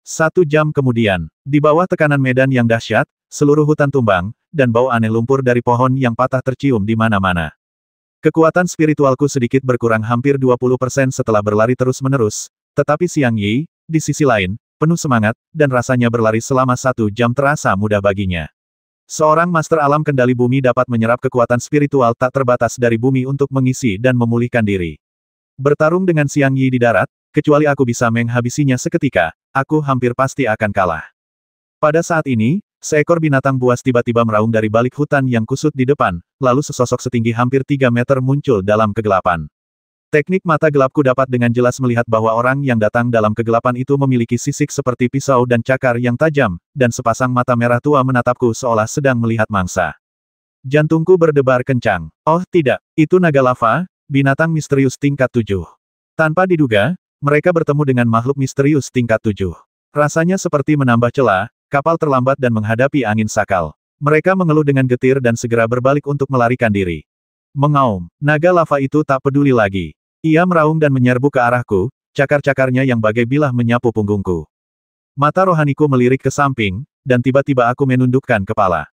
1 jam kemudian, di bawah tekanan medan yang dahsyat, seluruh hutan tumbang, dan bau aneh lumpur dari pohon yang patah tercium di mana-mana. Kekuatan spiritualku sedikit berkurang hampir 20% setelah berlari terus-menerus, tetapi Xiang Yi, di sisi lain, penuh semangat, dan rasanya berlari selama 1 jam terasa mudah baginya. Seorang master alam kendali bumi dapat menyerap kekuatan spiritual tak terbatas dari bumi untuk mengisi dan memulihkan diri. Bertarung dengan Xiang Yi di darat, kecuali aku bisa menghabisinya seketika, aku hampir pasti akan kalah. Pada saat ini, seekor binatang buas tiba-tiba meraung dari balik hutan yang kusut di depan, lalu sesosok setinggi hampir 3 meter muncul dalam kegelapan. Teknik mata gelapku dapat dengan jelas melihat bahwa orang yang datang dalam kegelapan itu memiliki sisik seperti pisau dan cakar yang tajam, dan sepasang mata merah tua menatapku seolah sedang melihat mangsa. Jantungku berdebar kencang. Oh tidak, itu naga lava, binatang misterius tingkat 7. Tanpa diduga, mereka bertemu dengan makhluk misterius tingkat 7. Rasanya seperti menambah celah, kapal terlambat dan menghadapi angin sakal. Mereka mengeluh dengan getir dan segera berbalik untuk melarikan diri. Mengaum, naga lava itu tak peduli lagi. Ia meraung dan menyerbu ke arahku, cakar-cakarnya yang bagai bilah menyapu punggungku. Mata rohaniku melirik ke samping, dan tiba-tiba aku menundukkan kepala.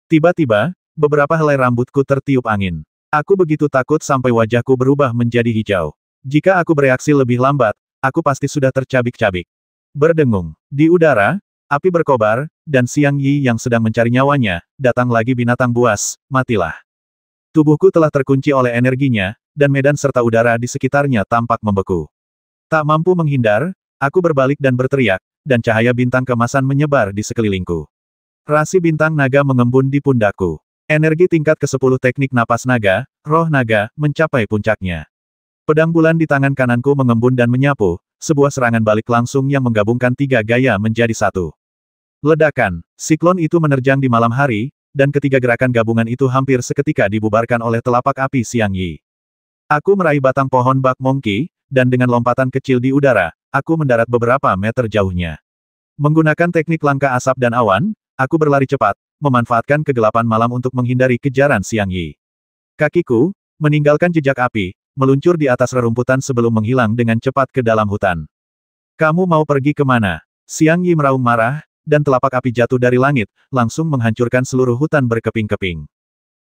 Tiba-tiba, beberapa helai rambutku tertiup angin. Aku begitu takut sampai wajahku berubah menjadi hijau. Jika aku bereaksi lebih lambat, aku pasti sudah tercabik-cabik. Berdengung. Di udara, api berkobar, dan Xiang Yi yang sedang mencari nyawanya, datang lagi binatang buas, matilah. Tubuhku telah terkunci oleh energinya, dan medan serta udara di sekitarnya tampak membeku. Tak mampu menghindar, aku berbalik dan berteriak, dan cahaya bintang keemasan menyebar di sekelilingku. Rasi bintang naga mengembun di pundakku. Energi tingkat ke-10 teknik napas naga, roh naga, mencapai puncaknya. Pedang bulan di tangan kananku mengembun dan menyapu, sebuah serangan balik langsung yang menggabungkan 3 gaya menjadi 1. Ledakan, siklon itu menerjang di malam hari, dan ketiga gerakan gabungan itu hampir seketika dibubarkan oleh telapak api Xiang Yi. Aku meraih batang pohon bak monkey, dan dengan lompatan kecil di udara, aku mendarat beberapa meter jauhnya. Menggunakan teknik langkah asap dan awan, aku berlari cepat, memanfaatkan kegelapan malam untuk menghindari kejaran Xiang Yi. Kakiku, meninggalkan jejak api, meluncur di atas rerumputan sebelum menghilang dengan cepat ke dalam hutan. Kamu mau pergi kemana? Xiang Yi meraung marah, dan telapak api jatuh dari langit, langsung menghancurkan seluruh hutan berkeping-keping.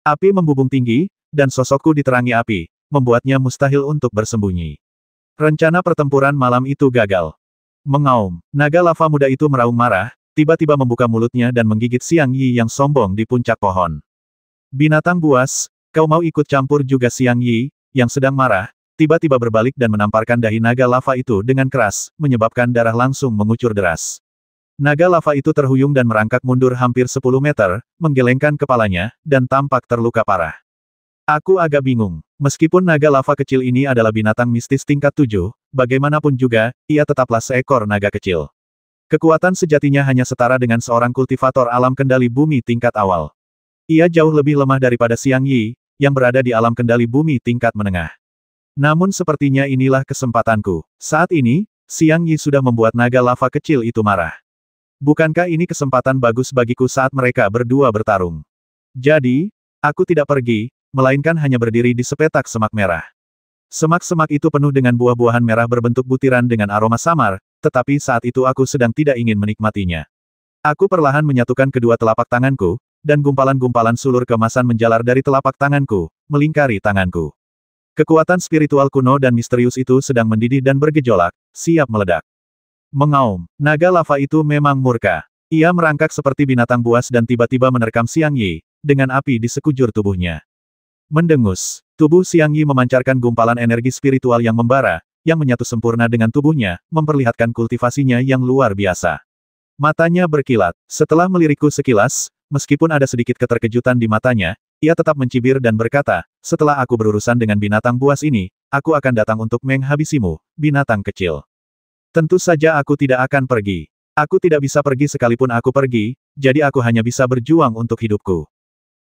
Api membubung tinggi, dan sosokku diterangi api, membuatnya mustahil untuk bersembunyi. Rencana pertempuran malam itu gagal. Mengaum, naga lava muda itu meraung marah, tiba-tiba membuka mulutnya dan menggigit Xiang Yi yang sombong di puncak pohon. Binatang buas, kau mau ikut campur juga? Xiang Yi, yang sedang marah, tiba-tiba berbalik dan menamparkan dahi naga lava itu dengan keras, menyebabkan darah langsung mengucur deras. Naga lava itu terhuyung dan merangkak mundur hampir 10 meter, menggelengkan kepalanya, dan tampak terluka parah. Aku agak bingung. Meskipun naga lava kecil ini adalah binatang mistis tingkat 7, bagaimanapun juga, ia tetaplah seekor naga kecil. Kekuatan sejatinya hanya setara dengan seorang kultivator alam kendali bumi tingkat awal. Ia jauh lebih lemah daripada Xiang Yi, yang berada di alam kendali bumi tingkat menengah. Namun sepertinya inilah kesempatanku. Saat ini, Xiang Yi sudah membuat naga lava kecil itu marah. Bukankah ini kesempatan bagus bagiku saat mereka berdua bertarung? Jadi, aku tidak pergi, melainkan hanya berdiri di sepetak semak merah. Semak-semak itu penuh dengan buah-buahan merah berbentuk butiran dengan aroma samar, tetapi saat itu aku sedang tidak ingin menikmatinya. Aku perlahan menyatukan kedua telapak tanganku, dan gumpalan-gumpalan sulur keemasan menjalar dari telapak tanganku, melingkari tanganku. Kekuatan spiritual kuno dan misterius itu sedang mendidih dan bergejolak, siap meledak. Mengaum, naga lava itu memang murka. Ia merangkak seperti binatang buas dan tiba-tiba menerkam Xiang Yi, dengan api di sekujur tubuhnya. Mendengus, tubuh Xiang Yi memancarkan gumpalan energi spiritual yang membara, yang menyatu sempurna dengan tubuhnya, memperlihatkan kultivasinya yang luar biasa. Matanya berkilat. Setelah melirikku sekilas, meskipun ada sedikit keterkejutan di matanya, ia tetap mencibir dan berkata, setelah aku berurusan dengan binatang buas ini, aku akan datang untuk menghabisimu, binatang kecil. Tentu saja aku tidak akan pergi. Aku tidak bisa pergi sekalipun aku pergi, jadi aku hanya bisa berjuang untuk hidupku.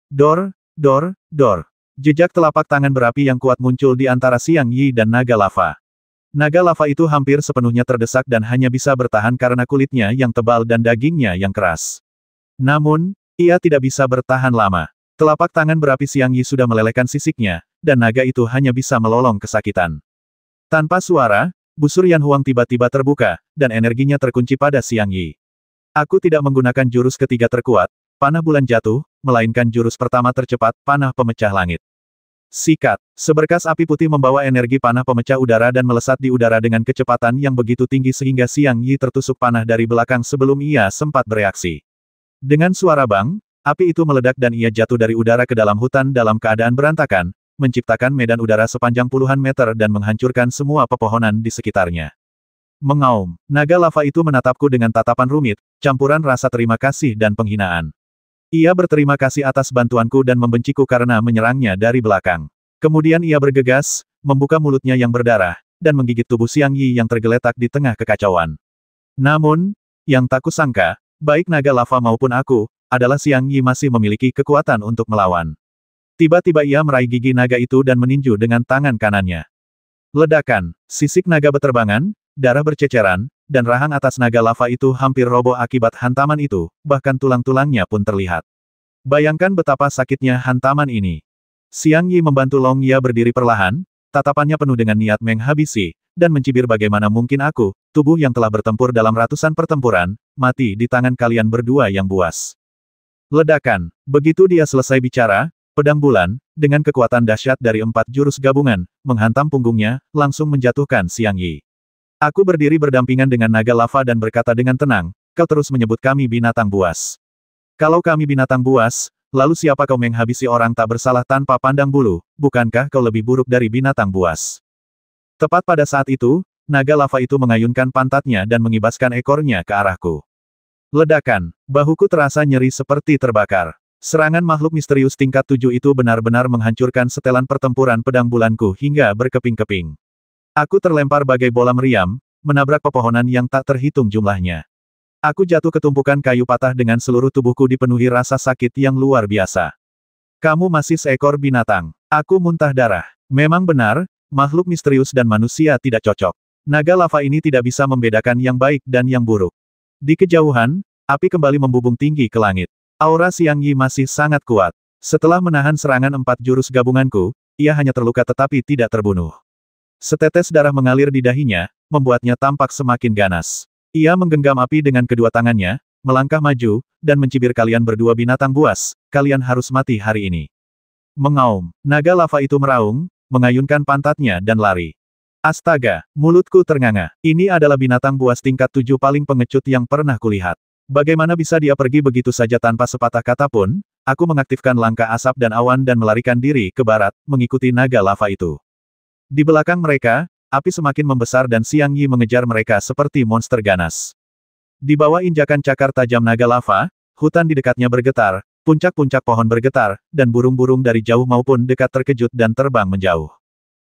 Dor, dor, dor. Jejak telapak tangan berapi yang kuat muncul di antara Xiang Yi dan naga lava. Naga lava itu hampir sepenuhnya terdesak dan hanya bisa bertahan karena kulitnya yang tebal dan dagingnya yang keras. Namun, ia tidak bisa bertahan lama. Telapak tangan berapi Xiang Yi sudah melelehkan sisiknya, dan naga itu hanya bisa melolong kesakitan. Tanpa suara, busur Yan Huang tiba-tiba terbuka, dan energinya terkunci pada Xiang Yi. Aku tidak menggunakan jurus ketiga terkuat, panah bulan jatuh, melainkan jurus pertama tercepat, panah pemecah langit. Sikat. Seberkas api putih membawa energi panah pemecah udara dan melesat di udara dengan kecepatan yang begitu tinggi sehingga Xiang Yi tertusuk panah dari belakang sebelum ia sempat bereaksi. Dengan suara bang, api itu meledak dan ia jatuh dari udara ke dalam hutan dalam keadaan berantakan, menciptakan medan udara sepanjang puluhan meter dan menghancurkan semua pepohonan di sekitarnya. Mengaum. Naga lava itu menatapku dengan tatapan rumit, campuran rasa terima kasih dan penghinaan. Ia berterima kasih atas bantuanku dan membenciku karena menyerangnya dari belakang. Kemudian ia bergegas, membuka mulutnya yang berdarah, dan menggigit tubuh Xiang Yi yang tergeletak di tengah kekacauan. Namun, yang tak kusangka, baik naga lava maupun aku, adalah Xiang Yi masih memiliki kekuatan untuk melawan. Tiba-tiba ia meraih gigi naga itu dan meninju dengan tangan kanannya. Ledakan, sisik naga beterbangan, darah berceceran, dan rahang atas naga lava itu hampir roboh akibat hantaman itu, bahkan tulang-tulangnya pun terlihat. Bayangkan betapa sakitnya hantaman ini. Xiang Yi membantu Long Ye berdiri perlahan, tatapannya penuh dengan niat menghabisi, dan mencibir bagaimana mungkin aku, tubuh yang telah bertempur dalam ratusan pertempuran, mati di tangan kalian berdua yang buas. Ledakan. Begitu dia selesai bicara, pedang bulan, dengan kekuatan dahsyat dari 4 jurus gabungan, menghantam punggungnya, langsung menjatuhkan Xiang Yi. Aku berdiri berdampingan dengan naga lava dan berkata dengan tenang, kau terus menyebut kami binatang buas. Kalau kami binatang buas, lalu siapa kau menghabisi orang tak bersalah tanpa pandang bulu, bukankah kau lebih buruk dari binatang buas? Tepat pada saat itu, naga lava itu mengayunkan pantatnya dan mengibaskan ekornya ke arahku. Ledakan, bahuku terasa nyeri seperti terbakar. Serangan makhluk misterius tingkat 7 itu benar-benar menghancurkan setelan pertempuran pedang bulanku hingga berkeping-keping. Aku terlempar bagai bola meriam, menabrak pepohonan yang tak terhitung jumlahnya. Aku jatuh ke tumpukan kayu patah dengan seluruh tubuhku dipenuhi rasa sakit yang luar biasa. Kamu masih seekor binatang. Aku muntah darah. Memang benar, makhluk misterius dan manusia tidak cocok. Naga lava ini tidak bisa membedakan yang baik dan yang buruk. Di kejauhan, api kembali membubung tinggi ke langit. Aura Xiang Yi masih sangat kuat. Setelah menahan serangan 4 jurus gabunganku, ia hanya terluka tetapi tidak terbunuh. Setetes darah mengalir di dahinya, membuatnya tampak semakin ganas. Ia menggenggam api dengan kedua tangannya, melangkah maju, dan mencibir kalian berdua binatang buas, kalian harus mati hari ini. Mengaum. Naga lava itu meraung, mengayunkan pantatnya dan lari. Astaga, mulutku ternganga. Ini adalah binatang buas tingkat 7 paling pengecut yang pernah kulihat. Bagaimana bisa dia pergi begitu saja tanpa sepatah kata pun? Aku mengaktifkan langkah asap dan awan dan melarikan diri ke barat, mengikuti naga lava itu. Di belakang mereka, api semakin membesar dan Xiang Yi mengejar mereka seperti monster ganas. Di bawah injakan cakar tajam naga lava, hutan di dekatnya bergetar, puncak-puncak pohon bergetar, dan burung-burung dari jauh maupun dekat terkejut dan terbang menjauh.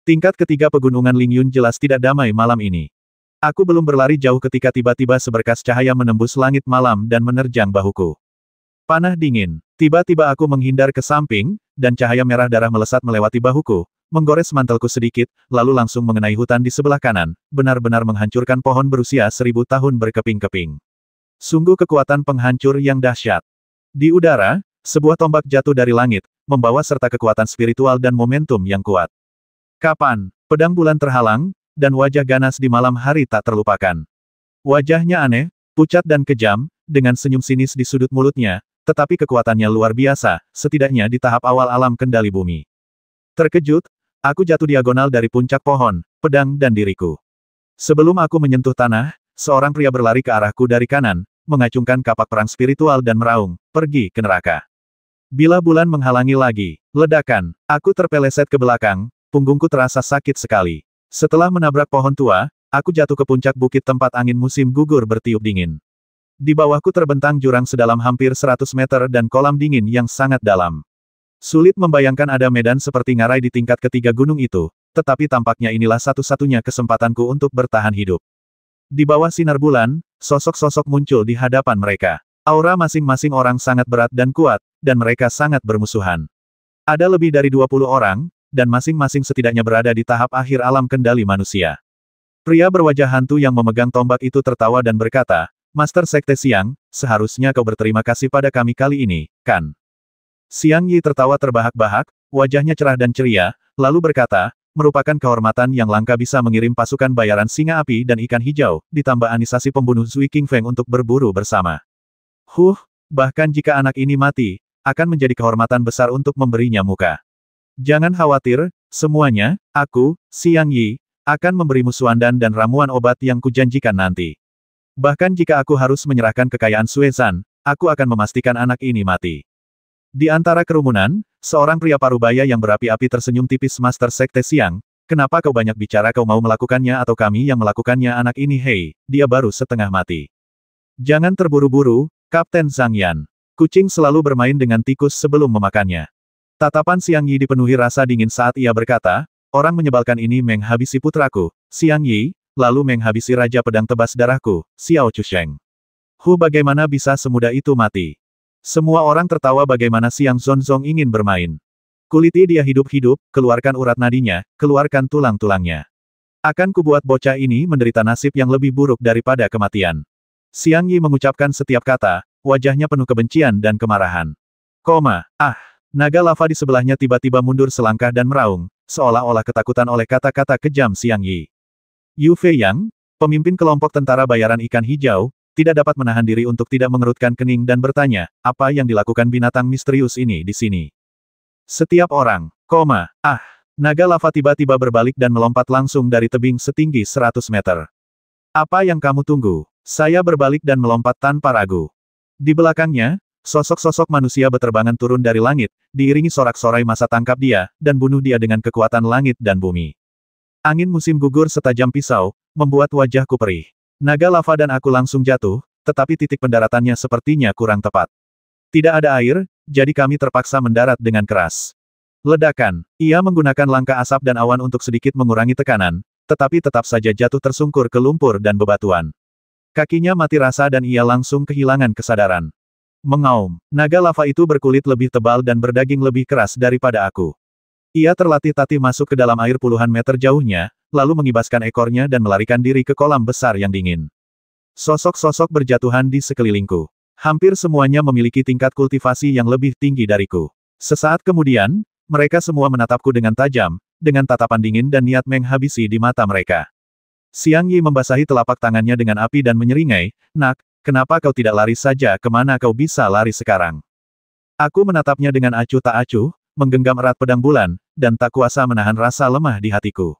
Tingkat ketiga pegunungan Lingyun jelas tidak damai malam ini. Aku belum berlari jauh ketika tiba-tiba seberkas cahaya menembus langit malam dan menerjang bahuku. Panah dingin. Tiba-tiba aku menghindar ke samping, dan cahaya merah darah melesat melewati bahuku, menggores mantelku sedikit, lalu langsung mengenai hutan di sebelah kanan, benar-benar menghancurkan pohon berusia 1000 tahun berkeping-keping. Sungguh kekuatan penghancur yang dahsyat. Di udara, sebuah tombak jatuh dari langit, membawa serta kekuatan spiritual dan momentum yang kuat. Kapan? Pedang bulan terhalang, dan wajah ganas di malam hari tak terlupakan. Wajahnya aneh, pucat dan kejam, dengan senyum sinis di sudut mulutnya, tetapi kekuatannya luar biasa, setidaknya di tahap awal alam kendali bumi. Terkejut, aku jatuh diagonal dari puncak pohon, pedang dan diriku. Sebelum aku menyentuh tanah, seorang pria berlari ke arahku dari kanan, mengacungkan kapak perang spiritual dan meraung, pergi ke neraka. Bila bulan menghalangi lagi, ledakan, aku terpeleset ke belakang, punggungku terasa sakit sekali. Setelah menabrak pohon tua, aku jatuh ke puncak bukit tempat angin musim gugur bertiup dingin. Di bawahku terbentang jurang sedalam hampir 100 meter dan kolam dingin yang sangat dalam. Sulit membayangkan ada medan seperti ngarai di tingkat ketiga gunung itu, tetapi tampaknya inilah satu-satunya kesempatanku untuk bertahan hidup. Di bawah sinar bulan, sosok-sosok muncul di hadapan mereka. Aura masing-masing orang sangat berat dan kuat, dan mereka sangat bermusuhan. Ada lebih dari 20 orang, dan masing-masing setidaknya berada di tahap akhir alam kendali manusia. Pria berwajah hantu yang memegang tombak itu tertawa dan berkata, Master Sekte Xiang, seharusnya kau berterima kasih pada kami kali ini, kan? Xiang Yi tertawa terbahak-bahak, wajahnya cerah dan ceria, lalu berkata, merupakan kehormatan yang langka bisa mengirim pasukan bayaran singa api dan ikan hijau, ditambah anisasi pembunuh Zui Qingfeng untuk berburu bersama. Bahkan jika anak ini mati, akan menjadi kehormatan besar untuk memberinya muka. Jangan khawatir, semuanya, aku, Xiang Yi, akan memberimu suandan dan ramuan obat yang kujanjikan nanti. Bahkan jika aku harus menyerahkan kekayaan Suezan, aku akan memastikan anak ini mati. Di antara kerumunan, seorang pria parubaya yang berapi-api tersenyum tipis. Master Sekte Siang, kenapa kau banyak bicara? Kau mau melakukannya atau kami yang melakukannya? Anak ini hei, dia baru setengah mati. Jangan terburu-buru, Kapten Zhang Yan. Kucing selalu bermain dengan tikus sebelum memakannya. Tatapan Xiang Yi dipenuhi rasa dingin saat ia berkata, orang menyebalkan ini menghabisi putraku, Xiang Yi, lalu menghabisi Raja Pedang Tebas Darahku, Xiao Chusheng. Bagaimana bisa semudah itu mati? Semua orang tertawa bagaimana Xiang Zonzong ingin bermain. Kuliti dia hidup-hidup, keluarkan urat nadinya, keluarkan tulang-tulangnya. Akan kubuat bocah ini menderita nasib yang lebih buruk daripada kematian. Xiang Yi mengucapkan setiap kata, wajahnya penuh kebencian dan kemarahan. Naga lava di sebelahnya tiba-tiba mundur selangkah dan meraung, seolah-olah ketakutan oleh kata-kata kejam Xiang Yi. Yu Feiyang, pemimpin kelompok tentara bayaran ikan hijau, tidak dapat menahan diri untuk tidak mengerutkan kening dan bertanya, apa yang dilakukan binatang misterius ini di sini? Setiap orang, naga lava tiba-tiba berbalik dan melompat langsung dari tebing setinggi 100 meter. Apa yang kamu tunggu? Saya berbalik dan melompat tanpa ragu. Di belakangnya, sosok-sosok manusia beterbangan turun dari langit, diiringi sorak-sorai masa tangkap dia, dan bunuh dia dengan kekuatan langit dan bumi. Angin musim gugur setajam pisau, membuat wajahku perih. Naga lava dan aku langsung jatuh, tetapi titik pendaratannya sepertinya kurang tepat. Tidak ada air, jadi kami terpaksa mendarat dengan keras. Ledakan. Ia menggunakan langkah asap dan awan untuk sedikit mengurangi tekanan, tetapi tetap saja jatuh tersungkur ke lumpur dan bebatuan. Kakinya mati rasa dan ia langsung kehilangan kesadaran. Mengaum. Naga lava itu berkulit lebih tebal dan berdaging lebih keras daripada aku. Ia terlatih-tatih masuk ke dalam air puluhan meter jauhnya, lalu mengibaskan ekornya dan melarikan diri ke kolam besar yang dingin. Sosok-sosok berjatuhan di sekelilingku. Hampir semuanya memiliki tingkat kultivasi yang lebih tinggi dariku. Sesaat kemudian, mereka semua menatapku dengan tajam, dengan tatapan dingin dan niat menghabisi di mata mereka. Xiang Yi membasahi telapak tangannya dengan api dan menyeringai, "Nak, kenapa kau tidak lari saja? Kemana kau bisa lari sekarang?" Aku menatapnya dengan acuh tak acuh, menggenggam erat pedang bulan, dan tak kuasa menahan rasa lemah di hatiku.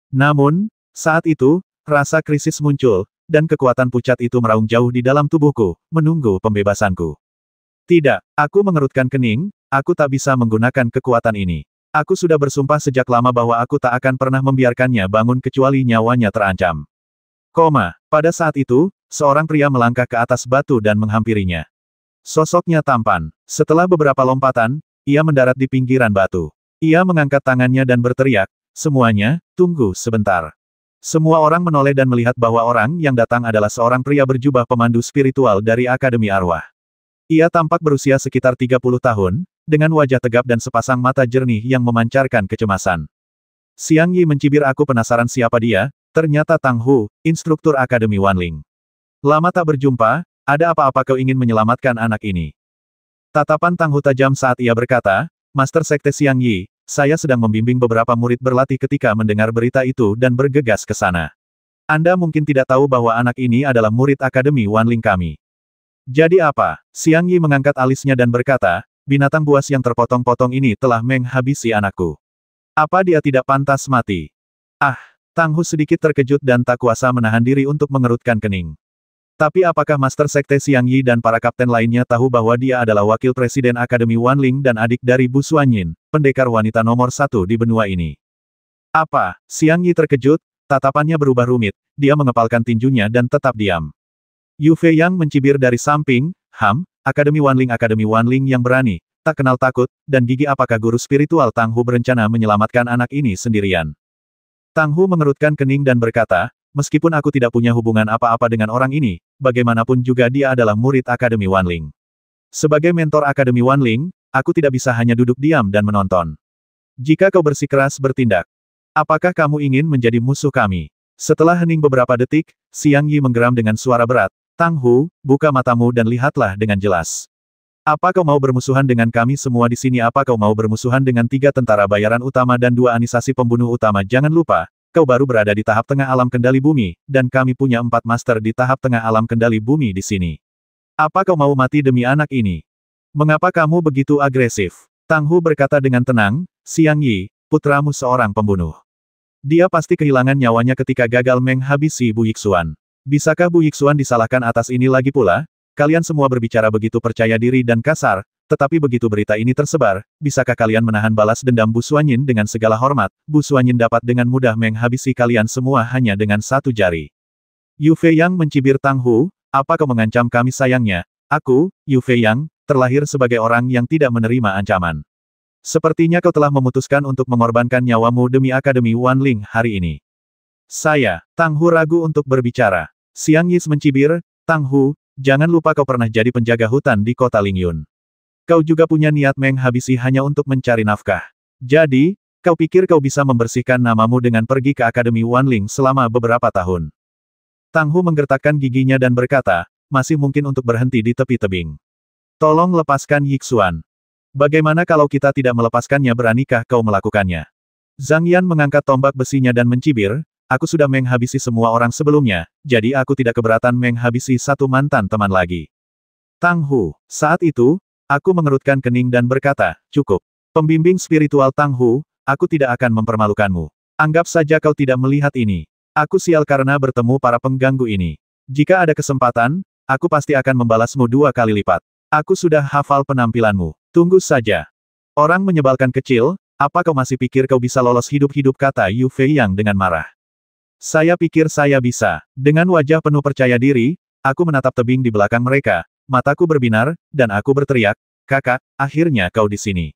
Namun, saat itu, rasa krisis muncul, dan kekuatan pucat itu meraung jauh di dalam tubuhku, menunggu pembebasanku. Tidak, aku mengerutkan kening, aku tak bisa menggunakan kekuatan ini. Aku sudah bersumpah sejak lama bahwa aku tak akan pernah membiarkannya bangun kecuali nyawanya terancam. Pada saat itu, seorang pria melangkah ke atas batu dan menghampirinya. Sosoknya tampan. Setelah beberapa lompatan, ia mendarat di pinggiran batu. Ia mengangkat tangannya dan berteriak, "Semuanya, tunggu sebentar." Semua orang menoleh dan melihat bahwa orang yang datang adalah seorang pria berjubah pemandu spiritual dari Akademi Arwah. Ia tampak berusia sekitar 30 tahun, dengan wajah tegap dan sepasang mata jernih yang memancarkan kecemasan. Xiang Yi mencibir. Aku penasaran siapa dia, ternyata Tang Hu, instruktur Akademi Wanling. Lama tak berjumpa, ada apa-apa kau ingin menyelamatkan anak ini? Tatapan Tang Hu tajam saat ia berkata, "Master Sekte Xiang Yi, saya sedang membimbing beberapa murid berlatih ketika mendengar berita itu dan bergegas ke sana. Anda mungkin tidak tahu bahwa anak ini adalah murid Akademi Wanling kami." "Jadi apa?" Xiang Yi mengangkat alisnya dan berkata, "Binatang buas yang terpotong-potong ini telah menghabisi anakku. Apa dia tidak pantas mati?" Tang Hu sedikit terkejut dan tak kuasa menahan diri untuk mengerutkan kening. Tapi apakah Master Sekte Xiang Yi dan para kapten lainnya tahu bahwa dia adalah wakil presiden Akademi Wanling dan adik dari Bu Xuanyin, pendekar wanita nomor 1 di benua ini? Apa? Xiang Yi terkejut, tatapannya berubah rumit, dia mengepalkan tinjunya dan tetap diam. Yu Feiyang mencibir dari samping, Akademi Wanling yang berani, tak kenal takut, dan gigi. Apakah guru spiritual Tang Hu berencana menyelamatkan anak ini sendirian?" Tang Hu mengerutkan kening dan berkata, "Meskipun aku tidak punya hubungan apa-apa dengan orang ini, bagaimanapun juga dia adalah murid Akademi Wanling. Sebagai mentor Akademi Wanling, aku tidak bisa hanya duduk diam dan menonton. Jika kau bersikeras bertindak, apakah kamu ingin menjadi musuh kami?" Setelah hening beberapa detik, Xiang Yi menggeram dengan suara berat, "Tang Hu, buka matamu dan lihatlah dengan jelas. Apa kau mau bermusuhan dengan kami semua di sini? Apa kau mau bermusuhan dengan 3 tentara bayaran utama dan 2 anisasi pembunuh utama? Jangan lupa, kau baru berada di tahap tengah alam kendali bumi, dan kami punya 4 master di tahap tengah alam kendali bumi di sini. Apa kau mau mati demi anak ini? Mengapa kamu begitu agresif? Tang Hu berkata dengan tenang, Xiang Yi, putramu seorang pembunuh. Dia pasti kehilangan nyawanya ketika gagal menghabisi Bu Yixuan. Bisakah Bu Yixuan disalahkan atas ini lagi pula? Kalian semua berbicara begitu percaya diri dan kasar, tetapi begitu berita ini tersebar, bisakah kalian menahan balas dendam Bu Suanyin dengan segala hormat? Bu Suanyin dapat dengan mudah menghabisi kalian semua hanya dengan 1 jari. Yu Feiyang mencibir Tang Hu, apa kau mengancam kami? Sayangnya, aku, Yu Feiyang, terlahir sebagai orang yang tidak menerima ancaman. Sepertinya kau telah memutuskan untuk mengorbankan nyawamu demi Akademi Wanling hari ini. Saya, Tang Hu ragu untuk berbicara. Xiang Yi mencibir, Tang Hu, jangan lupa kau pernah jadi penjaga hutan di kota Lingyun. Kau juga punya niat menghabisi hanya untuk mencari nafkah. Jadi, kau pikir kau bisa membersihkan namamu dengan pergi ke Akademi Wanling selama beberapa tahun. Tang Hu menggertakkan giginya dan berkata, masih mungkin untuk berhenti di tepi tebing. Tolong lepaskan Yixuan. Bagaimana kalau kita tidak melepaskannya? Beranikah kau melakukannya? Zhang Yan mengangkat tombak besinya dan mencibir, aku sudah menghabisi semua orang sebelumnya, jadi aku tidak keberatan menghabisi 1 mantan teman lagi. Tang Hu, saat itu, aku mengerutkan kening dan berkata, cukup. Pembimbing spiritual Tang Hu, aku tidak akan mempermalukanmu. Anggap saja kau tidak melihat ini. Aku sial karena bertemu para pengganggu ini. Jika ada kesempatan, aku pasti akan membalasmu 2 kali lipat. Aku sudah hafal penampilanmu. Tunggu saja. Orang menyebalkan kecil, apa kau masih pikir kau bisa lolos hidup-hidup? Kata Yu Feiyang dengan marah. Saya pikir saya bisa. Dengan wajah penuh percaya diri, aku menatap tebing di belakang mereka, mataku berbinar, dan aku berteriak, kakak, akhirnya kau di sini.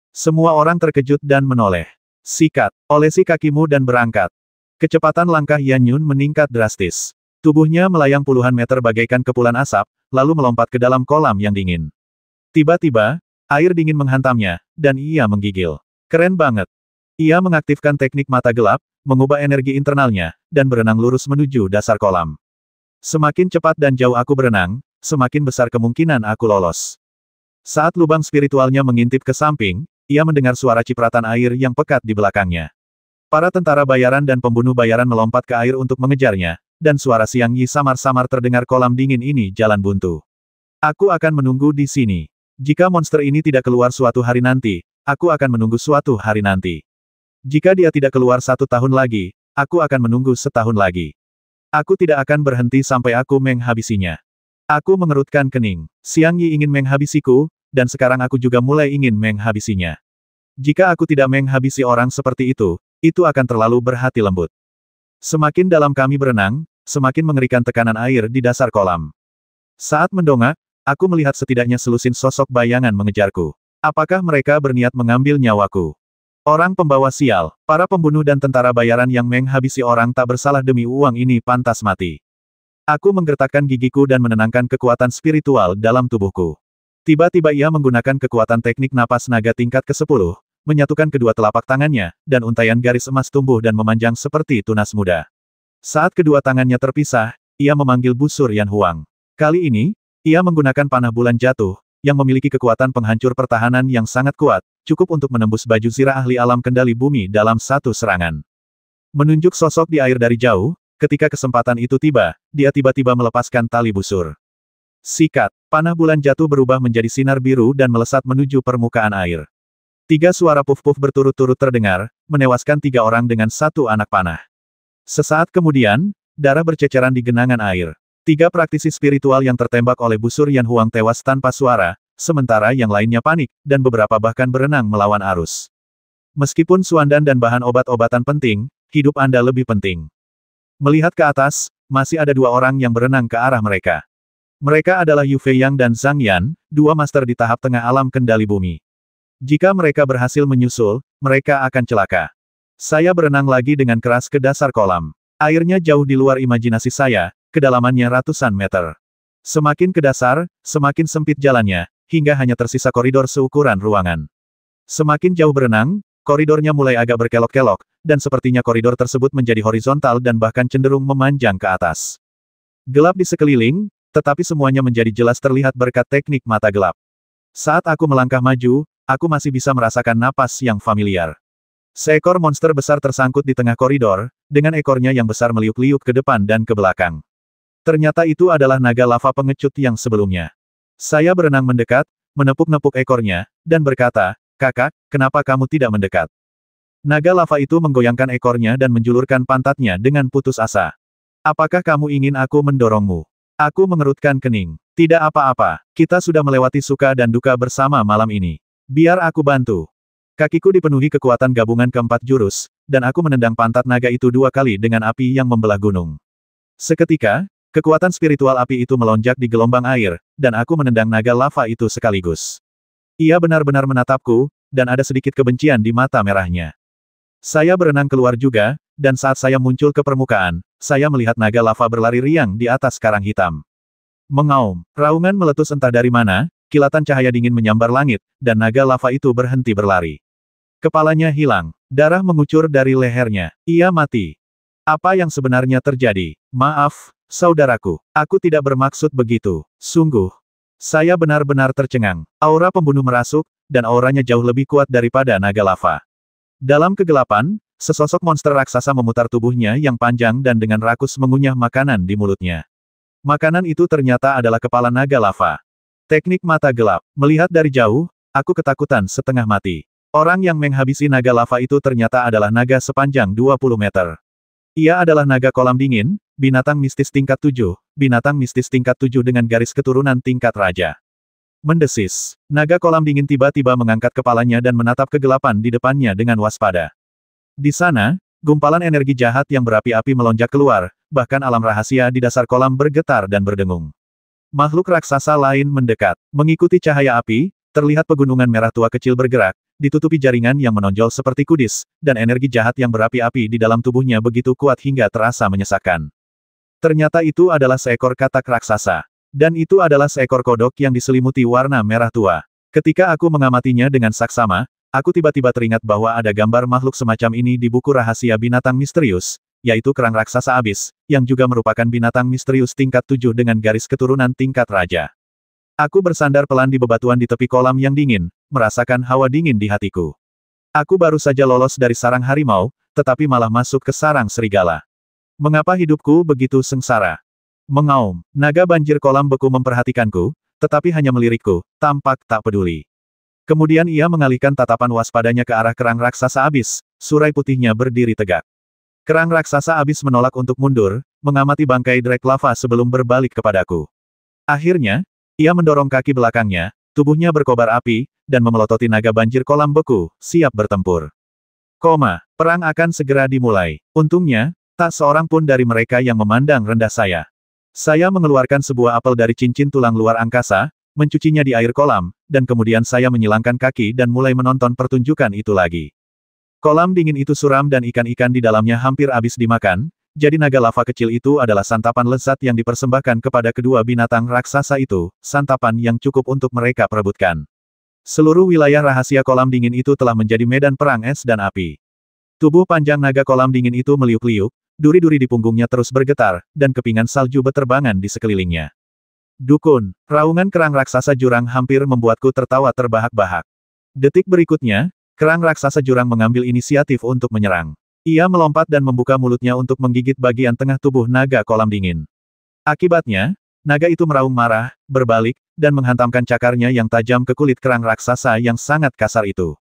Semua orang terkejut dan menoleh. Sikat, olesi kakimu dan berangkat. Kecepatan langkah Yan Yun meningkat drastis. Tubuhnya melayang puluhan meter bagaikan kepulan asap, lalu melompat ke dalam kolam yang dingin. Tiba-tiba, air dingin menghantamnya, dan ia menggigil. Keren banget. Ia mengaktifkan teknik mata gelap, mengubah energi internalnya, dan berenang lurus menuju dasar kolam. Semakin cepat dan jauh aku berenang, semakin besar kemungkinan aku lolos. Saat lubang spiritualnya mengintip ke samping, ia mendengar suara cipratan air yang pekat di belakangnya. Para tentara bayaran dan pembunuh bayaran melompat ke air untuk mengejarnya, dan suara Xiang Yi samar-samar terdengar. Kolam dingin ini jalan buntu. Aku akan menunggu di sini. Jika monster ini tidak keluar suatu hari nanti, aku akan menunggu suatu hari nanti. Jika dia tidak keluar 1 tahun lagi, aku akan menunggu setahun lagi. Aku tidak akan berhenti sampai aku menghabisinya. Aku mengerutkan kening. Xiang Yi ingin menghabisiku, dan sekarang aku juga mulai ingin menghabisinya. Jika aku tidak menghabisi orang seperti itu akan terlalu berhati lembut. Semakin dalam kami berenang, semakin mengerikan tekanan air di dasar kolam. Saat mendongak, aku melihat setidaknya selusin sosok bayangan mengejarku. Apakah mereka berniat mengambil nyawaku? Orang pembawa sial, para pembunuh dan tentara bayaran yang menghabisi orang tak bersalah demi uang ini pantas mati. Aku menggertakkan gigiku dan menenangkan kekuatan spiritual dalam tubuhku. Tiba-tiba ia menggunakan kekuatan teknik napas naga tingkat ke-10, menyatukan kedua telapak tangannya, dan untaian garis emas tumbuh dan memanjang seperti tunas muda. Saat kedua tangannya terpisah, ia memanggil busur Yan Huang. Kali ini, ia menggunakan panah bulan jatuh, yang memiliki kekuatan penghancur pertahanan yang sangat kuat, cukup untuk menembus baju zirah ahli alam kendali bumi dalam 1 serangan. Menunjuk sosok di air dari jauh, ketika kesempatan itu tiba, dia tiba-tiba melepaskan tali busur. Sikat, panah bulan jatuh berubah menjadi sinar biru dan melesat menuju permukaan air. 3 suara puf-puf berturut-turut terdengar, menewaskan 3 orang dengan 1 anak panah. Sesaat kemudian, darah berceceran di genangan air. 3 praktisi spiritual yang tertembak oleh busur Yan Huang tewas tanpa suara, sementara yang lainnya panik, dan beberapa bahkan berenang melawan arus. Meskipun suandan dan bahan obat-obatan penting, hidup Anda lebih penting. Melihat ke atas, masih ada 2 orang yang berenang ke arah mereka. Mereka adalah Yu Feiyang dan Zhang Yan, 2 master di tahap tengah alam kendali bumi. Jika mereka berhasil menyusul, mereka akan celaka. Saya berenang lagi dengan keras ke dasar kolam. Airnya jauh di luar imajinasi saya, kedalamannya ratusan meter. Semakin ke dasar, semakin sempit jalannya, hingga hanya tersisa koridor seukuran ruangan. Semakin jauh berenang, koridornya mulai agak berkelok-kelok, dan sepertinya koridor tersebut menjadi horizontal dan bahkan cenderung memanjang ke atas. Gelap di sekeliling, tetapi semuanya menjadi jelas terlihat berkat teknik mata gelap. Saat aku melangkah maju, aku masih bisa merasakan napas yang familiar. Seekor monster besar tersangkut di tengah koridor, dengan ekornya yang besar meliuk-liuk ke depan dan ke belakang. Ternyata itu adalah naga lava pengecut yang sebelumnya. Saya berenang mendekat, menepuk-nepuk ekornya, dan berkata, "Kakak, kenapa kamu tidak mendekat?" Naga lava itu menggoyangkan ekornya dan menjulurkan pantatnya dengan putus asa. "Apakah kamu ingin aku mendorongmu?" Aku mengerutkan kening. "Tidak apa-apa, kita sudah melewati suka dan duka bersama malam ini. Biar aku bantu." Kakiku dipenuhi kekuatan gabungan keempat jurus, dan aku menendang pantat naga itu 2 kali dengan api yang membelah gunung. Seketika, kekuatan spiritual api itu melonjak di gelombang air, dan aku menendang naga lava itu sekaligus. Ia benar-benar menatapku, dan ada sedikit kebencian di mata merahnya. Saya berenang keluar juga, dan saat saya muncul ke permukaan, saya melihat naga lava berlari riang di atas karang hitam. Mengaum, raungan meletus entah dari mana, kilatan cahaya dingin menyambar langit, dan naga lava itu berhenti berlari. Kepalanya hilang, darah mengucur dari lehernya. Ia mati. Apa yang sebenarnya terjadi? Maaf, saudaraku. Aku tidak bermaksud begitu. Sungguh. Saya benar-benar tercengang. Aura pembunuh merasuk, dan auranya jauh lebih kuat daripada naga lava. Dalam kegelapan, sesosok monster raksasa memutar tubuhnya yang panjang dan dengan rakus mengunyah makanan di mulutnya. Makanan itu ternyata adalah kepala naga lava. Teknik mata gelap. Melihat dari jauh, aku ketakutan setengah mati. Orang yang menghabisi naga lava itu ternyata adalah naga sepanjang 20 meter. Ia adalah naga kolam dingin, binatang mistis tingkat 7, binatang mistis tingkat 7 dengan garis keturunan tingkat raja. Mendesis. Naga kolam dingin tiba-tiba mengangkat kepalanya dan menatap kegelapan di depannya dengan waspada. Di sana, gumpalan energi jahat yang berapi-api melonjak keluar, bahkan alam rahasia di dasar kolam bergetar dan berdengung. Makhluk raksasa lain mendekat. Mengikuti cahaya api, terlihat pegunungan merah tua kecil bergerak, ditutupi jaringan yang menonjol seperti kudis, dan energi jahat yang berapi-api di dalam tubuhnya begitu kuat hingga terasa menyesakkan. Ternyata itu adalah seekor katak raksasa. Dan itu adalah seekor kodok yang diselimuti warna merah tua. Ketika aku mengamatinya dengan saksama, aku tiba-tiba teringat bahwa ada gambar makhluk semacam ini di buku rahasia binatang misterius, yaitu kerang raksasa abis, yang juga merupakan binatang misterius tingkat 7 dengan garis keturunan tingkat raja. Aku bersandar pelan di bebatuan di tepi kolam yang dingin, merasakan hawa dingin di hatiku. Aku baru saja lolos dari sarang harimau, tetapi malah masuk ke sarang serigala. Mengapa hidupku begitu sengsara? Mengaum, naga banjir kolam beku memperhatikanku, tetapi hanya melirikku, tampak tak peduli. Kemudian ia mengalihkan tatapan waspadanya ke arah kerang raksasa abis, surai putihnya berdiri tegak. Kerang raksasa abis menolak untuk mundur, mengamati bangkai drek lava sebelum berbalik kepadaku. Akhirnya, ia mendorong kaki belakangnya, tubuhnya berkobar api, dan memelototi naga banjir kolam beku, siap bertempur. Perang akan segera dimulai. Untungnya, tak seorang pun dari mereka yang memandang rendah saya. Saya mengeluarkan sebuah apel dari cincin tulang luar angkasa, mencucinya di air kolam, dan kemudian saya menyilangkan kaki dan mulai menonton pertunjukan itu lagi. Kolam dingin itu suram dan ikan-ikan di dalamnya hampir habis dimakan, jadi naga lava kecil itu adalah santapan lezat yang dipersembahkan kepada kedua binatang raksasa itu, santapan yang cukup untuk mereka perebutkan. Seluruh wilayah rahasia kolam dingin itu telah menjadi medan perang es dan api. Tubuh panjang naga kolam dingin itu meliuk-liuk, duri-duri di punggungnya terus bergetar, dan kepingan salju beterbangan di sekelilingnya. Dukun, raungan kerang raksasa jurang hampir membuatku tertawa terbahak-bahak. Detik berikutnya, kerang raksasa jurang mengambil inisiatif untuk menyerang. Ia melompat dan membuka mulutnya untuk menggigit bagian tengah tubuh naga kolam dingin. Akibatnya, naga itu meraung marah, berbalik, dan menghantamkan cakarnya yang tajam ke kulit kerang raksasa yang sangat kasar itu.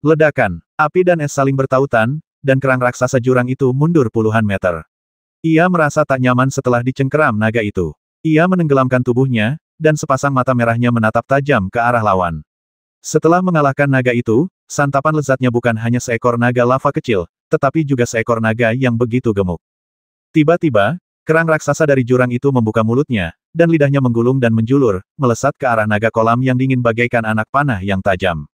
Ledakan, api dan es saling bertautan, dan kerang raksasa jurang itu mundur puluhan meter. Ia merasa tak nyaman setelah dicengkeram naga itu. Ia menenggelamkan tubuhnya, dan sepasang mata merahnya menatap tajam ke arah lawan. Setelah mengalahkan naga itu, santapan lezatnya bukan hanya seekor naga lava kecil, tetapi juga seekor naga yang begitu gemuk. Tiba-tiba, kerang raksasa dari jurang itu membuka mulutnya, dan lidahnya menggulung dan menjulur, melesat ke arah naga kolam yang dingin bagaikan anak panah yang tajam.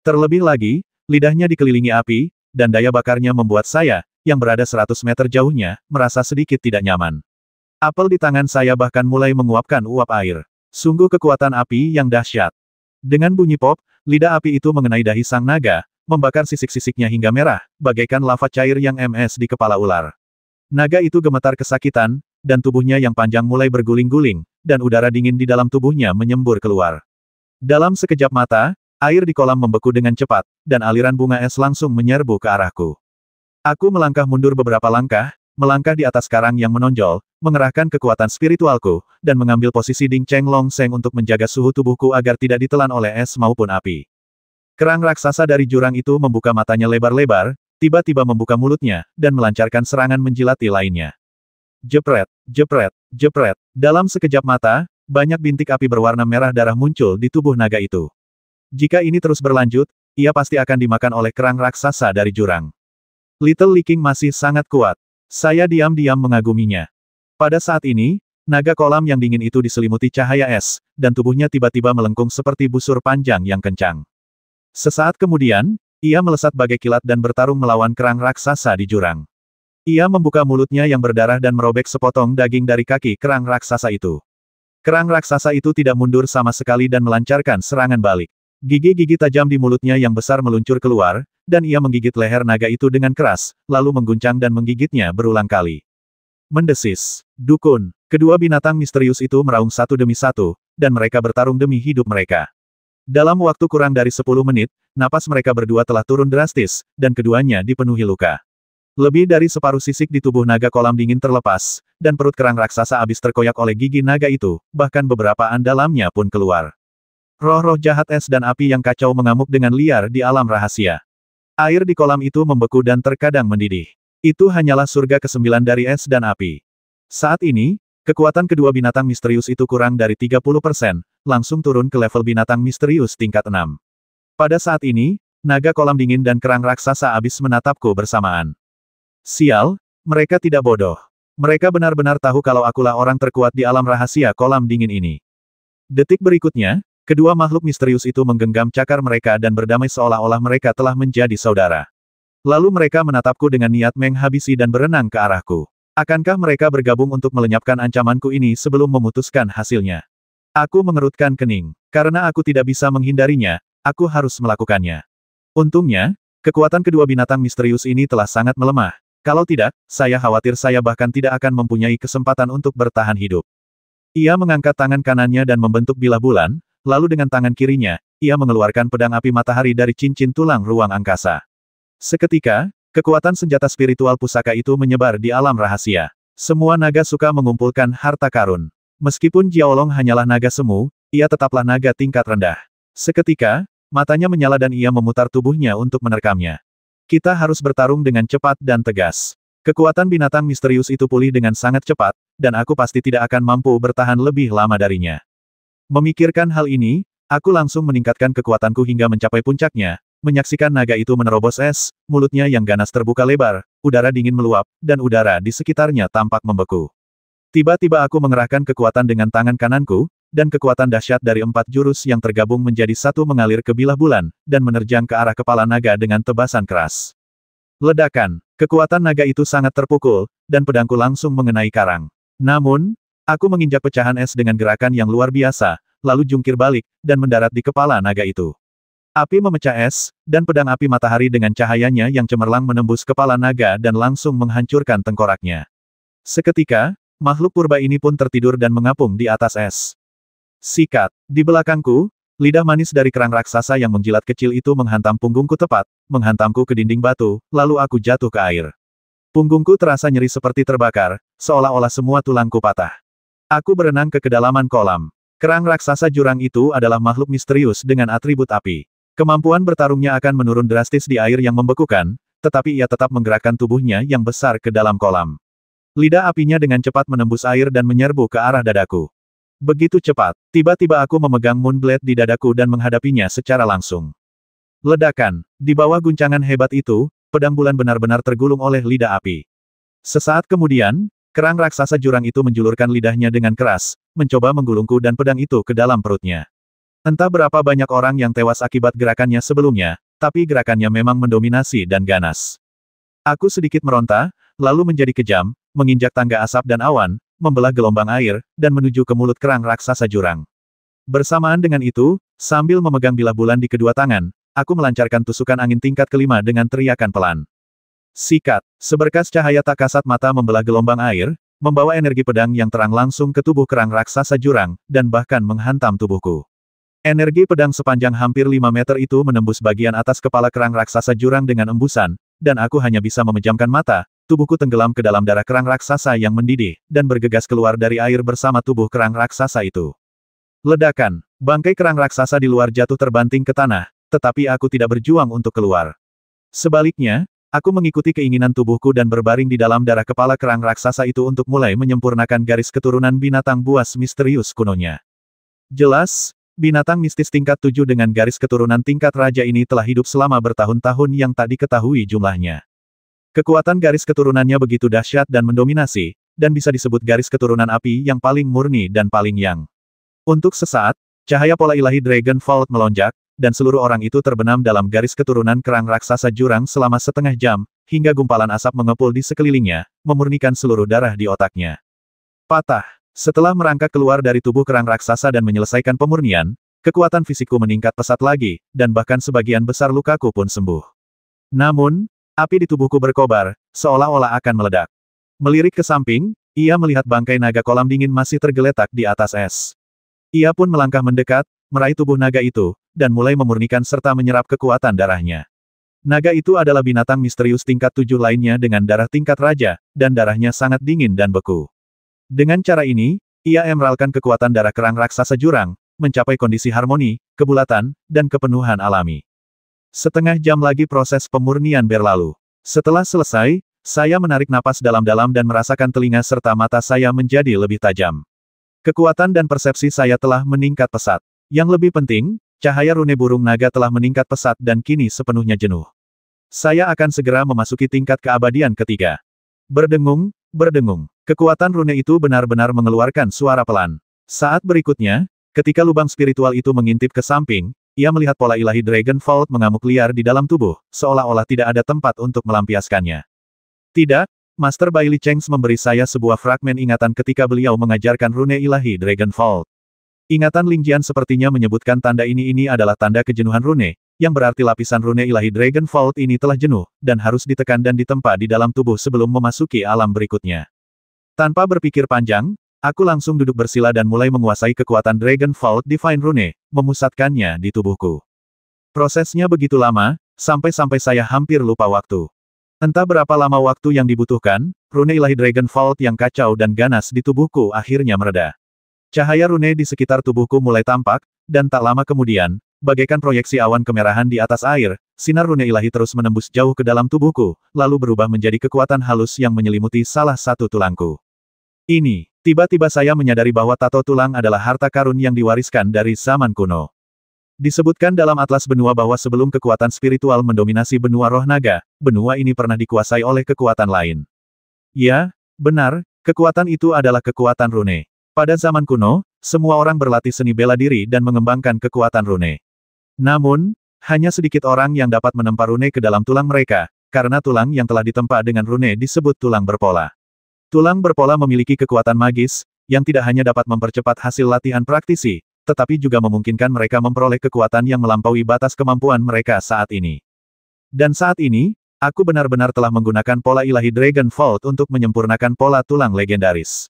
Terlebih lagi, lidahnya dikelilingi api, dan daya bakarnya membuat saya, yang berada 100 meter jauhnya, merasa sedikit tidak nyaman. Apel di tangan saya bahkan mulai menguapkan uap air. Sungguh kekuatan api yang dahsyat. Dengan bunyi pop, lidah api itu mengenai dahi sang naga, membakar sisik-sisiknya hingga merah, bagaikan lava cair yang MS di kepala ular. Naga itu gemetar kesakitan, dan tubuhnya yang panjang mulai berguling-guling, dan udara dingin di dalam tubuhnya menyembur keluar. Dalam sekejap mata, air di kolam membeku dengan cepat, dan aliran bunga es langsung menyerbu ke arahku. Aku melangkah mundur beberapa langkah, melangkah di atas karang yang menonjol, mengerahkan kekuatan spiritualku, dan mengambil posisi Ding Cheng Long Seng untuk menjaga suhu tubuhku agar tidak ditelan oleh es maupun api. Kerang raksasa dari jurang itu membuka matanya lebar-lebar, tiba-tiba membuka mulutnya, dan melancarkan serangan menjilati lainnya. Jepret, jepret, jepret. Dalam sekejap mata, banyak bintik api berwarna merah darah muncul di tubuh naga itu. Jika ini terus berlanjut, ia pasti akan dimakan oleh kerang raksasa dari jurang. Little Li King masih sangat kuat. Saya diam-diam mengaguminya. Pada saat ini, naga kolam yang dingin itu diselimuti cahaya es, dan tubuhnya tiba-tiba melengkung seperti busur panjang yang kencang. Sesaat kemudian, ia melesat bagai kilat dan bertarung melawan kerang raksasa di jurang. Ia membuka mulutnya yang berdarah dan merobek sepotong daging dari kaki kerang raksasa itu. Kerang raksasa itu tidak mundur sama sekali dan melancarkan serangan balik. Gigi-gigi tajam di mulutnya yang besar meluncur keluar, dan ia menggigit leher naga itu dengan keras, lalu mengguncang dan menggigitnya berulang kali. Mendesis. Dukun. Kedua binatang misterius itu meraung satu demi satu, dan mereka bertarung demi hidup mereka. Dalam waktu kurang dari 10 menit, napas mereka berdua telah turun drastis, dan keduanya dipenuhi luka. Lebih dari separuh sisik di tubuh naga kolam dingin terlepas, dan perut kerang raksasa habis terkoyak oleh gigi naga itu, bahkan beberapa dalamnya pun keluar. Roh-roh jahat es dan api yang kacau mengamuk dengan liar di alam rahasia. Air di kolam itu membeku dan terkadang mendidih. Itu hanyalah surga ke-9 dari es dan api. Saat ini, kekuatan kedua binatang misterius itu kurang dari 30%, langsung turun ke level binatang misterius tingkat 6. Pada saat ini, naga kolam dingin dan kerang raksasa habis menatapku bersamaan. Sial, mereka tidak bodoh. Mereka benar-benar tahu kalau akulah orang terkuat di alam rahasia kolam dingin ini. Detik berikutnya, kedua makhluk misterius itu menggenggam cakar mereka dan berdamai seolah-olah mereka telah menjadi saudara. Lalu mereka menatapku dengan niat menghabisi dan berenang ke arahku. Akankah mereka bergabung untuk melenyapkan ancamanku ini sebelum memutuskan hasilnya? Aku mengerutkan kening. Karena aku tidak bisa menghindarinya, aku harus melakukannya. Untungnya, kekuatan kedua binatang misterius ini telah sangat melemah. Kalau tidak, saya khawatir saya bahkan tidak akan mempunyai kesempatan untuk bertahan hidup. Ia mengangkat tangan kanannya dan membentuk bilah bulan, lalu dengan tangan kirinya, ia mengeluarkan pedang api matahari dari cincin tulang ruang angkasa. Seketika, kekuatan senjata spiritual pusaka itu menyebar di alam rahasia. Semua naga suka mengumpulkan harta karun. Meskipun Jiaolong hanyalah naga semu, ia tetaplah naga tingkat rendah. Seketika, matanya menyala dan ia memutar tubuhnya untuk menerkamnya. Kita harus bertarung dengan cepat dan tegas. Kekuatan binatang misterius itu pulih dengan sangat cepat, dan aku pasti tidak akan mampu bertahan lebih lama darinya. Memikirkan hal ini, aku langsung meningkatkan kekuatanku hingga mencapai puncaknya. Menyaksikan naga itu menerobos es, mulutnya yang ganas terbuka lebar, udara dingin meluap, dan udara di sekitarnya tampak membeku. Tiba-tiba aku mengerahkan kekuatan dengan tangan kananku, dan kekuatan dahsyat dari 4 jurus yang tergabung menjadi satu mengalir ke bilah bulan, dan menerjang ke arah kepala naga dengan tebasan keras. Ledakan. Kekuatan naga itu sangat terpukul, dan pedangku langsung mengenai karang. Namun, aku menginjak pecahan es dengan gerakan yang luar biasa, lalu jungkir balik, dan mendarat di kepala naga itu. Api memecah es, dan pedang api matahari dengan cahayanya yang cemerlang menembus kepala naga dan langsung menghancurkan tengkoraknya. Seketika, makhluk purba ini pun tertidur dan mengapung di atas es. Sikat. Di belakangku, lidah manis dari kerang raksasa yang menjilat kecil itu menghantam punggungku tepat, menghantamku ke dinding batu, lalu aku jatuh ke air. Punggungku terasa nyeri seperti terbakar, seolah-olah semua tulangku patah. Aku berenang ke kedalaman kolam. Kerang raksasa jurang itu adalah makhluk misterius dengan atribut api. Kemampuan bertarungnya akan menurun drastis di air yang membekukan, tetapi ia tetap menggerakkan tubuhnya yang besar ke dalam kolam. Lidah apinya dengan cepat menembus air dan menyerbu ke arah dadaku. Begitu cepat, tiba-tiba aku memegang Moonblade di dadaku dan menghadapinya secara langsung. Ledakan. Di bawah guncangan hebat itu, pedang bulan benar-benar tergulung oleh lidah api. Sesaat kemudian, kerang raksasa jurang itu menjulurkan lidahnya dengan keras, mencoba menggulungku dan pedang itu ke dalam perutnya. Entah berapa banyak orang yang tewas akibat gerakannya sebelumnya, tapi gerakannya memang mendominasi dan ganas. Aku sedikit meronta, lalu menjadi kejam, menginjak tangga asap dan awan, membelah gelombang air, dan menuju ke mulut kerang raksasa jurang. Bersamaan dengan itu, sambil memegang bilah bulan di kedua tangan, aku melancarkan tusukan angin tingkat kelima dengan teriakan pelan. Sikat. Seberkas cahaya tak kasat mata membelah gelombang air, membawa energi pedang yang terang langsung ke tubuh kerang raksasa jurang, dan bahkan menghantam tubuhku. Energi pedang sepanjang hampir 5 meter itu menembus bagian atas kepala kerang raksasa jurang dengan embusan, dan aku hanya bisa memejamkan mata, tubuhku tenggelam ke dalam darah kerang raksasa yang mendidih, dan bergegas keluar dari air bersama tubuh kerang raksasa itu. Ledakan, bangkai kerang raksasa di luar jatuh terbanting ke tanah, tetapi aku tidak berjuang untuk keluar. Sebaliknya, aku mengikuti keinginan tubuhku dan berbaring di dalam darah kepala kerang raksasa itu untuk mulai menyempurnakan garis keturunan binatang buas misterius kunonya. Jelas, binatang mistis tingkat 7 dengan garis keturunan tingkat raja ini telah hidup selama bertahun-tahun yang tak diketahui jumlahnya. Kekuatan garis keturunannya begitu dahsyat dan mendominasi, dan bisa disebut garis keturunan api yang paling murni dan paling yang. Untuk sesaat, cahaya pola ilahi Dragon Vault melonjak, dan seluruh orang itu terbenam dalam garis keturunan kerang raksasa jurang selama setengah jam, hingga gumpalan asap mengepul di sekelilingnya, memurnikan seluruh darah di otaknya. Patah. Setelah merangkak keluar dari tubuh kerang raksasa dan menyelesaikan pemurnian, kekuatan fisikku meningkat pesat lagi, dan bahkan sebagian besar lukaku pun sembuh. Namun, api di tubuhku berkobar, seolah-olah akan meledak. Melirik ke samping, ia melihat bangkai naga kolam dingin masih tergeletak di atas es. Ia pun melangkah mendekat, meraih tubuh naga itu, dan mulai memurnikan serta menyerap kekuatan darahnya. Naga itu adalah binatang misterius tingkat 7 lainnya dengan darah tingkat raja, dan darahnya sangat dingin dan beku. Dengan cara ini, ia emeralkan kekuatan darah kerang raksasa jurang, mencapai kondisi harmoni, kebulatan, dan kepenuhan alami. Setengah jam lagi proses pemurnian berlalu. Setelah selesai, saya menarik napas dalam-dalam dan merasakan telinga serta mata saya menjadi lebih tajam. Kekuatan dan persepsi saya telah meningkat pesat. Yang lebih penting, cahaya rune burung naga telah meningkat pesat dan kini sepenuhnya jenuh. Saya akan segera memasuki tingkat keabadian ketiga. Berdengung, berdengung. Kekuatan rune itu benar-benar mengeluarkan suara pelan. Saat berikutnya, ketika lubang spiritual itu mengintip ke samping, ia melihat pola ilahi Dragon Vault mengamuk liar di dalam tubuh, seolah-olah tidak ada tempat untuk melampiaskannya. Tidak, Master Bailey Cheng memberi saya sebuah fragmen ingatan ketika beliau mengajarkan rune ilahi Dragon Vault. Ingatan Lingjian sepertinya menyebutkan tanda ini adalah tanda kejenuhan rune, yang berarti lapisan rune ilahi Dragon Vault ini telah jenuh, dan harus ditekan dan ditempa di dalam tubuh sebelum memasuki alam berikutnya. Tanpa berpikir panjang, aku langsung duduk bersila dan mulai menguasai kekuatan Dragon Vault Divine Rune, memusatkannya di tubuhku. Prosesnya begitu lama, sampai-sampai saya hampir lupa waktu. Entah berapa lama waktu yang dibutuhkan, rune ilahi Dragon Vault yang kacau dan ganas di tubuhku akhirnya mereda. Cahaya rune di sekitar tubuhku mulai tampak, dan tak lama kemudian, bagaikan proyeksi awan kemerahan di atas air, sinar rune ilahi terus menembus jauh ke dalam tubuhku, lalu berubah menjadi kekuatan halus yang menyelimuti salah satu tulangku. Ini, tiba-tiba saya menyadari bahwa tato tulang adalah harta karun yang diwariskan dari zaman kuno. Disebutkan dalam Atlas Benua bahwa sebelum kekuatan spiritual mendominasi benua roh naga, benua ini pernah dikuasai oleh kekuatan lain. Ya, benar, kekuatan itu adalah kekuatan rune. Pada zaman kuno, semua orang berlatih seni bela diri dan mengembangkan kekuatan rune. Namun, hanya sedikit orang yang dapat menempa rune ke dalam tulang mereka, karena tulang yang telah ditempa dengan rune disebut tulang berpola. Tulang berpola memiliki kekuatan magis, yang tidak hanya dapat mempercepat hasil latihan praktisi, tetapi juga memungkinkan mereka memperoleh kekuatan yang melampaui batas kemampuan mereka saat ini. Dan saat ini, aku benar-benar telah menggunakan pola ilahi Dragon Vault untuk menyempurnakan pola tulang legendaris.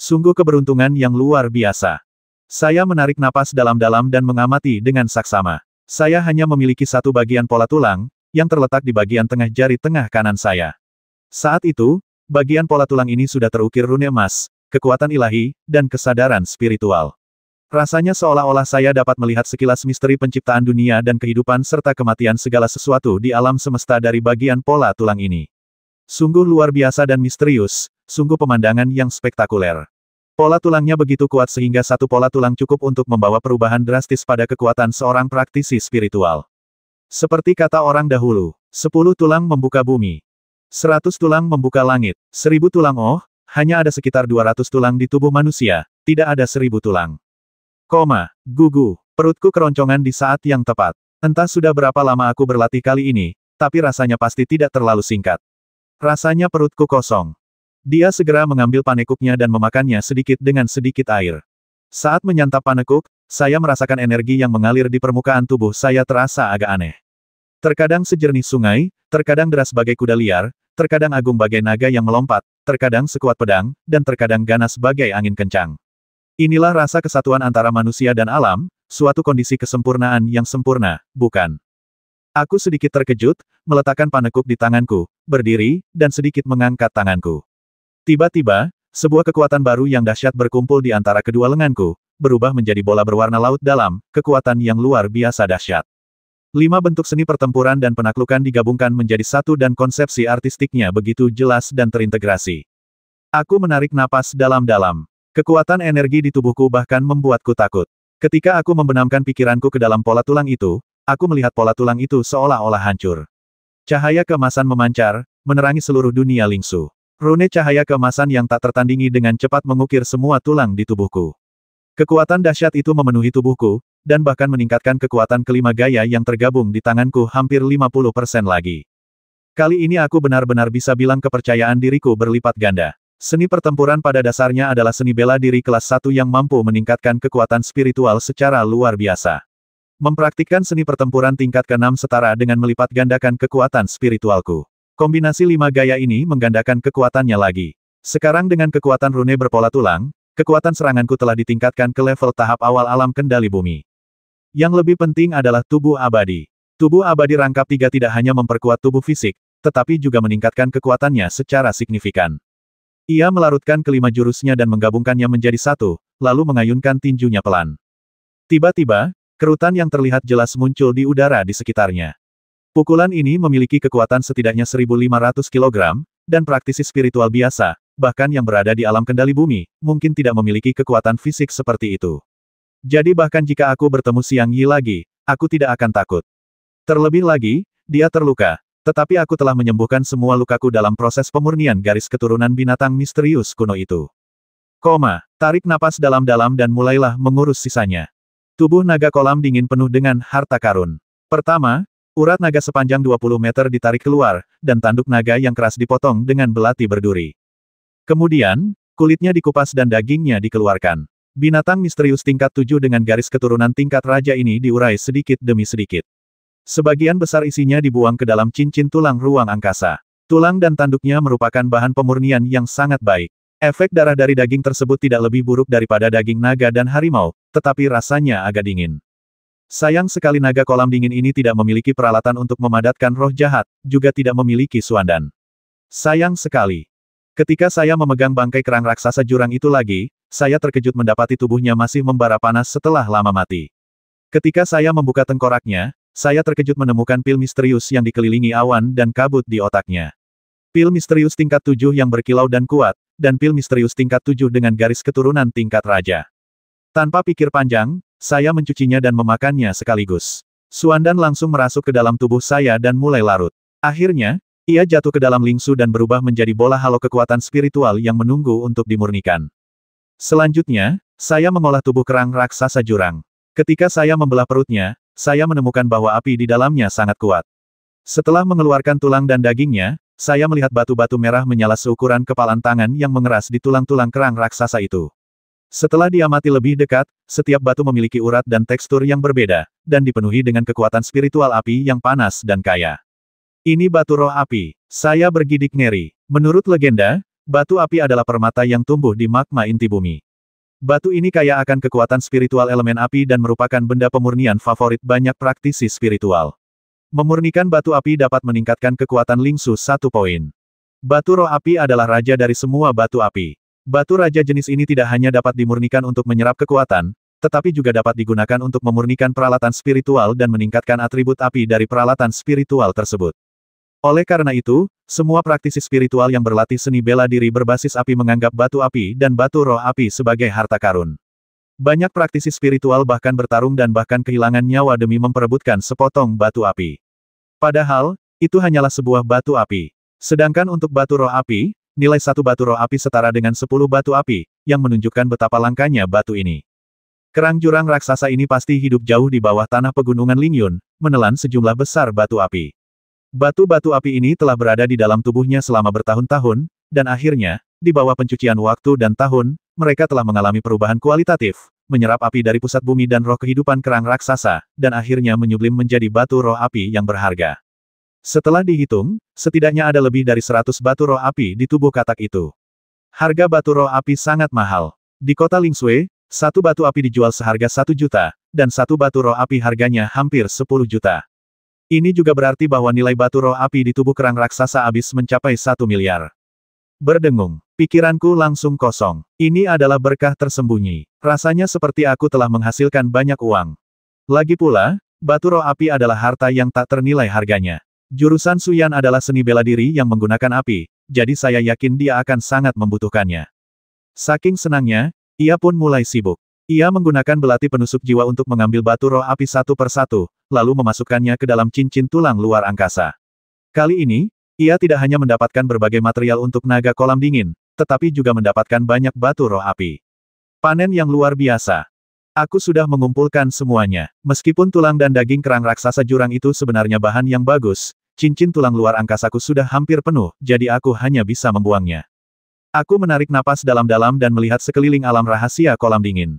Sungguh keberuntungan yang luar biasa. Saya menarik napas dalam-dalam dan mengamati dengan saksama. Saya hanya memiliki satu bagian pola tulang, yang terletak di bagian tengah jari tengah kanan saya. Saat itu, bagian pola tulang ini sudah terukir rune emas, kekuatan ilahi, dan kesadaran spiritual. Rasanya seolah-olah saya dapat melihat sekilas misteri penciptaan dunia dan kehidupan serta kematian segala sesuatu di alam semesta dari bagian pola tulang ini. Sungguh luar biasa dan misterius, sungguh pemandangan yang spektakuler. Pola tulangnya begitu kuat sehingga satu pola tulang cukup untuk membawa perubahan drastis pada kekuatan seorang praktisi spiritual. Seperti kata orang dahulu, 10 tulang membuka bumi. 100 tulang membuka langit. 1000 tulang hanya ada sekitar 200 tulang di tubuh manusia, tidak ada 1000 tulang. Gugu, perutku keroncongan di saat yang tepat. Entah sudah berapa lama aku berlatih kali ini, tapi rasanya pasti tidak terlalu singkat. Rasanya perutku kosong. Dia segera mengambil panekuknya dan memakannya sedikit dengan sedikit air. Saat menyantap panekuk, saya merasakan energi yang mengalir di permukaan tubuh saya terasa agak aneh. Terkadang sejernih sungai, terkadang deras bagai kuda liar, terkadang agung bagai naga yang melompat, terkadang sekuat pedang, dan terkadang ganas bagai angin kencang. Inilah rasa kesatuan antara manusia dan alam, suatu kondisi kesempurnaan yang sempurna, bukan? Aku sedikit terkejut, meletakkan panekuk di tanganku, berdiri, dan sedikit mengangkat tanganku. Tiba-tiba, sebuah kekuatan baru yang dahsyat berkumpul di antara kedua lenganku, berubah menjadi bola berwarna laut dalam, kekuatan yang luar biasa dahsyat. 5 bentuk seni pertempuran dan penaklukan digabungkan menjadi satu dan konsepsi artistiknya begitu jelas dan terintegrasi. Aku menarik napas dalam-dalam. Kekuatan energi di tubuhku bahkan membuatku takut. Ketika aku membenamkan pikiranku ke dalam pola tulang itu, aku melihat pola tulang itu seolah-olah hancur. Cahaya keemasan memancar, menerangi seluruh dunia Lingsu. Rune cahaya keemasan yang tak tertandingi dengan cepat mengukir semua tulang di tubuhku. Kekuatan dahsyat itu memenuhi tubuhku, dan bahkan meningkatkan kekuatan kelima gaya yang tergabung di tanganku hampir 50% lagi. Kali ini aku benar-benar bisa bilang kepercayaan diriku berlipat ganda. Seni pertempuran pada dasarnya adalah seni bela diri kelas 1 yang mampu meningkatkan kekuatan spiritual secara luar biasa. Mempraktikkan seni pertempuran tingkat ke-6 setara dengan melipat gandakan kekuatan spiritualku. Kombinasi 5 gaya ini menggandakan kekuatannya lagi. Sekarang dengan kekuatan rune berpola tulang, kekuatan seranganku telah ditingkatkan ke level tahap awal alam kendali bumi. Yang lebih penting adalah tubuh abadi. Tubuh abadi rangkap 3 tidak hanya memperkuat tubuh fisik, tetapi juga meningkatkan kekuatannya secara signifikan. Ia melarutkan kelima jurusnya dan menggabungkannya menjadi satu, lalu mengayunkan tinjunya pelan. Tiba-tiba, kerutan yang terlihat jelas muncul di udara di sekitarnya. Pukulan ini memiliki kekuatan setidaknya 1.500 kg, dan praktisi spiritual biasa, bahkan yang berada di alam kendali bumi, mungkin tidak memiliki kekuatan fisik seperti itu. Jadi bahkan jika aku bertemu Xiang Yi lagi, aku tidak akan takut. Terlebih lagi, dia terluka, tetapi aku telah menyembuhkan semua lukaku dalam proses pemurnian garis keturunan binatang misterius kuno itu. Tarik napas dalam-dalam dan mulailah mengurus sisanya. Tubuh naga kolam dingin penuh dengan harta karun. Pertama, urat naga sepanjang 20 meter ditarik keluar, dan tanduk naga yang keras dipotong dengan belati berduri. Kemudian, kulitnya dikupas dan dagingnya dikeluarkan. Binatang misterius tingkat 7 dengan garis keturunan tingkat raja ini diurai sedikit demi sedikit. Sebagian besar isinya dibuang ke dalam cincin tulang ruang angkasa. Tulang dan tanduknya merupakan bahan pemurnian yang sangat baik. Efek darah dari daging tersebut tidak lebih buruk daripada daging naga dan harimau, tetapi rasanya agak dingin. Sayang sekali naga kolam dingin ini tidak memiliki peralatan untuk memadatkan roh jahat, juga tidak memiliki suandan. Sayang sekali. Ketika saya memegang bangkai kerang raksasa jurang itu lagi, saya terkejut mendapati tubuhnya masih membara panas setelah lama mati. Ketika saya membuka tengkoraknya, saya terkejut menemukan pil misterius yang dikelilingi awan dan kabut di otaknya. Pil misterius tingkat 7 yang berkilau dan kuat, dan pil misterius tingkat 7 dengan garis keturunan tingkat raja. Tanpa pikir panjang, saya mencucinya dan memakannya sekaligus. Suandan langsung merasuk ke dalam tubuh saya dan mulai larut. Akhirnya, ia jatuh ke dalam lingsu dan berubah menjadi bola halo kekuatan spiritual yang menunggu untuk dimurnikan. Selanjutnya, saya mengolah tubuh kerang raksasa jurang. Ketika saya membelah perutnya, saya menemukan bahwa api di dalamnya sangat kuat. Setelah mengeluarkan tulang dan dagingnya, saya melihat batu-batu merah menyala seukuran kepalan tangan yang mengeras di tulang-tulang kerang raksasa itu. Setelah diamati lebih dekat, setiap batu memiliki urat dan tekstur yang berbeda, dan dipenuhi dengan kekuatan spiritual api yang panas dan kaya. Ini batu roh api. Saya bergidik ngeri. Menurut legenda, batu api adalah permata yang tumbuh di magma inti bumi. Batu ini kaya akan kekuatan spiritual elemen api dan merupakan benda pemurnian favorit banyak praktisi spiritual. Memurnikan batu api dapat meningkatkan kekuatan Lingsu 1 poin. Batu roh api adalah raja dari semua batu api. Batu raja jenis ini tidak hanya dapat dimurnikan untuk menyerap kekuatan, tetapi juga dapat digunakan untuk memurnikan peralatan spiritual dan meningkatkan atribut api dari peralatan spiritual tersebut. Oleh karena itu, semua praktisi spiritual yang berlatih seni bela diri berbasis api menganggap batu api dan batu roh api sebagai harta karun. Banyak praktisi spiritual bahkan bertarung dan bahkan kehilangan nyawa demi memperebutkan sepotong batu api. Padahal, itu hanyalah sebuah batu api. Sedangkan untuk batu roh api, nilai satu batu roh api setara dengan 10 batu api, yang menunjukkan betapa langkanya batu ini. Kerang jurang raksasa ini pasti hidup jauh di bawah tanah pegunungan Lingyun, menelan sejumlah besar batu api. Batu-batu api ini telah berada di dalam tubuhnya selama bertahun-tahun, dan akhirnya, di bawah pencucian waktu dan tahun, mereka telah mengalami perubahan kualitatif, menyerap api dari pusat bumi dan roh kehidupan kerang raksasa, dan akhirnya menyublim menjadi batu roh api yang berharga. Setelah dihitung, setidaknya ada lebih dari 100 batu roh api di tubuh katak itu. Harga batu roh api sangat mahal. Di kota Lingshui, Satu batu api dijual seharga 1 juta, dan satu batu roh api harganya hampir 10 juta. Ini juga berarti bahwa nilai batu roh api di tubuh kerang raksasa abis mencapai 1 miliar. Berdengung. Pikiranku langsung kosong. Ini adalah berkah tersembunyi. Rasanya seperti aku telah menghasilkan banyak uang. Lagi pula, batu roh api adalah harta yang tak ternilai harganya. Jurusan Suyan adalah seni bela diri yang menggunakan api, jadi saya yakin dia akan sangat membutuhkannya. Saking senangnya, ia pun mulai sibuk. Ia menggunakan belati penusuk jiwa untuk mengambil batu roh api satu persatu, lalu memasukkannya ke dalam cincin tulang luar angkasa. Kali ini, ia tidak hanya mendapatkan berbagai material untuk naga kolam dingin, tetapi juga mendapatkan banyak batu roh api. Panen yang luar biasa. Aku sudah mengumpulkan semuanya. Meskipun tulang dan daging kerang raksasa jurang itu sebenarnya bahan yang bagus, cincin tulang luar angkasaku sudah hampir penuh, jadi aku hanya bisa membuangnya. Aku menarik napas dalam-dalam dan melihat sekeliling alam rahasia kolam dingin.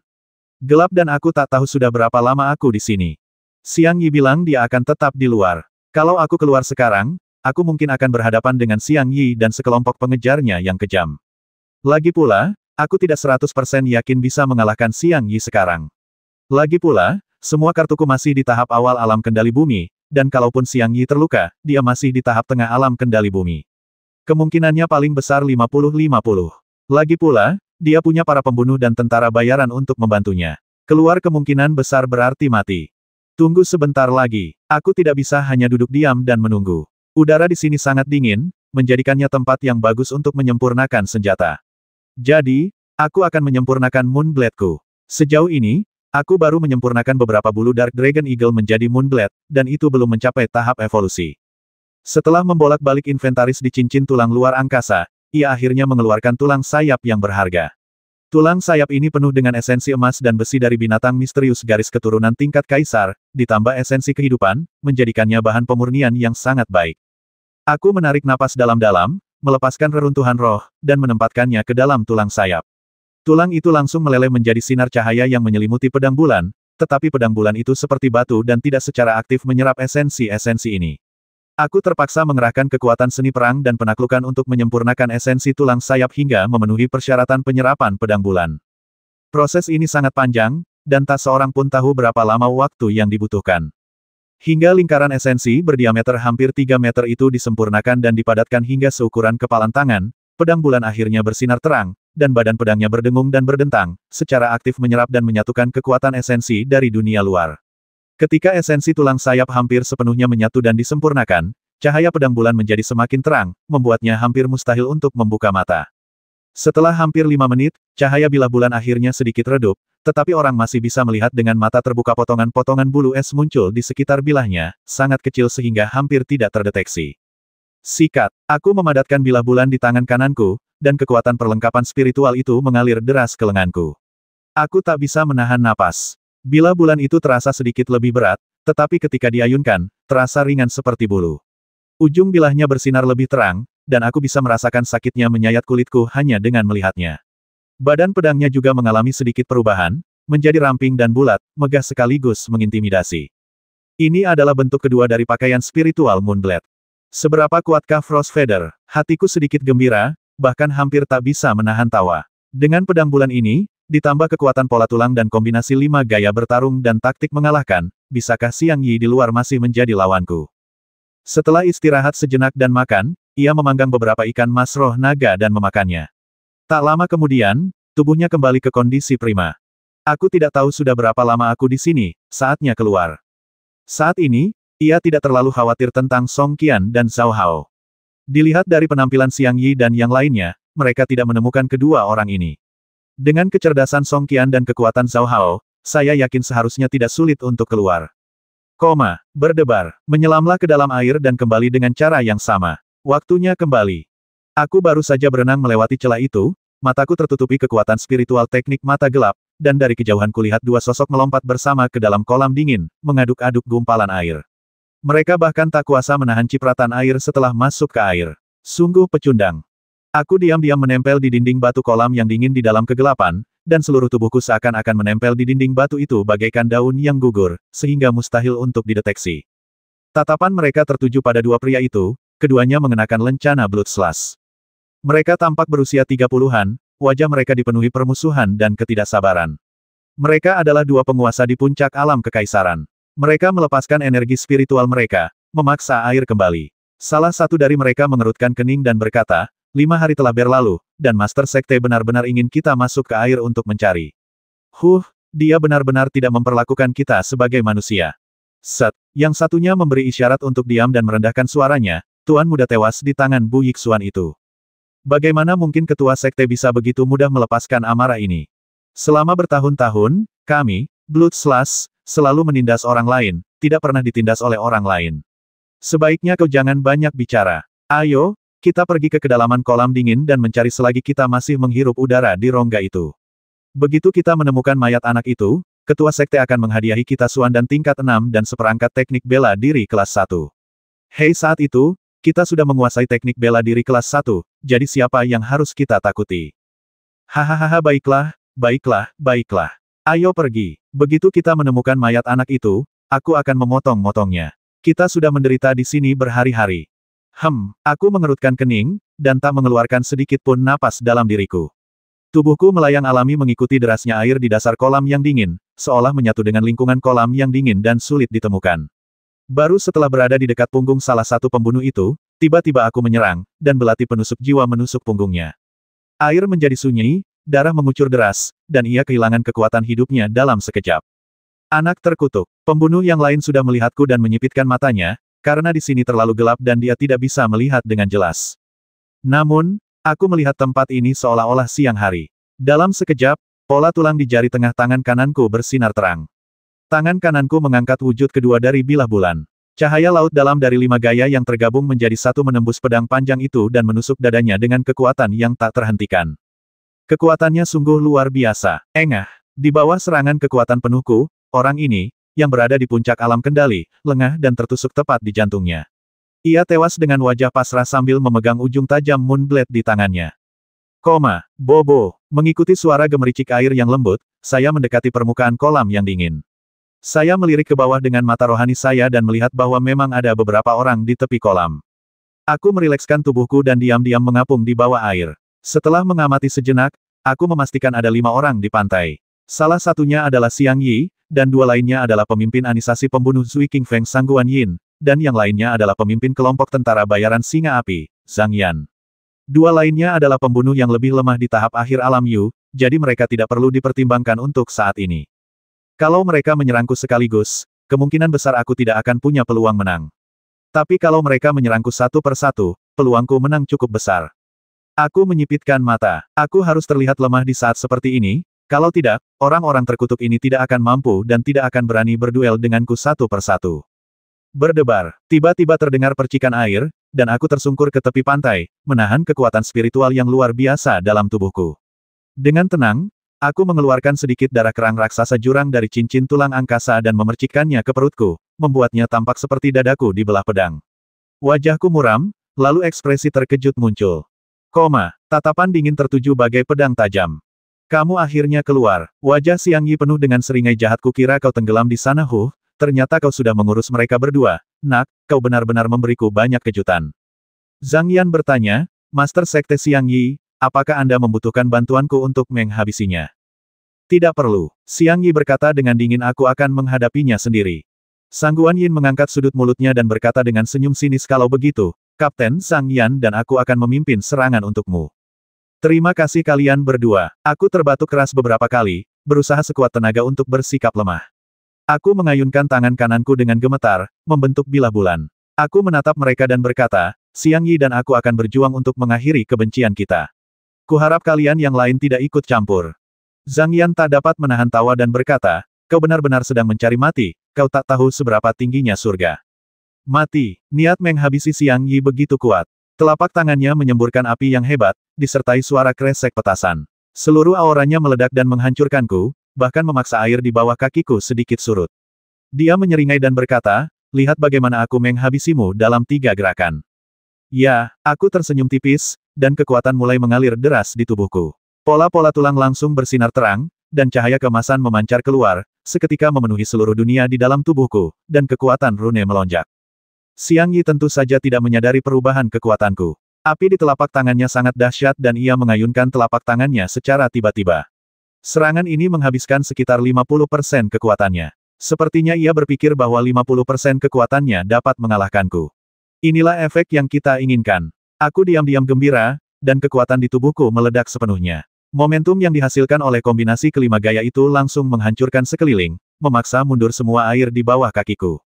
Gelap dan aku tak tahu sudah berapa lama aku di sini. Xiang Yi bilang dia akan tetap di luar. Kalau aku keluar sekarang, aku mungkin akan berhadapan dengan Xiang Yi dan sekelompok pengejarnya yang kejam. Lagi pula, aku tidak 100% yakin bisa mengalahkan Xiang Yi sekarang. Lagi pula, semua kartuku masih di tahap awal alam kendali bumi, dan kalaupun Xiang Yi terluka, dia masih di tahap tengah alam kendali bumi. Kemungkinannya paling besar 50-50. Lagi pula, dia punya para pembunuh dan tentara bayaran untuk membantunya. Keluar kemungkinan besar berarti mati. Tunggu sebentar lagi. Aku tidak bisa hanya duduk diam dan menunggu. Udara di sini sangat dingin, menjadikannya tempat yang bagus untuk menyempurnakan senjata. Jadi, aku akan menyempurnakan Moonblade-ku. Sejauh ini, aku baru menyempurnakan beberapa bulu Dark Dragon Eagle menjadi Moonblade, dan itu belum mencapai tahap evolusi. Setelah membolak-balik inventaris di cincin tulang luar angkasa, ia akhirnya mengeluarkan tulang sayap yang berharga. Tulang sayap ini penuh dengan esensi emas dan besi dari binatang misterius garis keturunan tingkat kaisar, ditambah esensi kehidupan, menjadikannya bahan pemurnian yang sangat baik. Aku menarik napas dalam-dalam, melepaskan reruntuhan roh, dan menempatkannya ke dalam tulang sayap. Tulang itu langsung meleleh menjadi sinar cahaya yang menyelimuti pedang bulan, tetapi pedang bulan itu seperti batu dan tidak secara aktif menyerap esensi-esensi ini. Aku terpaksa mengerahkan kekuatan seni perang dan penaklukan untuk menyempurnakan esensi tulang sayap hingga memenuhi persyaratan penyerapan pedang bulan. Proses ini sangat panjang, dan tak seorang pun tahu berapa lama waktu yang dibutuhkan. Hingga lingkaran esensi berdiameter hampir 3 meter itu disempurnakan dan dipadatkan hingga seukuran kepalan tangan, pedang bulan akhirnya bersinar terang, dan badan pedangnya berdengung dan berdentang, secara aktif menyerap dan menyatukan kekuatan esensi dari dunia luar. Ketika esensi tulang sayap hampir sepenuhnya menyatu dan disempurnakan, cahaya pedang bulan menjadi semakin terang, membuatnya hampir mustahil untuk membuka mata. Setelah hampir 5 menit, cahaya bilah bulan akhirnya sedikit redup, tetapi orang masih bisa melihat dengan mata terbuka potongan-potongan bulu es muncul di sekitar bilahnya, sangat kecil sehingga hampir tidak terdeteksi. Sikat. Aku memadatkan bilah bulan di tangan kananku, dan kekuatan perlengkapan spiritual itu mengalir deras ke lenganku. Aku tak bisa menahan napas. Bilah bulan itu terasa sedikit lebih berat, tetapi ketika diayunkan, terasa ringan seperti bulu. Ujung bilahnya bersinar lebih terang, dan aku bisa merasakan sakitnya menyayat kulitku hanya dengan melihatnya. Badan pedangnya juga mengalami sedikit perubahan, menjadi ramping dan bulat, megah sekaligus mengintimidasi. Ini adalah bentuk kedua dari pakaian spiritual Moonblade. Seberapa kuatkah Frost Feather? Hatiku sedikit gembira, bahkan hampir tak bisa menahan tawa. Dengan pedang bulan ini, ditambah kekuatan pola tulang dan kombinasi 5 gaya bertarung dan taktik mengalahkan, bisakah Xiang Yi di luar masih menjadi lawanku? Setelah istirahat sejenak dan makan, ia memanggang beberapa ikan mas roh naga dan memakannya. Tak lama kemudian, tubuhnya kembali ke kondisi prima. Aku tidak tahu sudah berapa lama aku di sini, saatnya keluar. Saat ini, ia tidak terlalu khawatir tentang Song Qian dan Zhao Hao. Dilihat dari penampilan Xiang Yi dan yang lainnya, mereka tidak menemukan kedua orang ini. Dengan kecerdasan Song Qian dan kekuatan Zhao Hao, saya yakin seharusnya tidak sulit untuk keluar. Berdebar, menyelamlah ke dalam air dan kembali dengan cara yang sama. Waktunya kembali. Aku baru saja berenang melewati celah itu, mataku tertutupi kekuatan spiritual teknik mata gelap, dan dari kejauhan kulihat dua sosok melompat bersama ke dalam kolam dingin, mengaduk-aduk gumpalan air. Mereka bahkan tak kuasa menahan cipratan air setelah masuk ke air. Sungguh pecundang. Aku diam-diam menempel di dinding batu kolam yang dingin di dalam kegelapan, dan seluruh tubuhku seakan-akan menempel di dinding batu itu bagaikan daun yang gugur, sehingga mustahil untuk dideteksi. Tatapan mereka tertuju pada dua pria itu, keduanya mengenakan lencana Blood Slash. Mereka tampak berusia 30-an, wajah mereka dipenuhi permusuhan dan ketidaksabaran. Mereka adalah dua penguasa di puncak alam kekaisaran. Mereka melepaskan energi spiritual mereka, memaksa air kembali. Salah satu dari mereka mengerutkan kening dan berkata, 5 hari telah berlalu, dan Master Sekte benar-benar ingin kita masuk ke air untuk mencari. Dia benar-benar tidak memperlakukan kita sebagai manusia. Set, yang satunya memberi isyarat untuk diam dan merendahkan suaranya, Tuan Muda tewas di tangan Bu Yixuan itu. Bagaimana mungkin ketua sekte bisa begitu mudah melepaskan amarah ini? Selama bertahun-tahun, kami, Blood Slash, selalu menindas orang lain, tidak pernah ditindas oleh orang lain. Sebaiknya kau jangan banyak bicara. Ayo, kita pergi ke kedalaman kolam dingin dan mencari selagi kita masih menghirup udara di rongga itu. Begitu kita menemukan mayat anak itu, ketua sekte akan menghadiahi kita Suan dan tingkat 6 dan seperangkat teknik bela diri kelas 1. Hei, saat itu, kita sudah menguasai teknik bela diri kelas 1, jadi siapa yang harus kita takuti? Hahaha, baiklah. Ayo pergi. Begitu kita menemukan mayat anak itu, aku akan memotong-motongnya. Kita sudah menderita di sini berhari-hari. Aku mengerutkan kening, dan tak mengeluarkan sedikit pun napas dalam diriku. Tubuhku melayang alami mengikuti derasnya air di dasar kolam yang dingin, seolah menyatu dengan lingkungan kolam yang dingin dan sulit ditemukan. Baru setelah berada di dekat punggung salah satu pembunuh itu, tiba-tiba aku menyerang, dan belati penusuk jiwa menusuk punggungnya. Air menjadi sunyi, darah mengucur deras, dan ia kehilangan kekuatan hidupnya dalam sekejap. Anak terkutuk. Pembunuh yang lain sudah melihatku dan menyipitkan matanya, karena di sini terlalu gelap dan dia tidak bisa melihat dengan jelas. Namun, aku melihat tempat ini seolah-olah siang hari. Dalam sekejap, pola tulang di jari tengah tangan kananku bersinar terang. Tangan kananku mengangkat wujud kedua dari bilah bulan. Cahaya laut dalam dari 5 gaya yang tergabung menjadi satu menembus pedang panjang itu dan menusuk dadanya dengan kekuatan yang tak terhentikan. Kekuatannya sungguh luar biasa. Engah. Di bawah serangan kekuatan penuhku, orang ini, yang berada di puncak alam kendali, lengah dan tertusuk tepat di jantungnya. Ia tewas dengan wajah pasrah sambil memegang ujung tajam Moonblade di tangannya. Bobo. Mengikuti suara gemericik air yang lembut, saya mendekati permukaan kolam yang dingin. Saya melirik ke bawah dengan mata rohani saya dan melihat bahwa memang ada beberapa orang di tepi kolam. Aku merilekskan tubuhku dan diam-diam mengapung di bawah air. Setelah mengamati sejenak, aku memastikan ada 5 orang di pantai. Salah satunya adalah Xiang Yi, dan 2 lainnya adalah pemimpin anisasi pembunuh Zui King Feng Sangguan Yin, dan yang lainnya adalah pemimpin kelompok tentara bayaran Singa Api, Zhang Yan. 2 lainnya adalah pembunuh yang lebih lemah di tahap akhir alam Yu, jadi mereka tidak perlu dipertimbangkan untuk saat ini. Kalau mereka menyerangku sekaligus, kemungkinan besar aku tidak akan punya peluang menang. Tapi kalau mereka menyerangku satu persatu, peluangku menang cukup besar. Aku menyipitkan mata. Aku harus terlihat lemah di saat seperti ini, kalau tidak, orang-orang terkutuk ini tidak akan mampu dan tidak akan berani berduel denganku satu persatu. Berdebar. Tiba-tiba terdengar percikan air, dan aku tersungkur ke tepi pantai, menahan kekuatan spiritual yang luar biasa dalam tubuhku. Dengan tenang, aku mengeluarkan sedikit darah kerang raksasa jurang dari cincin tulang angkasa dan memercikkannya ke perutku, membuatnya tampak seperti dadaku dibelah pedang. Wajahku muram, lalu ekspresi terkejut muncul. Tatapan dingin tertuju bagai pedang tajam. Kamu akhirnya keluar. Wajah Xiang Yi penuh dengan seringai jahat. Kukira kau tenggelam di sana. Ternyata kau sudah mengurus mereka berdua. Nak, kau benar-benar memberiku banyak kejutan. Zhang Yan bertanya, Master Sekte Xiang Yi, apakah Anda membutuhkan bantuanku untuk menghabisinya? Tidak perlu. Xiang Yi berkata dengan dingin, aku akan menghadapinya sendiri. Sangguan Yin mengangkat sudut mulutnya dan berkata dengan senyum sinis, kalau begitu, Kapten Zhang Yan dan aku akan memimpin serangan untukmu. Terima kasih kalian berdua. Aku terbatuk keras beberapa kali, berusaha sekuat tenaga untuk bersikap lemah. Aku mengayunkan tangan kananku dengan gemetar, membentuk bilah bulan. Aku menatap mereka dan berkata, Xiang Yi dan aku akan berjuang untuk mengakhiri kebencian kita. Kuharap kalian yang lain tidak ikut campur. Zhang Yan tak dapat menahan tawa dan berkata, kau benar-benar sedang mencari mati, kau tak tahu seberapa tingginya surga. Mati, niat menghabisi Xiang Yi begitu kuat. Telapak tangannya menyemburkan api yang hebat, disertai suara kresek petasan. Seluruh auranya meledak dan menghancurkanku, bahkan memaksa air di bawah kakiku sedikit surut. Dia menyeringai dan berkata, lihat bagaimana aku menghabisimu dalam 3 gerakan. Ya, aku tersenyum tipis, dan kekuatan mulai mengalir deras di tubuhku. Pola-pola tulang langsung bersinar terang, dan cahaya kemasan memancar keluar, seketika memenuhi seluruh dunia di dalam tubuhku, dan kekuatan rune melonjak. Xiang Yi tentu saja tidak menyadari perubahan kekuatanku. Api di telapak tangannya sangat dahsyat dan ia mengayunkan telapak tangannya secara tiba-tiba. Serangan ini menghabiskan sekitar 50% kekuatannya. Sepertinya ia berpikir bahwa 50% kekuatannya dapat mengalahkanku. Inilah efek yang kita inginkan. Aku diam-diam gembira, dan kekuatan di tubuhku meledak sepenuhnya. Momentum yang dihasilkan oleh kombinasi kelima gaya itu langsung menghancurkan sekeliling, memaksa mundur semua air di bawah kakiku.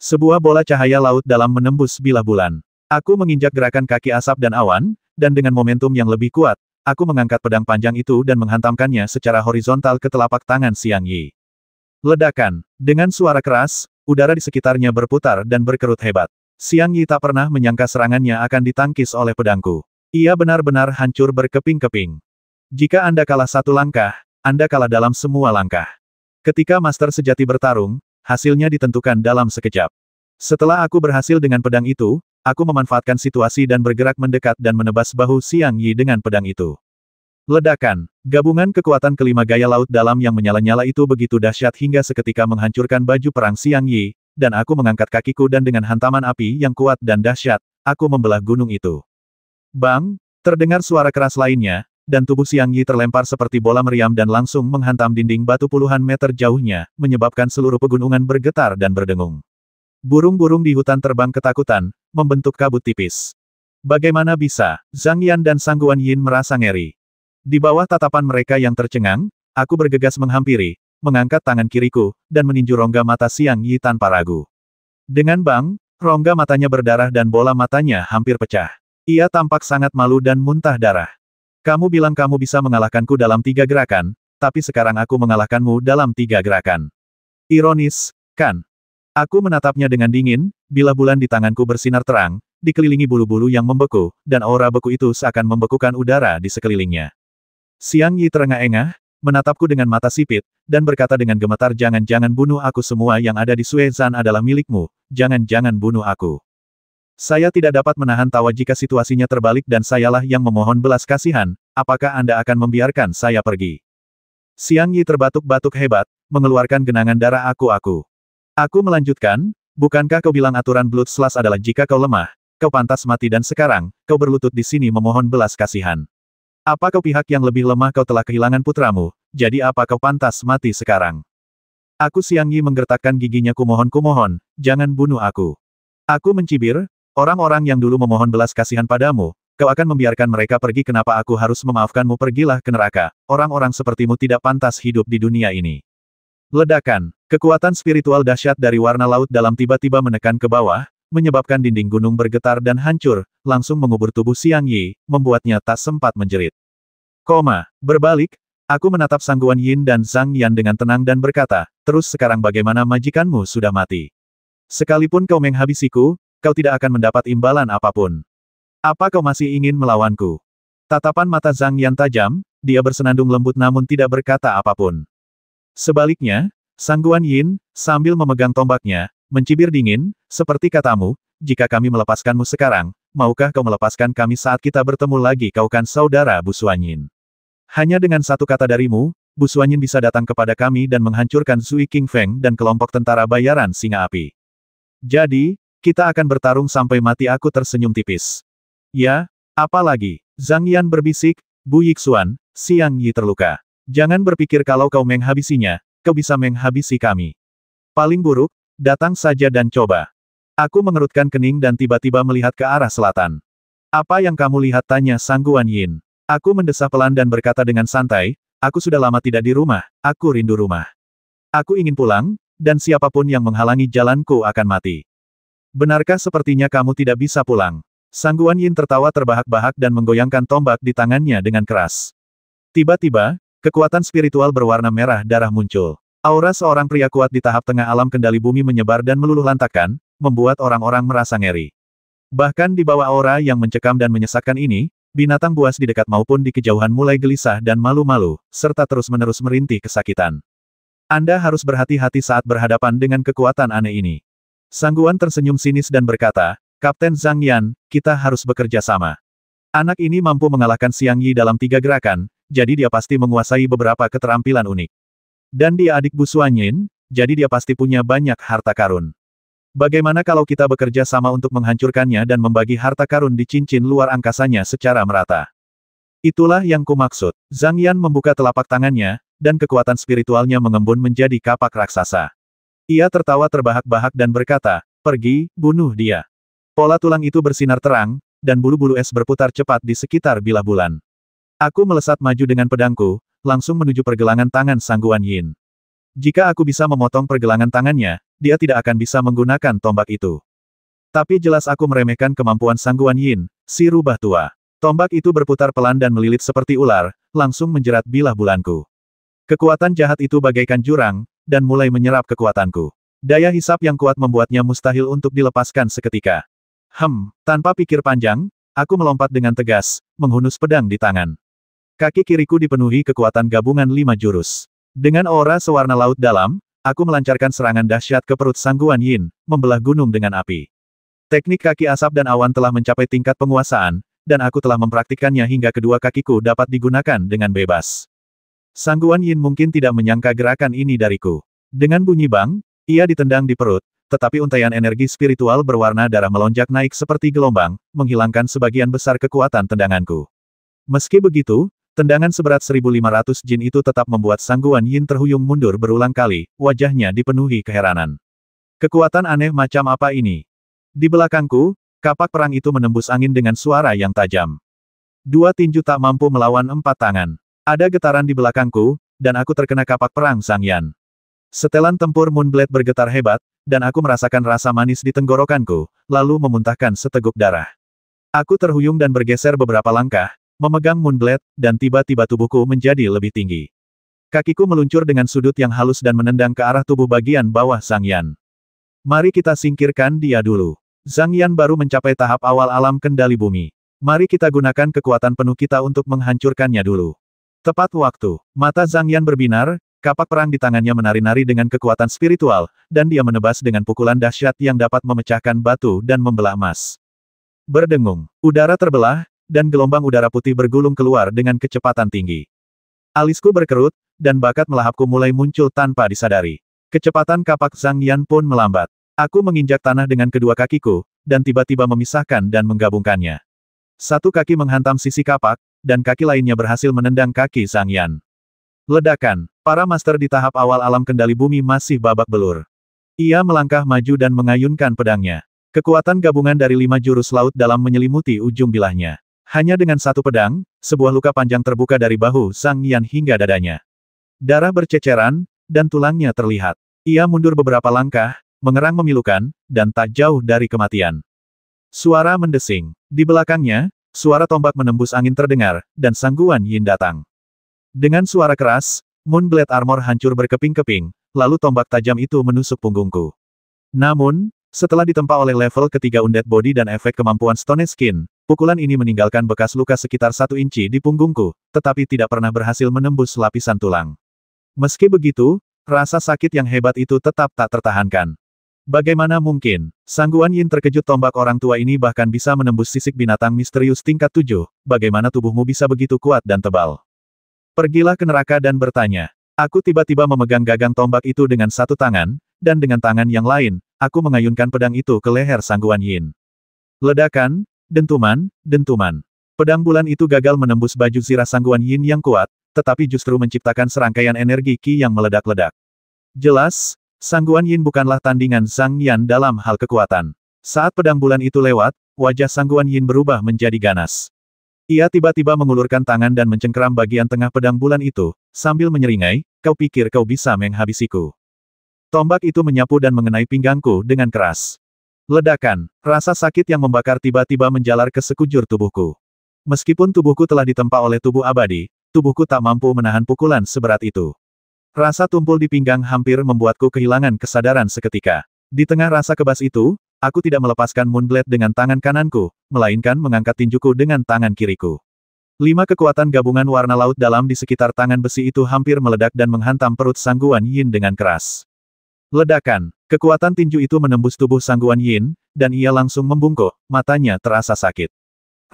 Sebuah bola cahaya laut dalam menembus bilah bulan. Aku menginjak gerakan kaki asap dan awan, dan dengan momentum yang lebih kuat, aku mengangkat pedang panjang itu dan menghantamkannya secara horizontal ke telapak tangan Xiang Yi. Ledakan. Dengan suara keras, udara di sekitarnya berputar dan berkerut hebat. Xiang Yi tak pernah menyangka serangannya akan ditangkis oleh pedangku. Ia benar-benar hancur berkeping-keping. Jika Anda kalah satu langkah, Anda kalah dalam semua langkah. Ketika Master Sejati bertarung, hasilnya ditentukan dalam sekejap. Setelah aku berhasil dengan pedang itu, aku memanfaatkan situasi dan bergerak mendekat dan menebas bahu Xiang Yi dengan pedang itu. Ledakan. Gabungan kekuatan kelima gaya laut dalam yang menyala-nyala itu begitu dahsyat hingga seketika menghancurkan baju perang Xiang Yi, dan aku mengangkat kakiku dan dengan hantaman api yang kuat dan dahsyat, aku membelah gunung itu. Bang! Terdengar suara keras lainnya, dan tubuh Xiang Yi terlempar seperti bola meriam dan langsung menghantam dinding batu puluhan meter jauhnya, menyebabkan seluruh pegunungan bergetar dan berdengung. Burung-burung di hutan terbang ketakutan, membentuk kabut tipis. Bagaimana bisa? Zhang Yan dan Sangguan Yin merasa ngeri. Di bawah tatapan mereka yang tercengang, aku bergegas menghampiri, mengangkat tangan kiriku, dan meninju rongga mata Xiang Yi tanpa ragu. Dengan bang, rongga matanya berdarah dan bola matanya hampir pecah. Ia tampak sangat malu dan muntah darah. Kamu bilang kamu bisa mengalahkanku dalam 3 gerakan, tapi sekarang aku mengalahkanmu dalam 3 gerakan. Ironis, kan? Aku menatapnya dengan dingin, bilah bulan di tanganku bersinar terang, dikelilingi bulu-bulu yang membeku, dan aura beku itu seakan membekukan udara di sekelilingnya. Xiang Yi terengah-engah, menatapku dengan mata sipit, dan berkata dengan gemetar, jangan-jangan bunuh aku, semua yang ada di Suezan adalah milikmu, jangan-jangan bunuh aku. Saya tidak dapat menahan tawa jika situasinya terbalik dan sayalah yang memohon belas kasihan, apakah Anda akan membiarkan saya pergi? Xiang Yi terbatuk-batuk hebat, mengeluarkan genangan darah aku. Aku melanjutkan, bukankah kau bilang aturan Blood Slash adalah jika kau lemah, kau pantas mati dan sekarang, kau berlutut di sini memohon belas kasihan. Apa kau pihak yang lebih lemah, kau telah kehilangan putramu, jadi apa kau pantas mati sekarang? Aku Xiang Yi menggertakkan giginya, kumohon, jangan bunuh aku. Aku mencibir, orang-orang yang dulu memohon belas kasihan padamu, kau akan membiarkan mereka pergi, kenapa aku harus memaafkanmu, pergilah ke neraka, orang-orang sepertimu tidak pantas hidup di dunia ini. Ledakan. Kekuatan spiritual dahsyat dari warna laut dalam tiba-tiba menekan ke bawah, menyebabkan dinding gunung bergetar dan hancur, langsung mengubur tubuh Xiang Yi, membuatnya tak sempat menjerit. Berbalik, aku menatap Sangguan Yin dan Zhang Yan dengan tenang dan berkata, terus sekarang bagaimana, majikanmu sudah mati. Sekalipun kau menghabisiku, kau tidak akan mendapat imbalan apapun. Apa kau masih ingin melawanku? Tatapan mata Zhang Yan tajam, dia bersenandung lembut namun tidak berkata apapun. Sebaliknya, Sangguan Yin, sambil memegang tombaknya, mencibir dingin, seperti katamu, jika kami melepaskanmu sekarang, maukah kau melepaskan kami saat kita bertemu lagi, kau kan saudara Bu Suanyin. Hanya dengan satu kata darimu, Bu Suanyin bisa datang kepada kami dan menghancurkan Zui King Feng dan kelompok tentara bayaran Singa Api. Jadi, kita akan bertarung sampai mati, aku tersenyum tipis. Ya, apa lagi? Zhang Yan berbisik, Bu Yixuan, Xiang Yi terluka. Jangan berpikir kalau kau menghabisinya, kau bisa menghabisi kami. Paling buruk, datang saja dan coba. Aku mengerutkan kening dan tiba-tiba melihat ke arah selatan. Apa yang kamu lihat, tanya Sangguan Yin. Aku mendesah pelan dan berkata dengan santai, aku sudah lama tidak di rumah, aku rindu rumah. Aku ingin pulang, dan siapapun yang menghalangi jalanku akan mati. Benarkah sepertinya kamu tidak bisa pulang? Sangguan Yin tertawa terbahak-bahak dan menggoyangkan tombak di tangannya dengan keras. Tiba-tiba, kekuatan spiritual berwarna merah darah muncul. Aura seorang pria kuat di tahap tengah alam kendali bumi menyebar dan meluluh lantakkan, membuat orang-orang merasa ngeri. Bahkan di bawah aura yang mencekam dan menyesatkan ini, binatang buas di dekat maupun di kejauhan mulai gelisah dan malu-malu, serta terus-menerus merintih kesakitan. Anda harus berhati-hati saat berhadapan dengan kekuatan aneh ini. Sangguan tersenyum sinis dan berkata, Kapten Zhang Yan, kita harus bekerja sama. Anak ini mampu mengalahkan Xiang Yi dalam 3 gerakan, jadi dia pasti menguasai beberapa keterampilan unik. Dan dia adik Bu Suanyin, jadi dia pasti punya banyak harta karun. Bagaimana kalau kita bekerja sama untuk menghancurkannya dan membagi harta karun di cincin luar angkasanya secara merata? Itulah yang kumaksud. Zhang Yan membuka telapak tangannya, dan kekuatan spiritualnya mengembun menjadi kapak raksasa. Ia tertawa terbahak-bahak dan berkata, "Pergi, bunuh dia." Pola tulang itu bersinar terang, dan bulu-bulu es berputar cepat di sekitar bilah bulan. Aku melesat maju dengan pedangku, langsung menuju pergelangan tangan Sang Guan Yin. Jika aku bisa memotong pergelangan tangannya, dia tidak akan bisa menggunakan tombak itu. Tapi jelas aku meremehkan kemampuan Sang Guan Yin, si rubah tua. Tombak itu berputar pelan dan melilit seperti ular, langsung menjerat bilah bulanku. Kekuatan jahat itu bagaikan jurang, dan mulai menyerap kekuatanku. Daya hisap yang kuat membuatnya mustahil untuk dilepaskan seketika. Tanpa pikir panjang, aku melompat dengan tegas, menghunus pedang di tangan. Kaki kiriku dipenuhi kekuatan gabungan 5 jurus. Dengan aura sewarna laut dalam, aku melancarkan serangan dahsyat ke perut Sang Guan Yin, membelah gunung dengan api. Teknik kaki asap dan awan telah mencapai tingkat penguasaan, dan aku telah mempraktikkannya hingga kedua kakiku dapat digunakan dengan bebas. Sang Guan Yin mungkin tidak menyangka gerakan ini dariku. Dengan bunyi bang, ia ditendang di perut, tetapi untaian energi spiritual berwarna darah melonjak naik seperti gelombang, menghilangkan sebagian besar kekuatan tendanganku. Meski begitu, tendangan seberat 1.500 jin itu tetap membuat Sang Guan Yin terhuyung mundur berulang kali, wajahnya dipenuhi keheranan. Kekuatan aneh macam apa ini? Di belakangku, kapak perang itu menembus angin dengan suara yang tajam. 2 tinju tak mampu melawan 4 tangan. Ada getaran di belakangku, dan aku terkena kapak perang Sang Yan. Setelan tempur Moonblade bergetar hebat, dan aku merasakan rasa manis di tenggorokanku, lalu memuntahkan seteguk darah. Aku terhuyung dan bergeser beberapa langkah, memegang Moonblade, dan tiba-tiba tubuhku menjadi lebih tinggi. Kakiku meluncur dengan sudut yang halus dan menendang ke arah tubuh bagian bawah Sang Yan. Mari kita singkirkan dia dulu. Zhang Yan baru mencapai tahap awal alam kendali bumi. Mari kita gunakan kekuatan penuh kita untuk menghancurkannya dulu. Tepat waktu. Mata Zhang Yan berbinar, kapak perang di tangannya menari-nari dengan kekuatan spiritual, dan dia menebas dengan pukulan dahsyat yang dapat memecahkan batu dan membelah emas. Berdengung. Udara terbelah, dan gelombang udara putih bergulung keluar dengan kecepatan tinggi. Alisku berkerut, dan bakat melahapku mulai muncul tanpa disadari. Kecepatan kapak Zhang Yan pun melambat. Aku menginjak tanah dengan kedua kakiku, dan tiba-tiba memisahkan dan menggabungkannya. Satu kaki menghantam sisi kapak, dan kaki lainnya berhasil menendang kaki Zhang Yan. Ledakan. Para master di tahap awal alam kendali bumi masih babak belur. Ia melangkah maju dan mengayunkan pedangnya. Kekuatan gabungan dari 5 jurus laut dalam menyelimuti ujung bilahnya. Hanya dengan satu pedang, sebuah luka panjang terbuka dari bahu Zhang Yan hingga dadanya. Darah berceceran, dan tulangnya terlihat. Ia mundur beberapa langkah, mengerang memilukan, dan tak jauh dari kematian. Suara mendesing. Di belakangnya, suara tombak menembus angin terdengar, dan Sang Guan Yin datang. Dengan suara keras, Moonblade Armor hancur berkeping-keping, lalu tombak tajam itu menusuk punggungku. Namun, setelah ditempa oleh level ketiga Undead Body dan efek kemampuan Stone Skin, pukulan ini meninggalkan bekas luka sekitar 1 inci di punggungku, tetapi tidak pernah berhasil menembus lapisan tulang. Meski begitu, rasa sakit yang hebat itu tetap tak tertahankan. Bagaimana mungkin? Sang Guan Yin terkejut, tombak orang tua ini bahkan bisa menembus sisik binatang misterius tingkat 7, bagaimana tubuhmu bisa begitu kuat dan tebal? Pergilah ke neraka dan bertanya. Aku tiba-tiba memegang gagang tombak itu dengan satu tangan, dan dengan tangan yang lain, aku mengayunkan pedang itu ke leher Sang Guan Yin. Ledakan, dentuman, dentuman. Pedang bulan itu gagal menembus baju zirah Sang Guan Yin yang kuat, tetapi justru menciptakan serangkaian energi ki yang meledak-ledak. Jelas, Sang Guan Yin bukanlah tandingan Zhang Yan dalam hal kekuatan. Saat pedang bulan itu lewat, wajah Sang Guan Yin berubah menjadi ganas. Ia tiba-tiba mengulurkan tangan dan mencengkeram bagian tengah pedang bulan itu, sambil menyeringai, "Kau pikir kau bisa menghabisiku?" Tombak itu menyapu dan mengenai pinggangku dengan keras. Ledakan, rasa sakit yang membakar tiba-tiba menjalar ke sekujur tubuhku. Meskipun tubuhku telah ditempa oleh tubuh abadi, tubuhku tak mampu menahan pukulan seberat itu. Rasa tumpul di pinggang hampir membuatku kehilangan kesadaran seketika. Di tengah rasa kebas itu, aku tidak melepaskan Moonblade dengan tangan kananku, melainkan mengangkat tinjuku dengan tangan kiriku. 5 kekuatan gabungan warna laut dalam di sekitar tangan besi itu hampir meledak dan menghantam perut Sang Guan Yin dengan keras. Ledakan, kekuatan tinju itu menembus tubuh Sang Guan Yin, dan ia langsung membungkuk, matanya terasa sakit.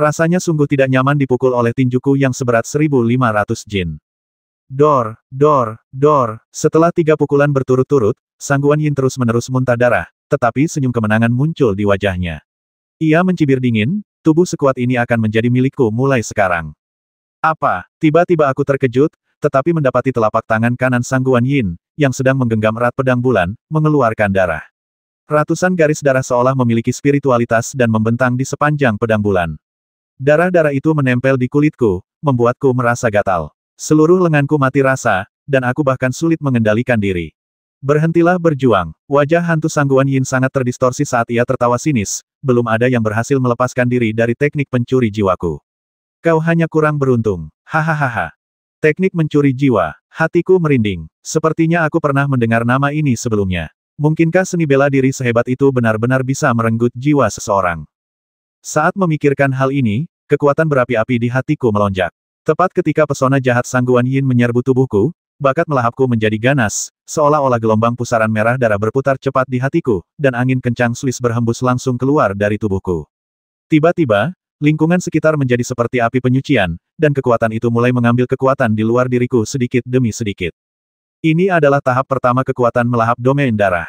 Rasanya sungguh tidak nyaman dipukul oleh tinjuku yang seberat 1.500 jin. Dor, dor, dor. Setelah 3 pukulan berturut-turut, Sang Guan Yin terus-menerus muntah darah, tetapi senyum kemenangan muncul di wajahnya. Ia mencibir dingin, tubuh sekuat ini akan menjadi milikku mulai sekarang. Apa? Tiba-tiba aku terkejut, tetapi mendapati telapak tangan kanan Sang Guan Yin, yang sedang menggenggam erat pedang bulan, mengeluarkan darah. Ratusan garis darah seolah memiliki spiritualitas dan membentang di sepanjang pedang bulan. Darah-darah itu menempel di kulitku, membuatku merasa gatal. Seluruh lenganku mati rasa, dan aku bahkan sulit mengendalikan diri. Berhentilah berjuang. Wajah hantu Sang Guan Yin sangat terdistorsi saat ia tertawa sinis, belum ada yang berhasil melepaskan diri dari teknik pencuri jiwaku. Kau hanya kurang beruntung. Hahaha. Teknik mencuri jiwa. Hatiku merinding. Sepertinya aku pernah mendengar nama ini sebelumnya. Mungkinkah seni bela diri sehebat itu benar-benar bisa merenggut jiwa seseorang? Saat memikirkan hal ini, kekuatan berapi-api di hatiku melonjak. Tepat ketika pesona jahat Sang Guan Yin menyerbu tubuhku, bakat melahapku menjadi ganas, seolah-olah gelombang pusaran merah darah berputar cepat di hatiku, dan angin kencang Swiss berhembus langsung keluar dari tubuhku. Tiba-tiba, lingkungan sekitar menjadi seperti api penyucian, dan kekuatan itu mulai mengambil kekuatan di luar diriku sedikit demi sedikit. Ini adalah tahap pertama kekuatan melahap domain darah.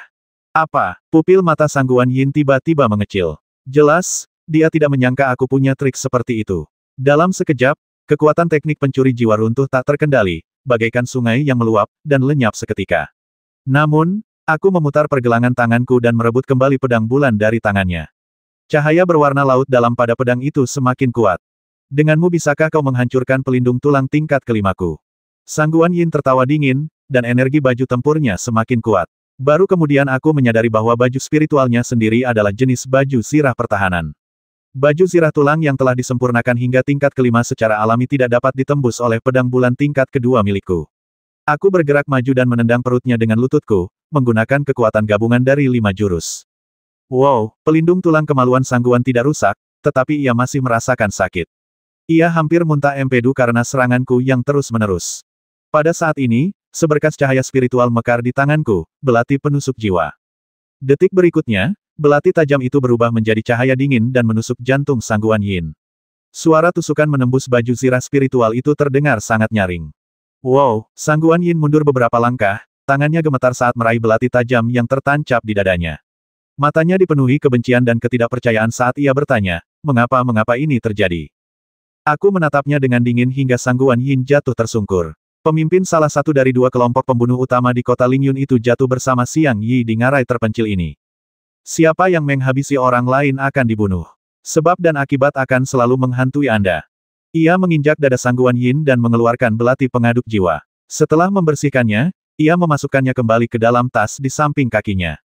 Apa? Pupil mata Sang Guan Yin tiba-tiba mengecil. Jelas, dia tidak menyangka aku punya trik seperti itu. Dalam sekejap, kekuatan teknik pencuri jiwa runtuh tak terkendali, bagaikan sungai yang meluap, dan lenyap seketika. Namun, aku memutar pergelangan tanganku dan merebut kembali pedang bulan dari tangannya. Cahaya berwarna laut dalam pada pedang itu semakin kuat. Denganmu bisakah kau menghancurkan pelindung tulang tingkat kelimaku? Sang Guan Yin tertawa dingin, dan energi baju tempurnya semakin kuat. Baru kemudian aku menyadari bahwa baju spiritualnya sendiri adalah jenis baju zirah pertahanan. Baju zirah tulang yang telah disempurnakan hingga tingkat kelima secara alami tidak dapat ditembus oleh pedang bulan tingkat kedua milikku. Aku bergerak maju dan menendang perutnya dengan lututku, menggunakan kekuatan gabungan dari 5 jurus. Wow, pelindung tulang kemaluan Sang Guan tidak rusak, tetapi ia masih merasakan sakit. Ia hampir muntah empedu karena seranganku yang terus-menerus. Pada saat ini, seberkas cahaya spiritual mekar di tanganku, belati penusuk jiwa. Detik berikutnya, belati tajam itu berubah menjadi cahaya dingin dan menusuk jantung Sang Guan Yin. Suara tusukan menembus baju zirah spiritual itu terdengar sangat nyaring. Wow, Sang Guan Yin mundur beberapa langkah, tangannya gemetar saat meraih belati tajam yang tertancap di dadanya. Matanya dipenuhi kebencian dan ketidakpercayaan saat ia bertanya, mengapa ini terjadi? Aku menatapnya dengan dingin hingga Sang Guan Yin jatuh tersungkur. Pemimpin salah satu dari 2 kelompok pembunuh utama di kota Lingyun itu jatuh bersama Xiang Yi di ngarai terpencil ini. Siapa yang menghabisi orang lain akan dibunuh. Sebab dan akibat akan selalu menghantui Anda. Ia menginjak dada Sang Guan Yin dan mengeluarkan belati pengaduk jiwa. Setelah membersihkannya, ia memasukkannya kembali ke dalam tas di samping kakinya.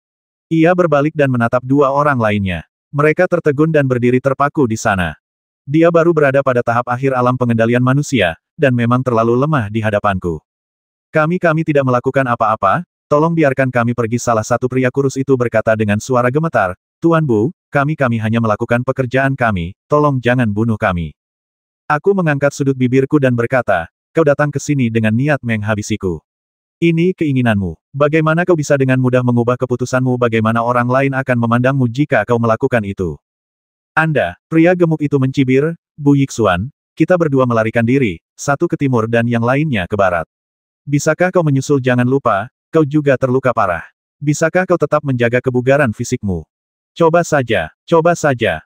Ia berbalik dan menatap 2 orang lainnya. Mereka tertegun dan berdiri terpaku di sana. Dia baru berada pada tahap akhir alam pengendalian manusia, dan memang terlalu lemah di hadapanku. Kami tidak melakukan apa-apa, tolong biarkan kami pergi, salah satu pria kurus itu berkata dengan suara gemetar. Tuan Bu, kami hanya melakukan pekerjaan kami, tolong jangan bunuh kami. Aku mengangkat sudut bibirku dan berkata, kau datang ke sini dengan niat menghabisiku. Ini keinginanmu. Bagaimana kau bisa dengan mudah mengubah keputusanmu? Bagaimana orang lain akan memandangmu jika kau melakukan itu? Anda, pria gemuk itu mencibir, Bu Yixuan, kita berdua melarikan diri, satu ke timur dan yang lainnya ke barat. Bisakah kau menyusul? Jangan lupa, kau juga terluka parah. Bisakah kau tetap menjaga kebugaran fisikmu? Coba saja.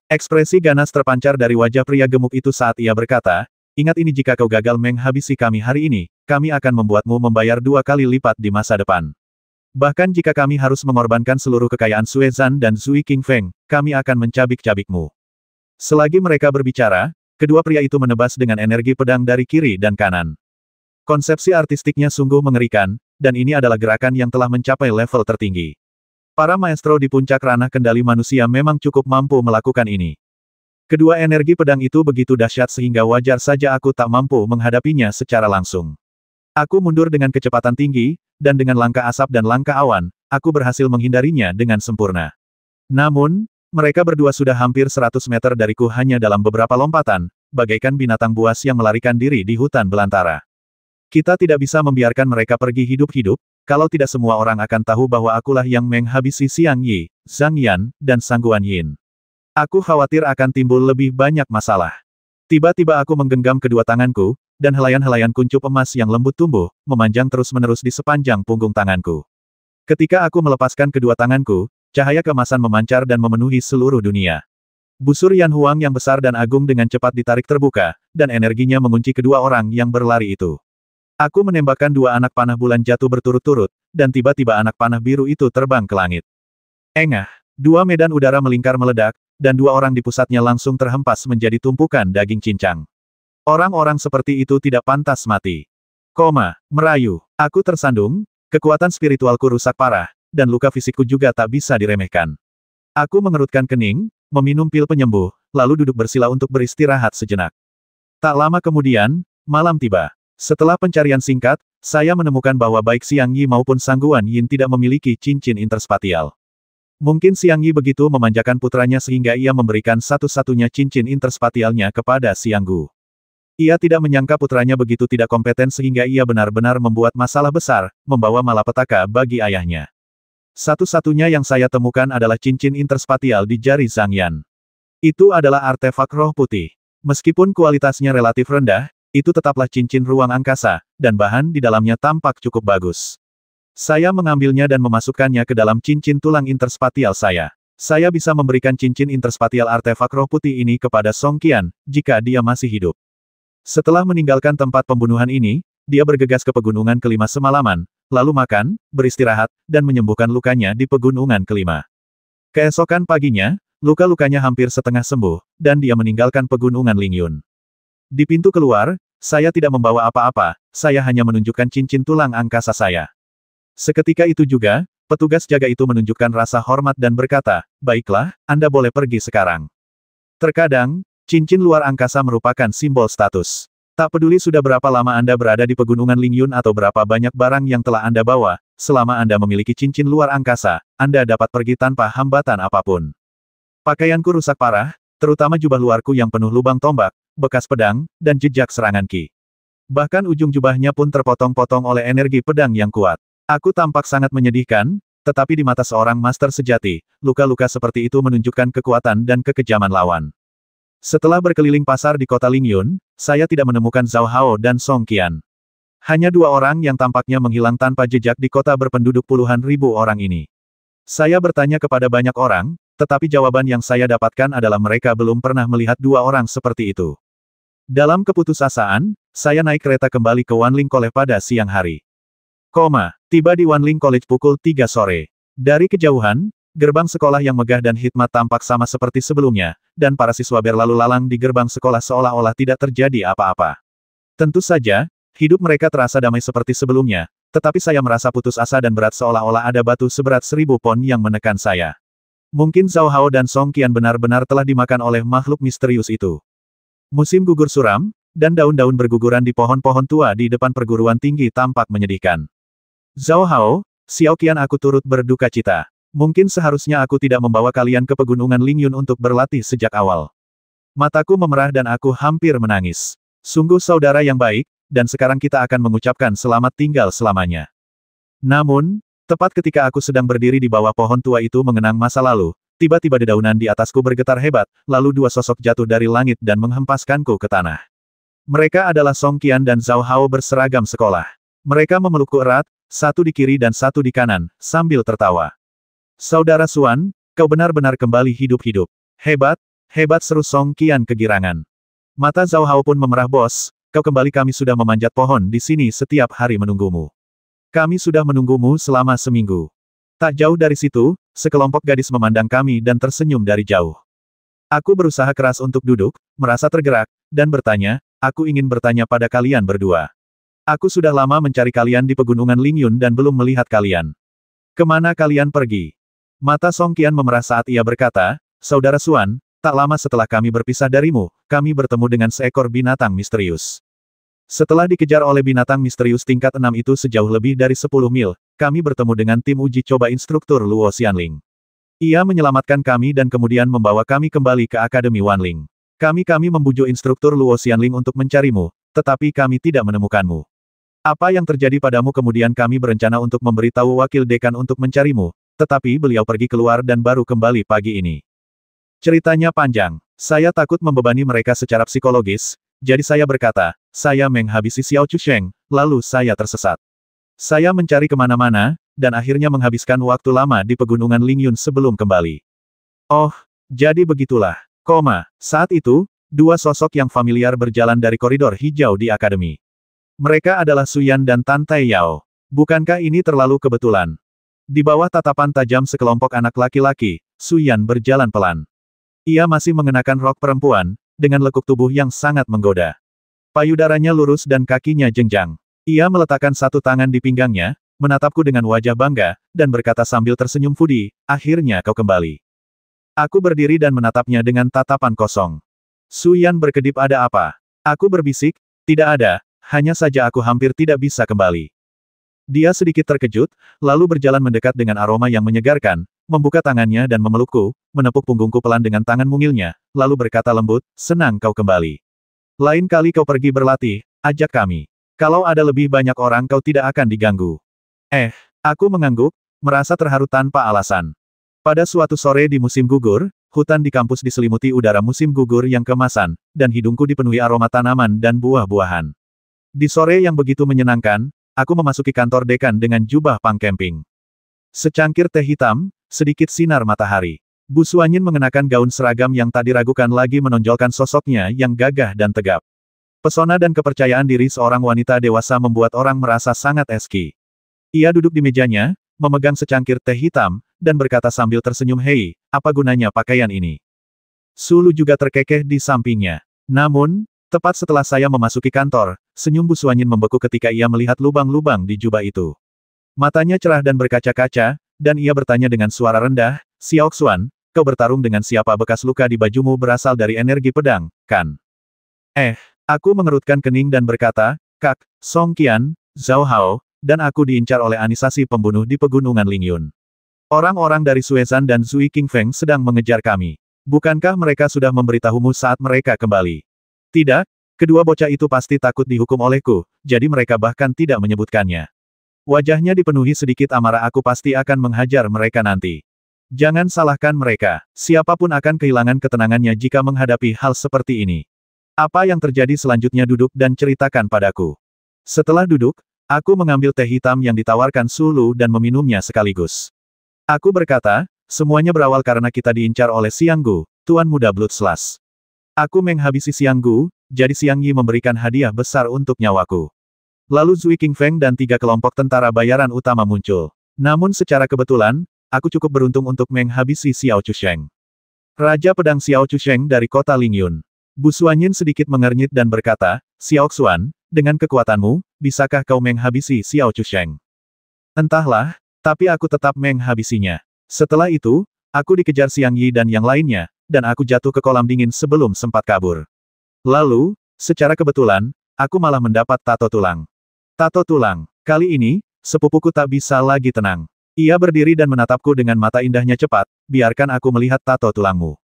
Ekspresi ganas terpancar dari wajah pria gemuk itu saat ia berkata, ingat ini, jika kau gagal menghabisi kami hari ini, kami akan membuatmu membayar 2 kali lipat di masa depan. Bahkan jika kami harus mengorbankan seluruh kekayaan Sue Zan dan Zui Qingfeng, kami akan mencabik-cabikmu. Selagi mereka berbicara, kedua pria itu menebas dengan energi pedang dari kiri dan kanan. Konsepsi artistiknya sungguh mengerikan, dan ini adalah gerakan yang telah mencapai level tertinggi. Para maestro di puncak ranah kendali manusia memang cukup mampu melakukan ini. Kedua energi pedang itu begitu dahsyat sehingga wajar saja aku tak mampu menghadapinya secara langsung. Aku mundur dengan kecepatan tinggi, dan dengan langkah asap dan langkah awan, aku berhasil menghindarinya dengan sempurna. Namun, mereka berdua sudah hampir 100 meter dariku hanya dalam beberapa lompatan, bagaikan binatang buas yang melarikan diri di hutan belantara. Kita tidak bisa membiarkan mereka pergi hidup-hidup, kalau tidak semua orang akan tahu bahwa akulah yang menghabisi Xiang Yi, Zhang Yan, dan Sang Guan Yin. Aku khawatir akan timbul lebih banyak masalah. Tiba-tiba aku menggenggam kedua tanganku, dan helaian-helaian kuncup emas yang lembut tumbuh, memanjang terus-menerus di sepanjang punggung tanganku. Ketika aku melepaskan kedua tanganku, cahaya keemasan memancar dan memenuhi seluruh dunia. Busur Yan Huang yang besar dan agung dengan cepat ditarik terbuka, dan energinya mengunci kedua orang yang berlari itu. Aku menembakkan dua anak panah bulan jatuh berturut-turut, dan tiba-tiba anak panah biru itu terbang ke langit. Engah, dua medan udara melingkar meledak, dan dua orang di pusatnya langsung terhempas menjadi tumpukan daging cincang. Orang-orang seperti itu tidak pantas mati. Merayu. Aku tersandung, kekuatan spiritualku rusak parah, dan luka fisikku juga tak bisa diremehkan. Aku mengerutkan kening, meminum pil penyembuh, lalu duduk bersila untuk beristirahat sejenak. Tak lama kemudian, malam tiba. Setelah pencarian singkat, saya menemukan bahwa baik Xiang Yi maupun Sang Guan Yin tidak memiliki cincin interspatial. Mungkin Xiang Yi begitu memanjakan putranya sehingga ia memberikan satu-satunya cincin interspatialnya kepada Xiang Gu. Ia tidak menyangka putranya begitu tidak kompeten sehingga ia benar-benar membuat masalah besar, membawa malapetaka bagi ayahnya. Satu-satunya yang saya temukan adalah cincin interspatial di jari Zhang Yan. Itu adalah artefak roh putih. Meskipun kualitasnya relatif rendah, itu tetaplah cincin ruang angkasa, dan bahan di dalamnya tampak cukup bagus. Saya mengambilnya dan memasukkannya ke dalam cincin tulang interspatial saya. Saya bisa memberikan cincin interspatial artefak roh putih ini kepada Song Qian, jika dia masih hidup. Setelah meninggalkan tempat pembunuhan ini, dia bergegas ke pegunungan kelima semalaman, lalu makan, beristirahat, dan menyembuhkan lukanya di pegunungan kelima. Keesokan paginya, luka-lukanya hampir setengah sembuh, dan dia meninggalkan pegunungan Lingyun. Di pintu keluar, saya tidak membawa apa-apa, saya hanya menunjukkan cincin tulang angkasa saya. Seketika itu juga, petugas jaga itu menunjukkan rasa hormat dan berkata, "Baiklah, Anda boleh pergi sekarang." Terkadang, cincin luar angkasa merupakan simbol status. Tak peduli sudah berapa lama Anda berada di pegunungan Lingyun atau berapa banyak barang yang telah Anda bawa, selama Anda memiliki cincin luar angkasa, Anda dapat pergi tanpa hambatan apapun. Pakaianku rusak parah, terutama jubah luarku yang penuh lubang tombak, bekas pedang, dan jejak serangan Qi. Bahkan ujung jubahnya pun terpotong-potong oleh energi pedang yang kuat. Aku tampak sangat menyedihkan, tetapi di mata seorang master sejati, luka-luka seperti itu menunjukkan kekuatan dan kekejaman lawan. Setelah berkeliling pasar di kota Lingyun, saya tidak menemukan Zhao Hao dan Song Qian. Hanya dua orang yang tampaknya menghilang tanpa jejak di kota berpenduduk puluhan ribu orang ini. Saya bertanya kepada banyak orang, tetapi jawaban yang saya dapatkan adalah mereka belum pernah melihat dua orang seperti itu. Dalam keputusasaan, saya naik kereta kembali ke Wanling College pada siang hari. Tiba di Wanling College pukul 3 sore. Dari kejauhan, gerbang sekolah yang megah dan hikmat tampak sama seperti sebelumnya, dan para siswa berlalu lalang di gerbang sekolah seolah-olah tidak terjadi apa-apa. Tentu saja, hidup mereka terasa damai seperti sebelumnya, tetapi saya merasa putus asa dan berat seolah-olah ada batu seberat 1000 pon yang menekan saya. Mungkin Zhao Hao dan Song Qian benar-benar telah dimakan oleh makhluk misterius itu. Musim gugur suram, dan daun-daun berguguran di pohon-pohon tua di depan perguruan tinggi tampak menyedihkan. Zhao Hao, Xiao Qian, aku turut berduka cita. Mungkin seharusnya aku tidak membawa kalian ke pegunungan Lingyun untuk berlatih sejak awal. Mataku memerah dan aku hampir menangis. Sungguh saudara yang baik, dan sekarang kita akan mengucapkan selamat tinggal selamanya. Namun, tepat ketika aku sedang berdiri di bawah pohon tua itu mengenang masa lalu, tiba-tiba dedaunan di atasku bergetar hebat, lalu dua sosok jatuh dari langit dan menghempaskanku ke tanah. Mereka adalah Song Qian dan Zhao Hao berseragam sekolah. Mereka memelukku erat, satu di kiri dan satu di kanan, sambil tertawa. "Saudara Xuan, kau benar-benar kembali hidup-hidup. Hebat, hebat," seru Song Qian kegirangan. Mata Zhao Hao pun memerah, "Bos, kau kembali, kami sudah memanjat pohon di sini setiap hari menunggumu. Kami sudah menunggumu selama seminggu." Tak jauh dari situ, sekelompok gadis memandang kami dan tersenyum dari jauh. Aku berusaha keras untuk duduk, merasa tergerak, dan bertanya, "Aku ingin bertanya pada kalian berdua. Aku sudah lama mencari kalian di pegunungan Lingyun dan belum melihat kalian. Kemana kalian pergi?" Mata Song Qian memerah saat ia berkata, "Saudara Xuan, tak lama setelah kami berpisah darimu, kami bertemu dengan seekor binatang misterius. Setelah dikejar oleh binatang misterius tingkat 6 itu sejauh lebih dari 10 mil, kami bertemu dengan tim uji coba instruktur Luo Xianling. Ia menyelamatkan kami dan kemudian membawa kami kembali ke Akademi Wanling. Kami membujuk instruktur Luo Xianling untuk mencarimu, tetapi kami tidak menemukanmu. Apa yang terjadi padamu?" Kemudian kami berencana untuk memberitahu wakil dekan untuk mencarimu, tetapi beliau pergi keluar dan baru kembali pagi ini. Ceritanya panjang. Saya takut membebani mereka secara psikologis, jadi saya berkata, "Saya menghabisi Xiao Chusheng," lalu saya tersesat. Saya mencari kemana-mana, dan akhirnya menghabiskan waktu lama di pegunungan Lingyun sebelum kembali. Oh, jadi begitulah. Saat itu, dua sosok yang familiar berjalan dari koridor hijau di akademi. Mereka adalah Suyan dan Tan Tai Yao. Bukankah ini terlalu kebetulan? Di bawah tatapan tajam sekelompok anak laki-laki, Suyan berjalan pelan. Ia masih mengenakan rok perempuan, dengan lekuk tubuh yang sangat menggoda. Payudaranya lurus dan kakinya jenjang. Ia meletakkan satu tangan di pinggangnya, menatapku dengan wajah bangga, dan berkata sambil tersenyum Fudi, akhirnya kau kembali. Aku berdiri dan menatapnya dengan tatapan kosong. Suyan berkedip, ada apa? Aku berbisik, tidak ada, hanya saja aku hampir tidak bisa kembali. Dia sedikit terkejut, lalu berjalan mendekat dengan aroma yang menyegarkan, membuka tangannya dan memelukku, menepuk punggungku pelan dengan tangan mungilnya, lalu berkata lembut, senang kau kembali. Lain kali kau pergi berlatih, ajak kami. Kalau ada lebih banyak orang kau tidak akan diganggu. Aku mengangguk, merasa terharu tanpa alasan. Pada suatu sore di musim gugur, hutan di kampus diselimuti udara musim gugur yang kemasan, dan hidungku dipenuhi aroma tanaman dan buah-buahan. Di sore yang begitu menyenangkan, aku memasuki kantor dekan dengan jubah pang camping. Secangkir teh hitam, sedikit sinar matahari. Bu Suanyin mengenakan gaun seragam yang tak diragukan lagi menonjolkan sosoknya yang gagah dan tegap. Pesona dan kepercayaan diri seorang wanita dewasa membuat orang merasa sangat eski. Ia duduk di mejanya, memegang secangkir teh hitam, dan berkata sambil tersenyum, hei, apa gunanya pakaian ini? Sulu juga terkekeh di sampingnya. Namun, tepat setelah saya memasuki kantor, senyum Bu Suanyin membeku ketika ia melihat lubang-lubang di jubah itu. Matanya cerah dan berkaca-kaca, dan ia bertanya dengan suara rendah, Xiao Xuan, kau bertarung dengan siapa? Bekas luka di bajumu berasal dari energi pedang, kan? Aku mengerutkan kening dan berkata, Kak, Song Qian, Zhao Hao, dan aku diincar oleh anisasi pembunuh di pegunungan Lingyun. Orang-orang dari Suezan dan Zui Qingfeng sedang mengejar kami. Bukankah mereka sudah memberitahumu saat mereka kembali? Tidak, kedua bocah itu pasti takut dihukum olehku, jadi mereka bahkan tidak menyebutkannya. Wajahnya dipenuhi sedikit amarah, aku pasti akan menghajar mereka nanti. Jangan salahkan mereka, siapapun akan kehilangan ketenangannya jika menghadapi hal seperti ini. Apa yang terjadi selanjutnya? Duduk dan ceritakan padaku. Setelah duduk, aku mengambil teh hitam yang ditawarkan Sulu dan meminumnya sekaligus. Aku berkata, semuanya berawal karena kita diincar oleh Xiang Gu, Tuan Muda Blood Slash. Aku menghabisi Xiang Gu, jadi Xiang Yi memberikan hadiah besar untuk nyawaku. Lalu Zui Qingfeng dan 3 kelompok tentara bayaran utama muncul. Namun secara kebetulan, aku cukup beruntung untuk menghabisi Xiao Chusheng. Raja Pedang Xiao Chusheng dari kota Lingyun. Bu Suanyin sedikit mengernyit dan berkata, Xiao Xuan, dengan kekuatanmu, bisakah kau menghabisi Xiao Chusheng? Entahlah, tapi aku tetap menghabisinya. Setelah itu, aku dikejar Xiang Yi dan yang lainnya, dan aku jatuh ke kolam dingin sebelum sempat kabur. Lalu, secara kebetulan, aku malah mendapat tato tulang. Tato tulang. Kali ini, sepupuku tak bisa lagi tenang. Ia berdiri dan menatapku dengan mata indahnya. Cepat, biarkan aku melihat tato tulangmu.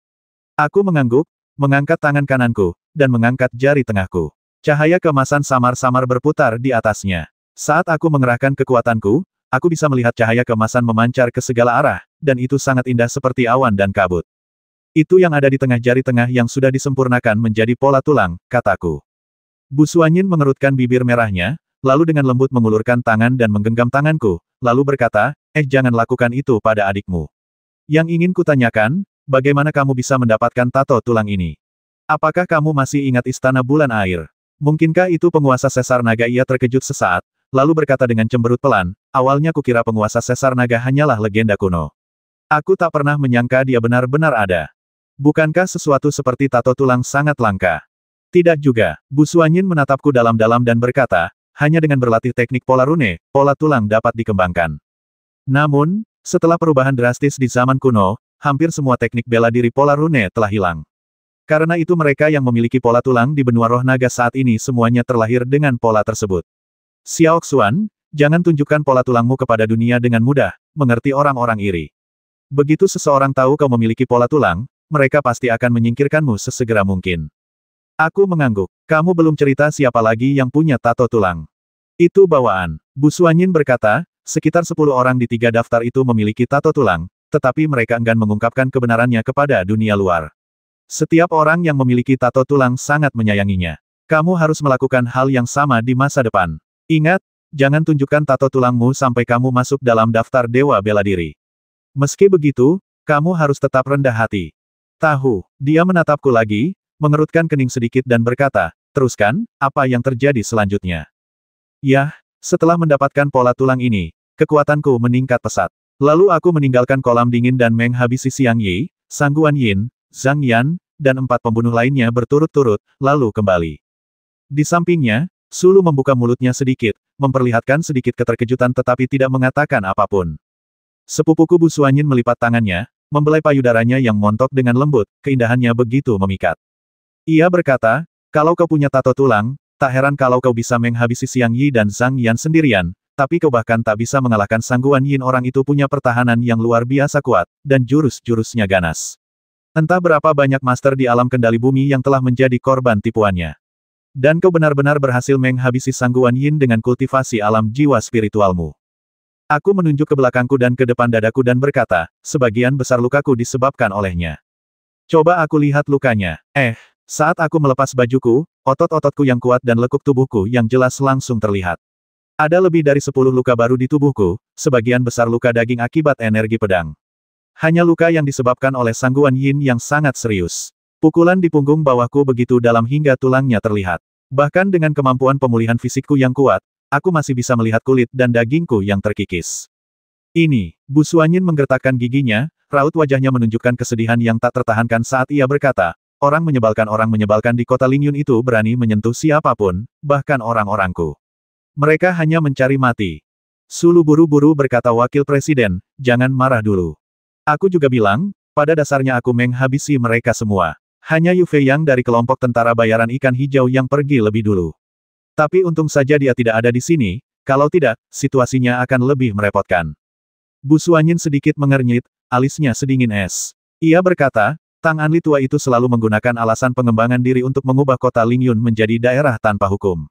Aku mengangguk, mengangkat tangan kananku, dan mengangkat jari tengahku. Cahaya keemasan samar-samar berputar di atasnya. Saat aku mengerahkan kekuatanku, aku bisa melihat cahaya keemasan memancar ke segala arah, dan itu sangat indah seperti awan dan kabut. Itu yang ada di tengah jari tengah yang sudah disempurnakan menjadi pola tulang, kataku. Bu Suanyin mengerutkan bibir merahnya, lalu dengan lembut mengulurkan tangan dan menggenggam tanganku, lalu berkata, jangan lakukan itu pada adikmu. Yang ingin kutanyakan, bagaimana kamu bisa mendapatkan tato tulang ini? Apakah kamu masih ingat Istana Bulan Air? Mungkinkah itu penguasa Sesar Naga? Ia terkejut sesaat, lalu berkata dengan cemberut pelan, awalnya kukira penguasa Sesar Naga hanyalah legenda kuno. Aku tak pernah menyangka dia benar-benar ada. Bukankah sesuatu seperti tato tulang sangat langka? Tidak juga. Bu Suanyin menatapku dalam-dalam dan berkata, hanya dengan berlatih teknik pola rune, pola tulang dapat dikembangkan. Namun, setelah perubahan drastis di zaman kuno, hampir semua teknik bela diri pola rune telah hilang. Karena itu mereka yang memiliki pola tulang di benua roh naga saat ini semuanya terlahir dengan pola tersebut. Xiao Xuan, jangan tunjukkan pola tulangmu kepada dunia dengan mudah, mengerti orang-orang iri. Begitu seseorang tahu kau memiliki pola tulang, mereka pasti akan menyingkirkanmu sesegera mungkin. Aku mengangguk. Kamu belum cerita siapa lagi yang punya tato tulang. Itu bawaan. Bu Suanyin berkata, sekitar 10 orang di 3 daftar itu memiliki tato tulang, tetapi mereka enggan mengungkapkan kebenarannya kepada dunia luar. Setiap orang yang memiliki tato tulang sangat menyayanginya. Kamu harus melakukan hal yang sama di masa depan. Ingat, jangan tunjukkan tato tulangmu sampai kamu masuk dalam daftar dewa bela diri. Meski begitu, kamu harus tetap rendah hati. Tahu, dia menatapku lagi, mengerutkan kening sedikit dan berkata, teruskan, apa yang terjadi selanjutnya? Yah, setelah mendapatkan pola tulang ini, kekuatanku meningkat pesat. Lalu aku meninggalkan kolam dingin dan menghabisi Xiang Yi, Sang Guan Yin, Zhang Yan, dan 4 pembunuh lainnya berturut-turut, lalu kembali. Di sampingnya, Sulu membuka mulutnya sedikit, memperlihatkan sedikit keterkejutan tetapi tidak mengatakan apapun. Sepupuku Bu Suanyin melipat tangannya, membelai payudaranya yang montok dengan lembut, keindahannya begitu memikat. Ia berkata, kalau kau punya tato tulang, tak heran kalau kau bisa menghabisi Xiang Yi dan Zhang Yan sendirian, tapi kau bahkan tak bisa mengalahkan Sang Guan Yin. Orang itu punya pertahanan yang luar biasa kuat, dan jurus-jurusnya ganas. Entah berapa banyak master di alam kendali bumi yang telah menjadi korban tipuannya. Dan kau benar-benar berhasil menghabisi Sang Guan Yin dengan kultivasi alam jiwa spiritualmu. Aku menunjuk ke belakangku dan ke depan dadaku dan berkata, sebagian besar lukaku disebabkan olehnya. Coba aku lihat lukanya. Saat aku melepas bajuku, otot-ototku yang kuat dan lekuk tubuhku yang jelas langsung terlihat. Ada lebih dari 10 luka baru di tubuhku, sebagian besar luka daging akibat energi pedang. Hanya luka yang disebabkan oleh Sang Guan Yin yang sangat serius. Pukulan di punggung bawahku begitu dalam hingga tulangnya terlihat. Bahkan dengan kemampuan pemulihan fisikku yang kuat, aku masih bisa melihat kulit dan dagingku yang terkikis. Ini, Bu Suanyin menggertakkan giginya, raut wajahnya menunjukkan kesedihan yang tak tertahankan saat ia berkata, orang menyebalkan di kota Lingyun itu berani menyentuh siapapun, bahkan orang-orangku. Mereka hanya mencari mati. Sulu buru-buru berkata Wakil Presiden, jangan marah dulu. Aku juga bilang, pada dasarnya aku menghabisi mereka semua. Hanya Yu Fei Yang dari kelompok tentara bayaran ikan hijau yang pergi lebih dulu. Tapi untung saja dia tidak ada di sini, kalau tidak, situasinya akan lebih merepotkan. Bu Suanyin sedikit mengernyit, alisnya sedingin es. Ia berkata, Tang Anli tua itu selalu menggunakan alasan pengembangan diri untuk mengubah kota Lingyun menjadi daerah tanpa hukum.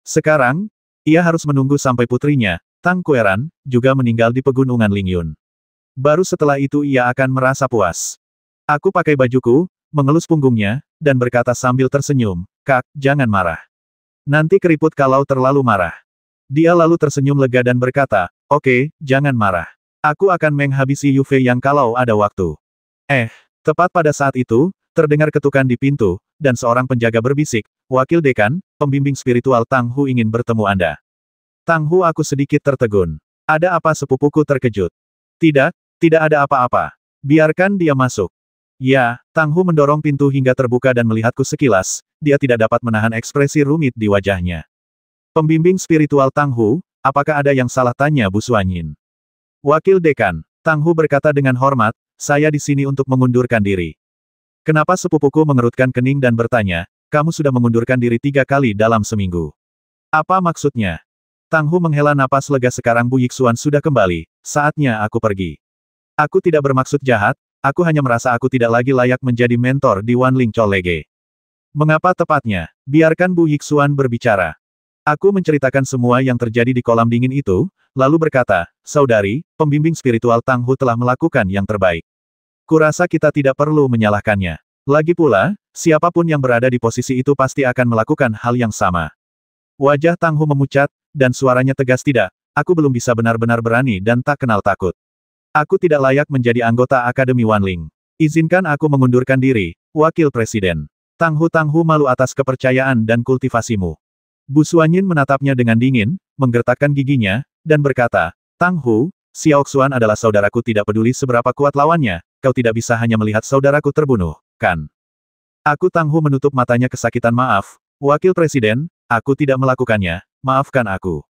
Sekarang, ia harus menunggu sampai putrinya, Tang Kueran, juga meninggal di pegunungan Lingyun. Baru setelah itu ia akan merasa puas. Aku pakai bajuku, mengelus punggungnya, dan berkata sambil tersenyum, Kak, jangan marah. Nanti keriput kalau terlalu marah. Dia lalu tersenyum lega dan berkata, oke, jangan marah. Aku akan menghabisi Yu Fei Yang kalau ada waktu. Tepat pada saat itu, terdengar ketukan di pintu, dan seorang penjaga berbisik, Wakil Dekan, pembimbing spiritual Tang Hu ingin bertemu Anda. Tang Hu aku sedikit tertegun. Ada apa sepupuku terkejut? Tidak ada apa-apa. Biarkan dia masuk. Ya, Tang Hu mendorong pintu hingga terbuka dan melihatku sekilas, dia tidak dapat menahan ekspresi rumit di wajahnya. Pembimbing spiritual Tang Hu, apakah ada yang salah, tanya Bu Suanyin. Wakil Dekan, Tang Hu berkata dengan hormat, saya di sini untuk mengundurkan diri. Kenapa sepupuku mengerutkan kening dan bertanya, kamu sudah mengundurkan diri 3 kali dalam seminggu. Apa maksudnya? Tang Hu menghela napas lega, sekarang Bu Yixuan sudah kembali, saatnya aku pergi. Aku tidak bermaksud jahat, aku hanya merasa aku tidak lagi layak menjadi mentor di Wanling Cholege. Mengapa tepatnya? Biarkan Bu Yixuan berbicara. Aku menceritakan semua yang terjadi di kolam dingin itu, lalu berkata, saudari, pembimbing spiritual Tang Hu telah melakukan yang terbaik. Kurasa kita tidak perlu menyalahkannya. Lagi pula, siapapun yang berada di posisi itu pasti akan melakukan hal yang sama. Wajah Tang Hu memucat, dan suaranya tegas, tidak, aku belum bisa benar-benar berani dan tak kenal takut. Aku tidak layak menjadi anggota Akademi Wanling. Izinkan aku mengundurkan diri, Wakil Presiden. Tang Hu malu atas kepercayaan dan kultivasimu. Bu Suanyin menatapnya dengan dingin, menggertakkan giginya, dan berkata, Tang Hu, Xiao Xuan adalah saudaraku, tidak peduli seberapa kuat lawannya, kau tidak bisa hanya melihat saudaraku terbunuh, kan? Aku Tang Hu menutup matanya kesakitan. Maaf, Wakil Presiden, aku tidak melakukannya, maafkan aku.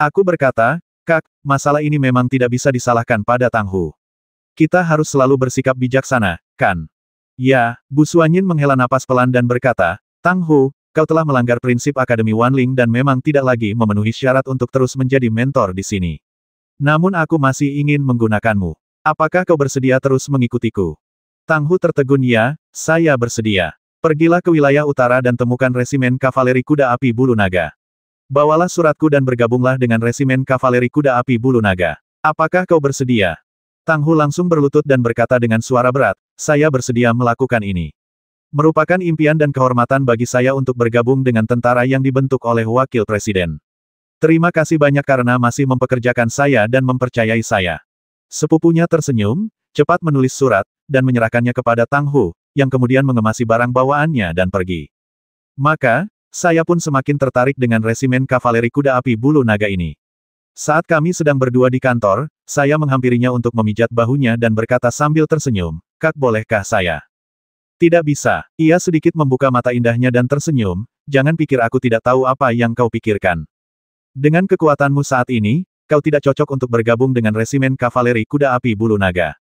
Aku berkata, Kak, masalah ini memang tidak bisa disalahkan pada Tang Hu. Kita harus selalu bersikap bijaksana, kan? Ya, Bu Suanyin menghela napas pelan dan berkata, Tang Hu, kau telah melanggar prinsip Akademi Wanling dan memang tidak lagi memenuhi syarat untuk terus menjadi mentor di sini. Namun aku masih ingin menggunakanmu. Apakah kau bersedia terus mengikutiku? Tang Hu tertegun. Ya, saya bersedia. Pergilah ke wilayah utara dan temukan resimen kavaleri kuda api bulu naga. Bawalah suratku dan bergabunglah dengan resimen kavaleri kuda api bulu naga. Apakah kau bersedia? Tang Hu langsung berlutut dan berkata dengan suara berat, saya bersedia melakukan ini. Merupakan impian dan kehormatan bagi saya untuk bergabung dengan tentara yang dibentuk oleh Wakil Presiden. Terima kasih banyak karena masih mempekerjakan saya dan mempercayai saya. Sepupunya tersenyum, cepat menulis surat, dan menyerahkannya kepada Tang Hu, yang kemudian mengemasi barang bawaannya dan pergi. Maka, Saya pun semakin tertarik dengan resimen kavaleri kuda api bulu naga ini. Saat kami sedang berdua di kantor, saya menghampirinya untuk memijat bahunya dan berkata sambil tersenyum, "Kak, bolehkah saya?" Tidak bisa. Ia sedikit membuka mata indahnya dan tersenyum, "Jangan pikir aku tidak tahu apa yang kau pikirkan. Dengan kekuatanmu saat ini, kau tidak cocok untuk bergabung dengan resimen kavaleri kuda api bulu naga.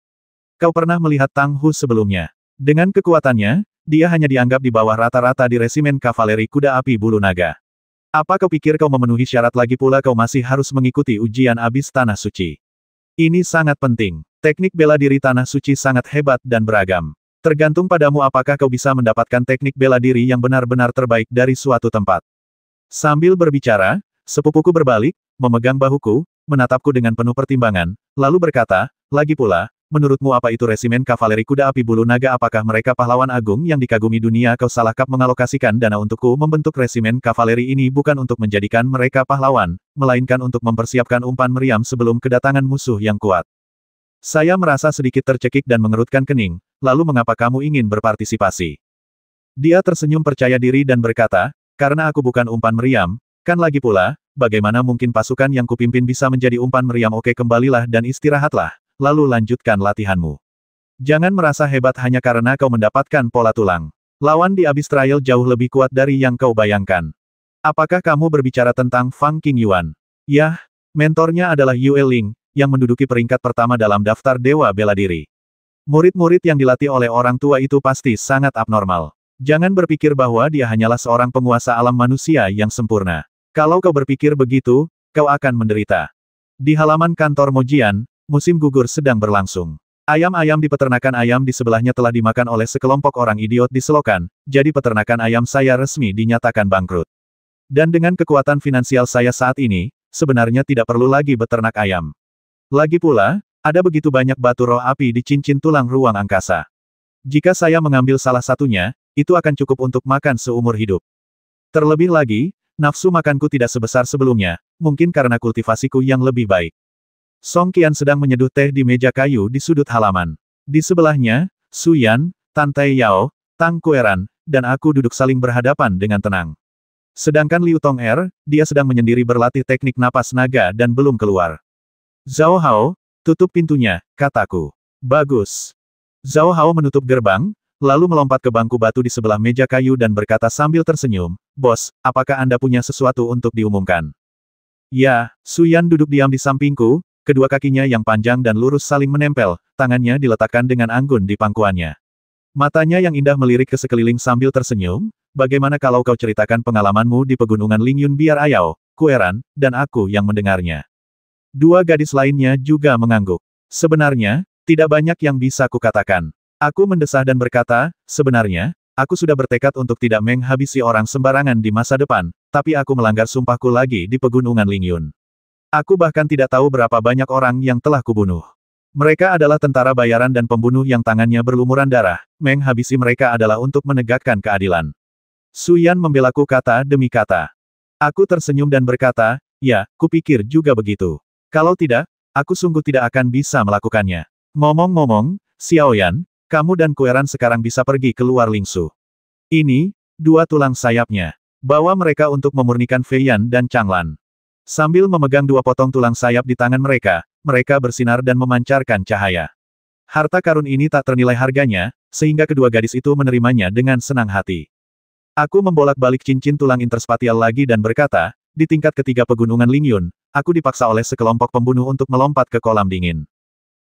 Kau pernah melihat Tang Hu sebelumnya. Dengan kekuatannya, dia hanya dianggap di bawah rata-rata di resimen kavaleri kuda api bulu naga. Apa kau pikir kau memenuhi syarat lagi pula kau masih harus mengikuti ujian abis Tanah Suci? Ini sangat penting. Teknik bela diri Tanah Suci sangat hebat dan beragam. Tergantung padamu apakah kau bisa mendapatkan teknik bela diri yang benar-benar terbaik dari suatu tempat." Sambil berbicara, sepupuku berbalik, memegang bahuku, menatapku dengan penuh pertimbangan, lalu berkata, "Lagi pula, menurutmu apa itu resimen kavaleri kuda api bulu naga? Apakah mereka pahlawan agung yang dikagumi dunia? Kau salah kap mengalokasikan dana untukku membentuk resimen kavaleri ini bukan untuk menjadikan mereka pahlawan, melainkan untuk mempersiapkan umpan meriam sebelum kedatangan musuh yang kuat." Saya merasa sedikit tercekik dan mengerutkan kening, "Lalu mengapa kamu ingin berpartisipasi?" Dia tersenyum percaya diri dan berkata, "Karena aku bukan umpan meriam, kan lagi pula, bagaimana mungkin pasukan yang kupimpin bisa menjadi umpan meriam? Oke, kembalilah dan istirahatlah. Lalu lanjutkan latihanmu. Jangan merasa hebat hanya karena kau mendapatkan pola tulang. Lawan di Abyss Trial jauh lebih kuat dari yang kau bayangkan." "Apakah kamu berbicara tentang Fang Qingyuan?" "Yah, mentornya adalah Yue Ling, yang menduduki peringkat pertama dalam daftar dewa bela diri. Murid-murid yang dilatih oleh orang tua itu pasti sangat abnormal. Jangan berpikir bahwa dia hanyalah seorang penguasa alam manusia yang sempurna. Kalau kau berpikir begitu, kau akan menderita." Di halaman kantor Mojian, musim gugur sedang berlangsung. Ayam-ayam di peternakan ayam di sebelahnya telah dimakan oleh sekelompok orang idiot di selokan, jadi peternakan ayam saya resmi dinyatakan bangkrut. Dan dengan kekuatan finansial saya saat ini, sebenarnya tidak perlu lagi beternak ayam. Lagi pula, ada begitu banyak batu roh api di cincin tulang ruang angkasa. Jika saya mengambil salah satunya, itu akan cukup untuk makan seumur hidup. Terlebih lagi, nafsu makanku tidak sebesar sebelumnya, mungkin karena kultivasiku yang lebih baik. Song Qian sedang menyeduh teh di meja kayu di sudut halaman. Di sebelahnya, Su Yan, Tan Tai Yao, Tang Kueran, dan aku duduk saling berhadapan dengan tenang. Sedangkan Liu Tong'er, dia sedang menyendiri berlatih teknik napas naga dan belum keluar. "Zhao Hao, tutup pintunya," kataku. "Bagus." Zhao Hao menutup gerbang, lalu melompat ke bangku batu di sebelah meja kayu dan berkata sambil tersenyum, "Bos, apakah Anda punya sesuatu untuk diumumkan?" "Ya." Su Yan duduk diam di sampingku, kedua kakinya yang panjang dan lurus saling menempel, tangannya diletakkan dengan anggun di pangkuannya. Matanya yang indah melirik ke sekeliling sambil tersenyum, "Bagaimana kalau kau ceritakan pengalamanmu di pegunungan Lingyun biar Ayao, Kueran, dan aku yang mendengarnya?" Dua gadis lainnya juga mengangguk. "Sebenarnya, tidak banyak yang bisa kukatakan." Aku mendesah dan berkata, "Sebenarnya, aku sudah bertekad untuk tidak menghabisi orang sembarangan di masa depan, tapi aku melanggar sumpahku lagi di pegunungan Lingyun. Aku bahkan tidak tahu berapa banyak orang yang telah kubunuh. Mereka adalah tentara bayaran dan pembunuh yang tangannya berlumuran darah, menghabisi mereka adalah untuk menegakkan keadilan." Su Yan membelaku kata demi kata. Aku tersenyum dan berkata, "Ya, kupikir juga begitu. Kalau tidak, aku sungguh tidak akan bisa melakukannya. Ngomong-ngomong, Xiaoyan, kamu dan Kueran sekarang bisa pergi keluar Lingsu. Ini, dua tulang sayapnya. Bawa mereka untuk memurnikan Fei Yan dan Changlan." Sambil memegang dua potong tulang sayap di tangan mereka, mereka bersinar dan memancarkan cahaya. Harta karun ini tak ternilai harganya, sehingga kedua gadis itu menerimanya dengan senang hati. Aku membolak-balik cincin tulang interspatial lagi dan berkata, "Di tingkat ketiga pegunungan Lingyun, aku dipaksa oleh sekelompok pembunuh untuk melompat ke kolam dingin.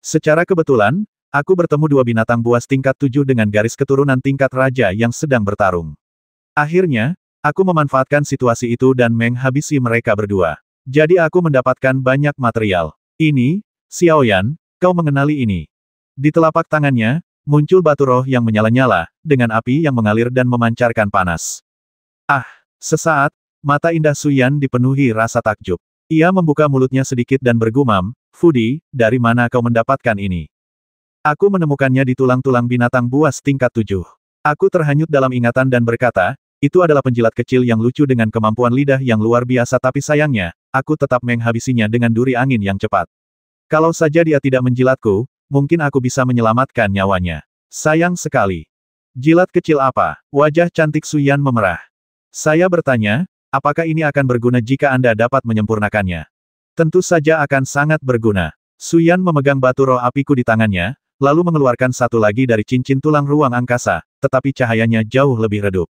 Secara kebetulan, aku bertemu dua binatang buas tingkat 7 dengan garis keturunan tingkat raja yang sedang bertarung. Akhirnya, aku memanfaatkan situasi itu dan menghabisi mereka berdua. Jadi aku mendapatkan banyak material. Ini, Xiaoyan, kau mengenali ini?" Di telapak tangannya, muncul batu roh yang menyala-nyala, dengan api yang mengalir dan memancarkan panas. Ah! Sesaat, mata indah Su Yan dipenuhi rasa takjub. Ia membuka mulutnya sedikit dan bergumam, "Fudi, dari mana kau mendapatkan ini?" "Aku menemukannya di tulang-tulang binatang buas tingkat 7. Aku terhanyut dalam ingatan dan berkata, itu adalah penjilat kecil yang lucu dengan kemampuan lidah yang luar biasa tapi sayangnya, aku tetap menghabisinya dengan duri angin yang cepat. Kalau saja dia tidak menjilatku, mungkin aku bisa menyelamatkan nyawanya. Sayang sekali." "Jilat kecil apa?" Wajah cantik Su Yan memerah. Saya bertanya, apakah ini akan berguna jika Anda dapat menyempurnakannya? Tentu saja akan sangat berguna. Su Yan memegang batu roh apiku di tangannya, lalu mengeluarkan satu lagi dari cincin tulang ruang angkasa, tetapi cahayanya jauh lebih redup.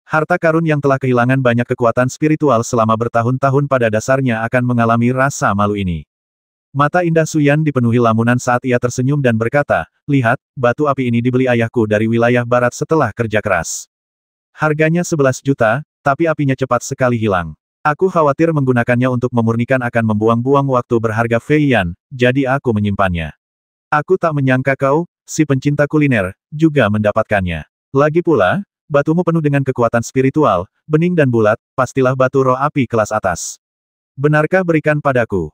Harta karun yang telah kehilangan banyak kekuatan spiritual selama bertahun-tahun pada dasarnya akan mengalami rasa malu ini. Mata indah Su Yan dipenuhi lamunan saat ia tersenyum dan berkata, lihat, batu api ini dibeli ayahku dari wilayah barat setelah kerja keras. Harganya 11 juta, tapi apinya cepat sekali hilang. Aku khawatir menggunakannya untuk memurnikan akan membuang-buang waktu berharga Fei Yan, jadi aku menyimpannya. Aku tak menyangka kau, si pencinta kuliner, juga mendapatkannya. Lagi pula, batumu penuh dengan kekuatan spiritual, bening dan bulat, pastilah batu roh api kelas atas. Benarkah berikan padaku?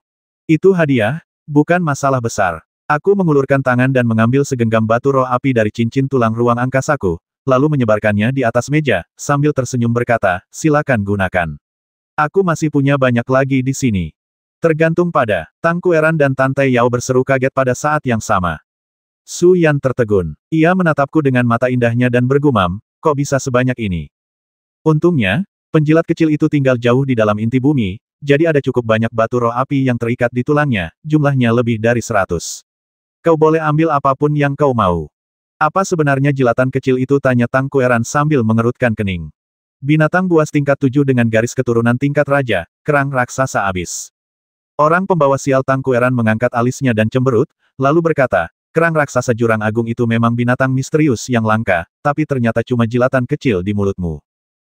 Itu hadiah, bukan masalah besar. Aku mengulurkan tangan dan mengambil segenggam batu roh api dari cincin tulang ruang angkasaku, lalu menyebarkannya di atas meja, sambil tersenyum berkata, silakan gunakan. Aku masih punya banyak lagi di sini. Tergantung pada, Tang Kueran dan Tante Yao berseru kaget pada saat yang sama. Su Yan tertegun. Ia menatapku dengan mata indahnya dan bergumam, kok bisa sebanyak ini? Untungnya, penjilat kecil itu tinggal jauh di dalam inti bumi, jadi ada cukup banyak batu roh api yang terikat di tulangnya, jumlahnya lebih dari 100. Kau boleh ambil apapun yang kau mau. Apa sebenarnya jilatan kecil itu? Tanya Tang Kueran sambil mengerutkan kening. Binatang buas tingkat 7 dengan garis keturunan tingkat raja, kerang raksasa abis. Orang pembawa sial Tang Kueran mengangkat alisnya dan cemberut, lalu berkata, kerang raksasa jurang agung itu memang binatang misterius yang langka, tapi ternyata cuma jilatan kecil di mulutmu.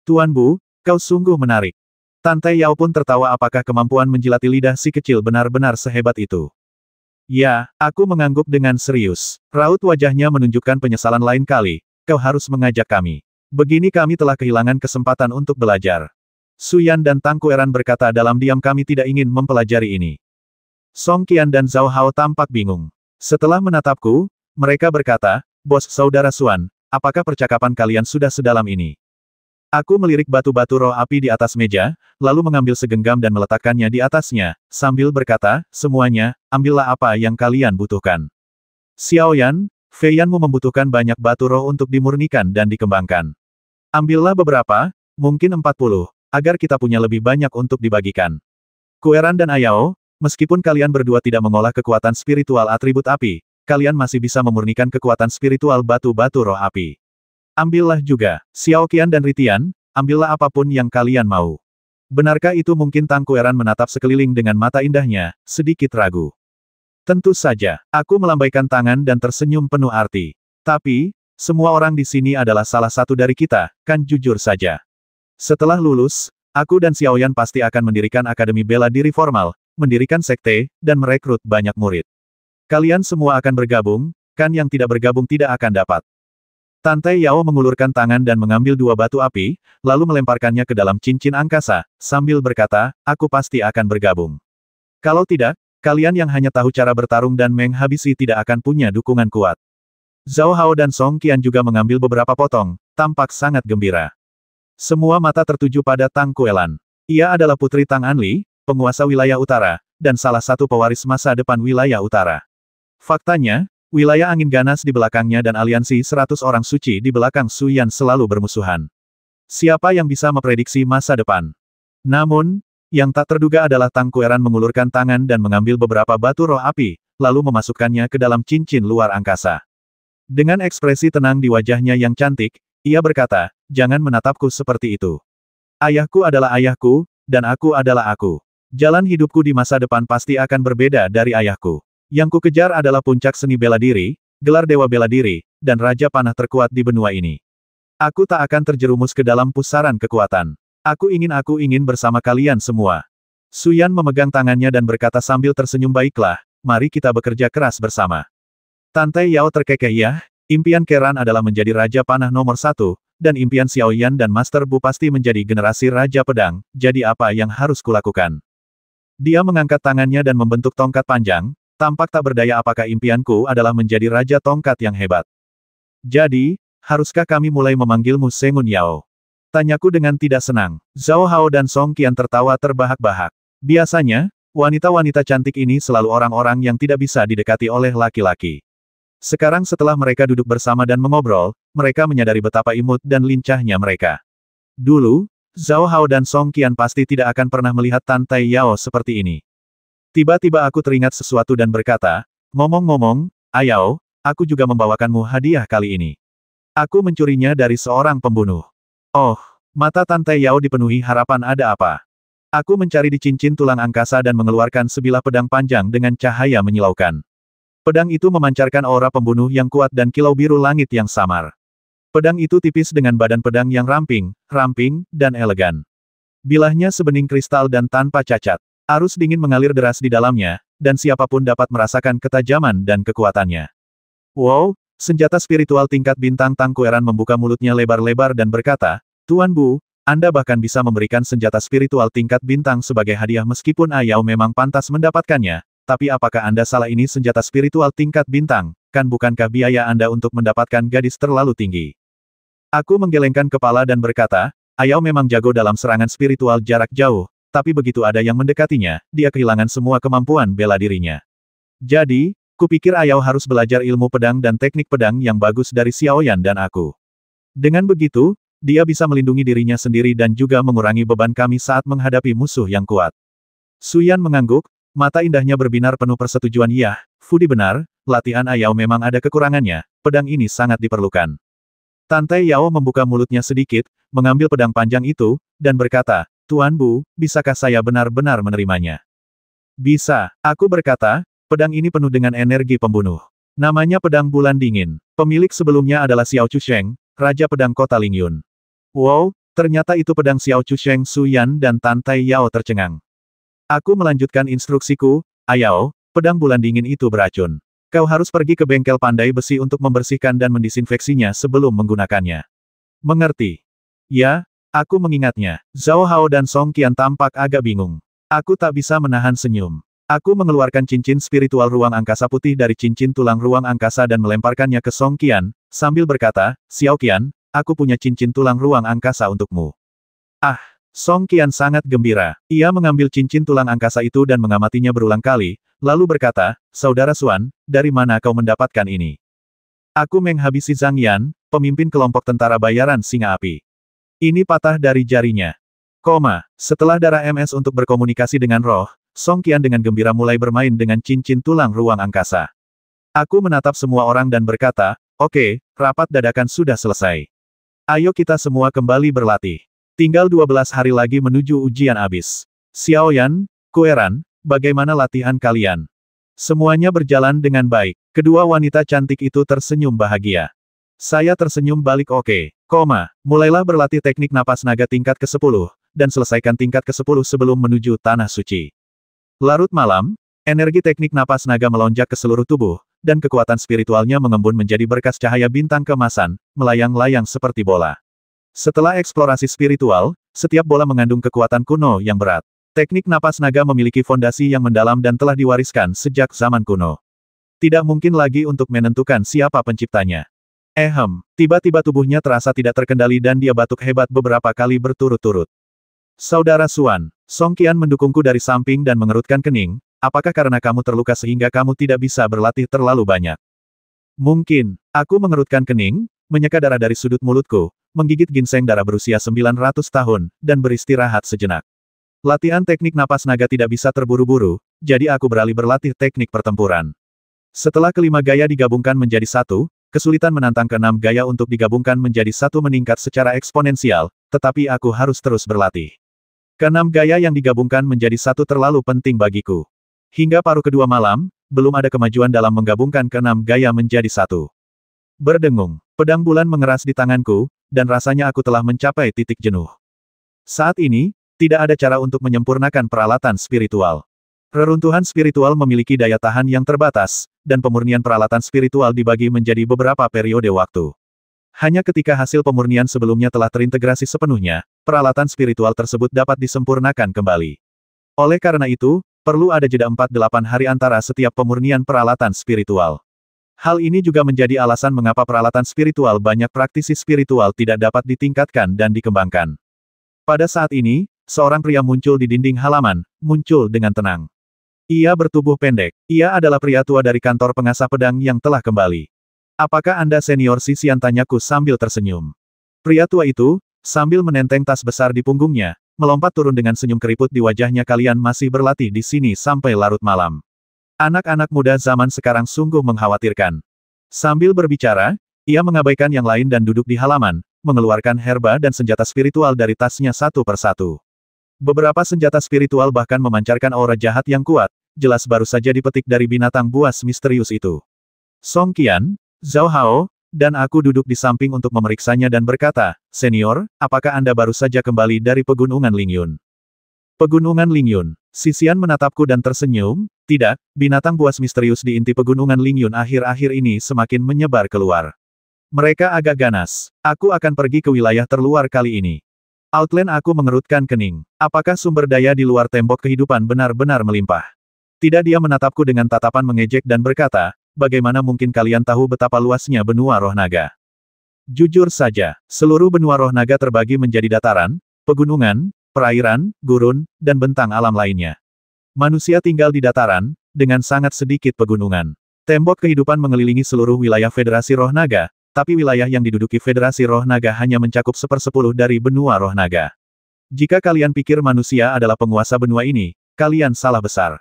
Tuan Bu, kau sungguh menarik. Tante Yao pun tertawa. Apakah kemampuan menjilati lidah si kecil benar-benar sehebat itu? Ya, aku mengangguk dengan serius. Raut wajahnya menunjukkan penyesalan lain kali, kau harus mengajak kami. Begini kami telah kehilangan kesempatan untuk belajar. Su Yan dan Tang Kueran berkata dalam diam, kami tidak ingin mempelajari ini. Song Qian dan Zhao Hao tampak bingung. Setelah menatapku, mereka berkata, Bos Saudara Xuan, apakah percakapan kalian sudah sedalam ini? Aku melirik batu-batu roh api di atas meja, lalu mengambil segenggam dan meletakkannya di atasnya, sambil berkata, semuanya, ambillah apa yang kalian butuhkan. Xiao Yan, Fei Yanmu membutuhkan banyak batu roh untuk dimurnikan dan dikembangkan. Ambillah beberapa, mungkin 40. Agar kita punya lebih banyak untuk dibagikan. Kueran dan Ayao, meskipun kalian berdua tidak mengolah kekuatan spiritual atribut api, kalian masih bisa memurnikan kekuatan spiritual batu-batu roh api. Ambillah juga, Xiao Qian dan Ritian, ambillah apapun yang kalian mau. Benarkah itu? Mungkin Tang Kueran menatap sekeliling dengan mata indahnya, sedikit ragu. Tentu saja, aku melambaikan tangan dan tersenyum penuh arti. Tapi, semua orang di sini adalah salah satu dari kita, kan jujur saja. Setelah lulus, aku dan Xiao Yan pasti akan mendirikan akademi bela diri formal, mendirikan sekte, dan merekrut banyak murid. Kalian semua akan bergabung, kan yang tidak bergabung tidak akan dapat. Tante Yao mengulurkan tangan dan mengambil dua batu api, lalu melemparkannya ke dalam cincin angkasa, sambil berkata, aku pasti akan bergabung. Kalau tidak, kalian yang hanya tahu cara bertarung dan menghabisi tidak akan punya dukungan kuat. Zhao Hao dan Song Qian juga mengambil beberapa potong, tampak sangat gembira. Semua mata tertuju pada Tang Kuelan. Ia adalah putri Tang Anli, penguasa wilayah utara, dan salah satu pewaris masa depan wilayah utara. Faktanya, wilayah angin ganas di belakangnya dan aliansi 100 orang suci di belakang Su Yan selalu bermusuhan. Siapa yang bisa memprediksi masa depan? Namun, yang tak terduga adalah Tang Kueran mengulurkan tangan dan mengambil beberapa batu roh api, lalu memasukkannya ke dalam cincin luar angkasa. Dengan ekspresi tenang di wajahnya yang cantik, ia berkata, jangan menatapku seperti itu. Ayahku adalah ayahku, dan aku adalah aku. Jalan hidupku di masa depan pasti akan berbeda dari ayahku. Yang ku kejar adalah puncak seni bela diri, gelar dewa bela diri, dan raja panah terkuat di benua ini. Aku tak akan terjerumus ke dalam pusaran kekuatan. Aku ingin bersama kalian semua. Su Yan memegang tangannya dan berkata sambil tersenyum, baiklah, mari kita bekerja keras bersama. Tante Yao terkekeh, ya. Impian Keran adalah menjadi Raja Panah nomor 1, dan impian Xiao Yan dan Master Bu pasti menjadi generasi Raja Pedang, jadi apa yang harus kulakukan? Dia mengangkat tangannya dan membentuk tongkat panjang, tampak tak berdaya. Apakah impianku adalah menjadi Raja Tongkat yang hebat? Jadi, haruskah kami mulai memanggilmu Sengun Yao? Tanyaku dengan tidak senang. Zhao Hao dan Song Qian tertawa terbahak-bahak. Biasanya, wanita-wanita cantik ini selalu orang-orang yang tidak bisa didekati oleh laki-laki. Sekarang setelah mereka duduk bersama dan mengobrol, mereka menyadari betapa imut dan lincahnya mereka. Dulu, Zhao Hao dan Song Qian pasti tidak akan pernah melihat Tan Tai Yao seperti ini. Tiba-tiba aku teringat sesuatu dan berkata, ngomong-ngomong, Ayao, aku juga membawakanmu hadiah kali ini. Aku mencurinya dari seorang pembunuh. Oh, mata Tan Tai Yao dipenuhi harapan ada apa. Aku mencari di cincin tulang angkasa dan mengeluarkan sebilah pedang panjang dengan cahaya menyilaukan. Pedang itu memancarkan aura pembunuh yang kuat dan kilau biru langit yang samar. Pedang itu tipis dengan badan pedang yang ramping, dan elegan. Bilahnya sebening kristal dan tanpa cacat. Arus dingin mengalir deras di dalamnya, dan siapapun dapat merasakan ketajaman dan kekuatannya. Wow, senjata spiritual tingkat bintang Tang Kueran membuka mulutnya lebar-lebar dan berkata, Tuan Bu, Anda bahkan bisa memberikan senjata spiritual tingkat bintang sebagai hadiah meskipun Ayao memang pantas mendapatkannya, tapi apakah Anda salah ini senjata spiritual tingkat bintang, kan bukankah biaya Anda untuk mendapatkan gadis terlalu tinggi? Aku menggelengkan kepala dan berkata, Ayao memang jago dalam serangan spiritual jarak jauh, tapi begitu ada yang mendekatinya, dia kehilangan semua kemampuan bela dirinya. Jadi, kupikir Ayao harus belajar ilmu pedang dan teknik pedang yang bagus dari Xiaoyan dan aku. Dengan begitu, dia bisa melindungi dirinya sendiri dan juga mengurangi beban kami saat menghadapi musuh yang kuat. Suyan mengangguk, mata indahnya berbinar penuh persetujuan. Yah, Fudi benar, latihan Ayao memang ada kekurangannya, pedang ini sangat diperlukan. Tan Tai Yao membuka mulutnya sedikit, mengambil pedang panjang itu, dan berkata, Tuan Bu, bisakah saya benar-benar menerimanya? Bisa, aku berkata, pedang ini penuh dengan energi pembunuh. Namanya pedang bulan dingin. Pemilik sebelumnya adalah Xiao Chusheng, Raja Pedang Kota Lingyun. Wow, ternyata itu pedang Xiao Chusheng. Suyan dan Tan Tai Yao tercengang. Aku melanjutkan instruksiku, Ayao, pedang bulan dingin itu beracun. Kau harus pergi ke bengkel pandai besi untuk membersihkan dan mendisinfeksinya sebelum menggunakannya. Mengerti? Ya, aku mengingatnya. Zhao Hao dan Song Qian tampak agak bingung. Aku tak bisa menahan senyum. Aku mengeluarkan cincin spiritual ruang angkasa putih dari cincin tulang ruang angkasa dan melemparkannya ke Song Qian, sambil berkata, Xiao Qian, aku punya cincin tulang ruang angkasa untukmu. Ah, Song Qian sangat gembira. Ia mengambil cincin tulang angkasa itu dan mengamatinya berulang kali, lalu berkata, Saudara Xuan, dari mana kau mendapatkan ini? Aku menghabisi Zhang Yan, pemimpin kelompok tentara bayaran Singa Api. Ini patah dari jarinya. Setelah darah MS untuk berkomunikasi dengan roh, Song Qian dengan gembira mulai bermain dengan cincin tulang ruang angkasa. Aku menatap semua orang dan berkata, oke, rapat dadakan sudah selesai. Ayo kita semua kembali berlatih. Tinggal 12 hari lagi menuju ujian abis. Xiaoyan, Kueran, bagaimana latihan kalian? Semuanya berjalan dengan baik. Kedua wanita cantik itu tersenyum bahagia. Saya tersenyum balik. Mulailah berlatih teknik napas naga tingkat ke-10, dan selesaikan tingkat ke-10 sebelum menuju Tanah Suci. Larut malam, energi teknik napas naga melonjak ke seluruh tubuh, dan kekuatan spiritualnya mengembun menjadi berkas cahaya bintang keemasan, melayang-layang seperti bola. Setelah eksplorasi spiritual, setiap bola mengandung kekuatan kuno yang berat. Teknik napas naga memiliki fondasi yang mendalam dan telah diwariskan sejak zaman kuno. Tidak mungkin lagi untuk menentukan siapa penciptanya. Tiba-tiba tubuhnya terasa tidak terkendali dan dia batuk hebat beberapa kali berturut-turut. Saudara Xuan, Song Qian mendukungku dari samping dan mengerutkan kening, apakah karena kamu terluka sehingga kamu tidak bisa berlatih terlalu banyak? Mungkin, aku mengerutkan kening, menyeka darah dari sudut mulutku, menggigit ginseng darah berusia 900 tahun, dan beristirahat sejenak. Latihan teknik napas naga tidak bisa terburu-buru, jadi aku beralih berlatih teknik pertempuran. Setelah kelima gaya digabungkan menjadi satu, kesulitan menantang keenam gaya untuk digabungkan menjadi satu meningkat secara eksponensial, tetapi aku harus terus berlatih. Keenam gaya yang digabungkan menjadi satu terlalu penting bagiku. Hingga paruh kedua malam, belum ada kemajuan dalam menggabungkan keenam gaya menjadi satu. Berdengung, pedang bulan mengeras di tanganku, dan rasanya aku telah mencapai titik jenuh. Saat ini, tidak ada cara untuk menyempurnakan peralatan spiritual. Reruntuhan spiritual memiliki daya tahan yang terbatas, dan pemurnian peralatan spiritual dibagi menjadi beberapa periode waktu. Hanya ketika hasil pemurnian sebelumnya telah terintegrasi sepenuhnya, peralatan spiritual tersebut dapat disempurnakan kembali. Oleh karena itu, perlu ada jeda 48 hari antara setiap pemurnian peralatan spiritual. Hal ini juga menjadi alasan mengapa peralatan spiritual banyak praktisi spiritual tidak dapat ditingkatkan dan dikembangkan. Pada saat ini, seorang pria muncul di dinding halaman, muncul dengan tenang. Ia bertubuh pendek. Ia adalah pria tua dari kantor pengasah pedang yang telah kembali. Apakah Anda senior Sisian, tanyaku sambil tersenyum. Pria tua itu, sambil menenteng tas besar di punggungnya, melompat turun dengan senyum keriput di wajahnya. Kalian masih berlatih di sini sampai larut malam. Anak-anak muda zaman sekarang sungguh mengkhawatirkan. Sambil berbicara, ia mengabaikan yang lain dan duduk di halaman, mengeluarkan herba dan senjata spiritual dari tasnya satu persatu. Beberapa senjata spiritual bahkan memancarkan aura jahat yang kuat, jelas baru saja dipetik dari binatang buas misterius itu. Song Qian, Zhao Hao, dan aku duduk di samping untuk memeriksanya dan berkata, "Senior, apakah Anda baru saja kembali dari Pegunungan Lingyun?" Pegunungan Lingyun. Sisian menatapku dan tersenyum, "Tidak, binatang buas misterius di inti Pegunungan Lingyun akhir-akhir ini semakin menyebar keluar. Mereka agak ganas. Aku akan pergi ke wilayah terluar kali ini." Outland aku mengerutkan kening. Apakah sumber daya di luar tembok kehidupan benar-benar melimpah? Tidak, dia menatapku dengan tatapan mengejek dan berkata, "Bagaimana mungkin kalian tahu betapa luasnya benua roh naga? Jujur saja, seluruh benua roh naga terbagi menjadi dataran, pegunungan, perairan, gurun, dan bentang alam lainnya. Manusia tinggal di dataran, dengan sangat sedikit pegunungan. Tembok kehidupan mengelilingi seluruh wilayah Federasi Roh Naga, tapi wilayah yang diduduki Federasi Roh Naga hanya mencakup 1/10 dari benua roh naga. Jika kalian pikir manusia adalah penguasa benua ini, kalian salah besar."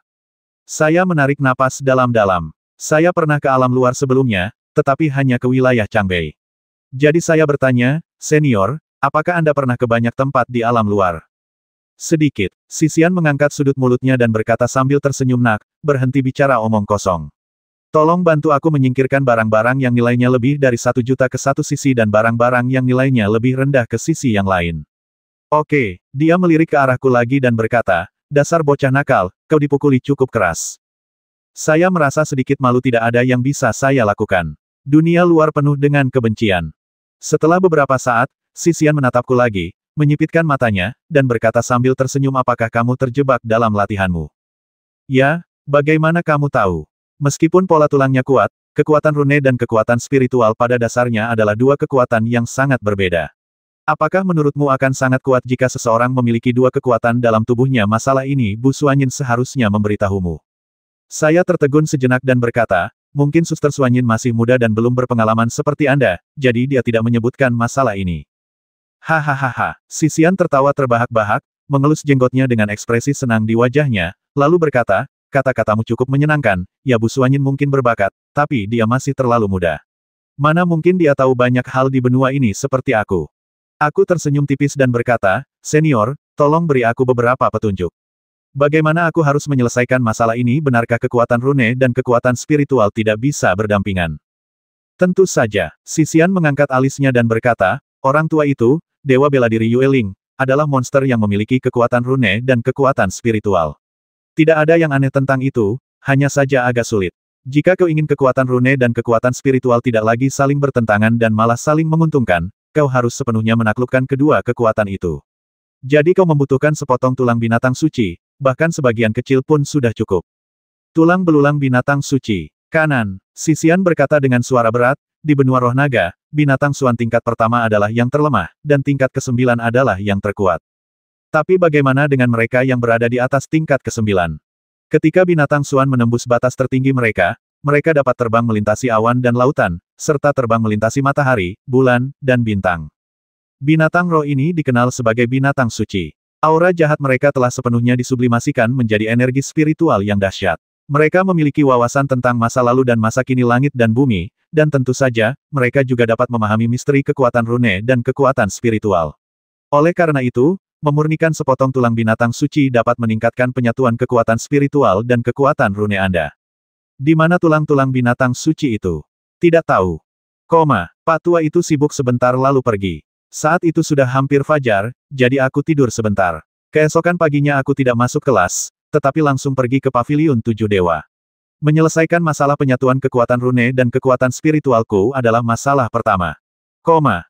Saya menarik napas dalam-dalam. Saya pernah ke alam luar sebelumnya, tetapi hanya ke wilayah Changbei. Jadi saya bertanya, "Senior, apakah Anda pernah ke banyak tempat di alam luar?" Sedikit. Sisian mengangkat sudut mulutnya dan berkata sambil tersenyum, "Nak, berhenti bicara omong kosong. Tolong bantu aku menyingkirkan barang-barang yang nilainya lebih dari 1 juta ke satu sisi dan barang-barang yang nilainya lebih rendah ke sisi yang lain." "Oke." Dia melirik ke arahku lagi dan berkata, "Dasar bocah nakal, kau dipukuli cukup keras." Saya merasa sedikit malu, tidak ada yang bisa saya lakukan. Dunia luar penuh dengan kebencian. Setelah beberapa saat, Sisian menatapku lagi, menyipitkan matanya, dan berkata sambil tersenyum, "Apakah kamu terjebak dalam latihanmu?" "Ya, bagaimana kamu tahu?" Meskipun pola tulangnya kuat, kekuatan rune dan kekuatan spiritual pada dasarnya adalah dua kekuatan yang sangat berbeda. Apakah menurutmu akan sangat kuat jika seseorang memiliki dua kekuatan dalam tubuhnya? Masalah ini Bu Suanyin seharusnya memberitahumu. Saya tertegun sejenak dan berkata, "Mungkin Suster Suanyin masih muda dan belum berpengalaman seperti Anda, jadi dia tidak menyebutkan masalah ini." Hahaha. Sisian tertawa terbahak-bahak, mengelus jenggotnya dengan ekspresi senang di wajahnya, lalu berkata, "Kata-katamu cukup menyenangkan, ya Bu Suanyin mungkin berbakat, tapi dia masih terlalu muda. Mana mungkin dia tahu banyak hal di benua ini seperti aku." Aku tersenyum tipis dan berkata, "Senior, tolong beri aku beberapa petunjuk. Bagaimana aku harus menyelesaikan masalah ini? Benarkah kekuatan rune dan kekuatan spiritual tidak bisa berdampingan?" "Tentu saja." Sisian mengangkat alisnya dan berkata, "Orang tua itu, Dewa Bela Diri Yueling, adalah monster yang memiliki kekuatan rune dan kekuatan spiritual. Tidak ada yang aneh tentang itu, hanya saja agak sulit. Jika kau ingin kekuatan rune dan kekuatan spiritual tidak lagi saling bertentangan dan malah saling menguntungkan, kau harus sepenuhnya menaklukkan kedua kekuatan itu. Jadi kau membutuhkan sepotong tulang binatang suci, bahkan sebagian kecil pun sudah cukup." "Tulang belulang binatang suci. Kanan." Sisian berkata dengan suara berat, "Di benua roh naga, binatang suan tingkat pertama adalah yang terlemah, dan tingkat ke-9 adalah yang terkuat. Tapi bagaimana dengan mereka yang berada di atas tingkat ke-9? Ketika binatang suan menembus batas tertinggi mereka, mereka dapat terbang melintasi awan dan lautan, serta terbang melintasi matahari, bulan, dan bintang. Binatang roh ini dikenal sebagai binatang suci. Aura jahat mereka telah sepenuhnya disublimasikan menjadi energi spiritual yang dahsyat. Mereka memiliki wawasan tentang masa lalu dan masa kini langit dan bumi, dan tentu saja, mereka juga dapat memahami misteri kekuatan rune dan kekuatan spiritual. Oleh karena itu, memurnikan sepotong tulang binatang suci dapat meningkatkan penyatuan kekuatan spiritual dan kekuatan rune Anda." "Di mana tulang-tulang binatang suci itu?" "Tidak tahu." Pak tua itu sibuk sebentar lalu pergi. Saat itu sudah hampir fajar, jadi aku tidur sebentar. Keesokan paginya aku tidak masuk kelas, tetapi langsung pergi ke Paviliun 7 Dewa. Menyelesaikan masalah penyatuan kekuatan rune dan kekuatan spiritualku adalah masalah pertama.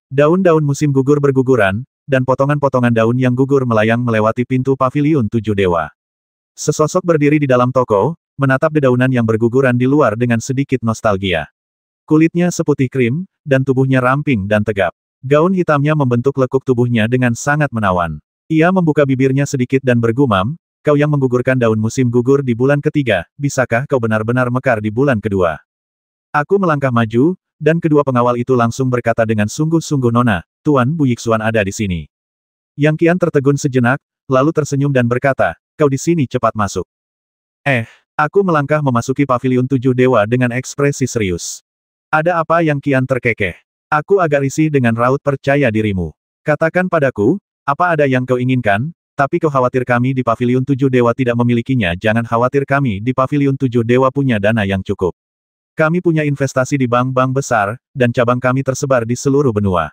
Daun-daun musim gugur berguguran, dan potongan-potongan daun yang gugur melayang melewati pintu Paviliun 7 Dewa. Sesosok berdiri di dalam toko, menatap dedaunan yang berguguran di luar dengan sedikit nostalgia. Kulitnya seputih krim, dan tubuhnya ramping dan tegap. Gaun hitamnya membentuk lekuk tubuhnya dengan sangat menawan. Ia membuka bibirnya sedikit dan bergumam, "Kau yang menggugurkan daun musim gugur di bulan ketiga, bisakah kau benar-benar mekar di bulan kedua?" Aku melangkah maju, dan kedua pengawal itu langsung berkata dengan sungguh-sungguh, Nona, Tuan Bu Yixuan ada di sini. Yang Qian tertegun sejenak, lalu tersenyum dan berkata, kau di sini cepat masuk. Aku melangkah memasuki paviliun 7 dewa dengan ekspresi serius. Ada apa? Yang Qian terkekeh. Aku agak risih dengan raut percaya dirimu. Katakan padaku, apa ada yang kau inginkan? Tapi kau khawatir kami di paviliun 7 dewa tidak memilikinya. Jangan khawatir, kami di paviliun 7 dewa punya dana yang cukup. Kami punya investasi di bank-bank besar, dan cabang kami tersebar di seluruh benua.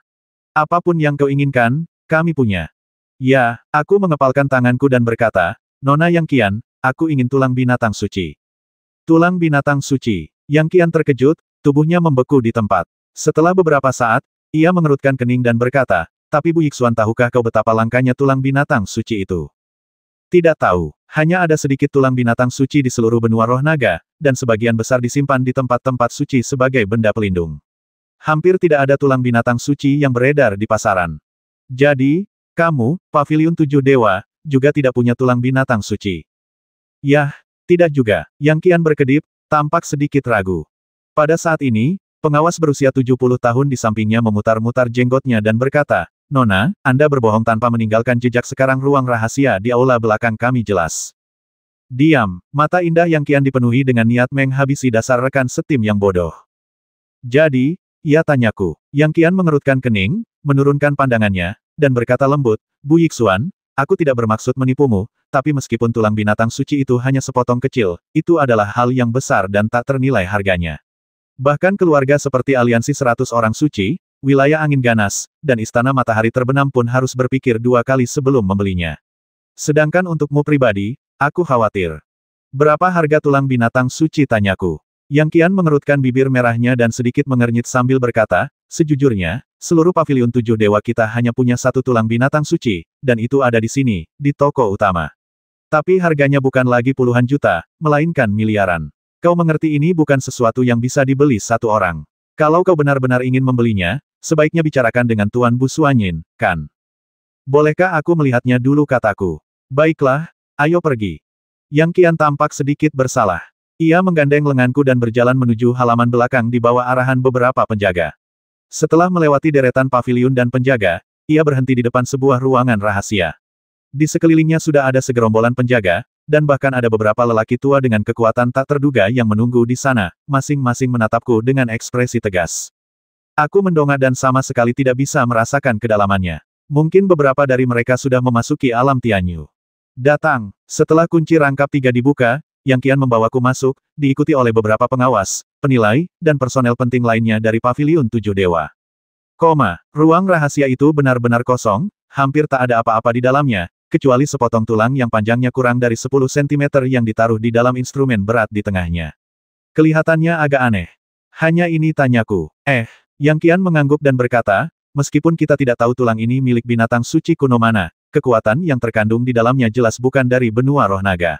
Apapun yang kau inginkan, kami punya. Ya, aku mengepalkan tanganku dan berkata, Nona Yang Qian, aku ingin tulang binatang suci. Tulang binatang suci. Yang Qian terkejut, tubuhnya membeku di tempat. Setelah beberapa saat, ia mengerutkan kening dan berkata, tapi Bu Yixuan, tahukah kau betapa langkanya tulang binatang suci itu? Tidak tahu. Hanya ada sedikit tulang binatang suci di seluruh benua roh naga, dan sebagian besar disimpan di tempat-tempat suci sebagai benda pelindung. Hampir tidak ada tulang binatang suci yang beredar di pasaran. Jadi, kamu, paviliun 7 dewa, juga tidak punya tulang binatang suci? Yah, tidak juga. Yang Qian berkedip, tampak sedikit ragu. Pada saat ini, pengawas berusia 70 tahun di sampingnya memutar-mutar jenggotnya dan berkata, Nona, Anda berbohong tanpa meninggalkan jejak. Sekarang ruang rahasia di aula belakang kami jelas. Diam. Mata indah Yang Qian dipenuhi dengan niat menghabisi dasar rekan setim yang bodoh. Jadi, ia tanyaku. Yang Qian mengerutkan kening, menurunkan pandangannya, dan berkata lembut, Bu Yixuan, aku tidak bermaksud menipumu, tapi meskipun tulang binatang suci itu hanya sepotong kecil, itu adalah hal yang besar dan tak ternilai harganya. Bahkan keluarga seperti aliansi 100 orang suci, wilayah angin ganas, dan istana matahari terbenam pun harus berpikir 2 kali sebelum membelinya. Sedangkan untukmu pribadi, aku khawatir. Berapa harga tulang binatang suci? Tanyaku. Yang Qian mengerutkan bibir merahnya dan sedikit mengernyit sambil berkata, sejujurnya, seluruh paviliun 7 dewa kita hanya punya 1 tulang binatang suci, dan itu ada di sini, di toko utama. Tapi harganya bukan lagi puluhan juta, melainkan miliaran. Kau mengerti ini bukan sesuatu yang bisa dibeli 1 orang. Kalau kau benar-benar ingin membelinya, sebaiknya bicarakan dengan Tuan Bu Suanyin, kan? Bolehkah aku melihatnya dulu? Kataku. Baiklah, ayo pergi. Yang Qian tampak sedikit bersalah. Ia menggandeng lenganku dan berjalan menuju halaman belakang di bawah arahan beberapa penjaga. Setelah melewati deretan paviliun dan penjaga, ia berhenti di depan sebuah ruangan rahasia. Di sekelilingnya sudah ada segerombolan penjaga, dan bahkan ada beberapa lelaki tua dengan kekuatan tak terduga yang menunggu di sana, masing-masing menatapku dengan ekspresi tegas. Aku mendongak dan sama sekali tidak bisa merasakan kedalamannya. Mungkin beberapa dari mereka sudah memasuki alam Tianyu. Datang. Setelah kunci rangkap 3 dibuka, Yang Qian membawaku masuk, diikuti oleh beberapa pengawas, penilai, dan personel penting lainnya dari paviliun 7 dewa. Ruang rahasia itu benar-benar kosong, hampir tak ada apa-apa di dalamnya, kecuali sepotong tulang yang panjangnya kurang dari 10 cm yang ditaruh di dalam instrumen berat di tengahnya. Kelihatannya agak aneh. Hanya ini? Tanyaku. Yang Qian mengangguk dan berkata, meskipun kita tidak tahu tulang ini milik binatang suci kuno mana, kekuatan yang terkandung di dalamnya jelas bukan dari benua roh naga.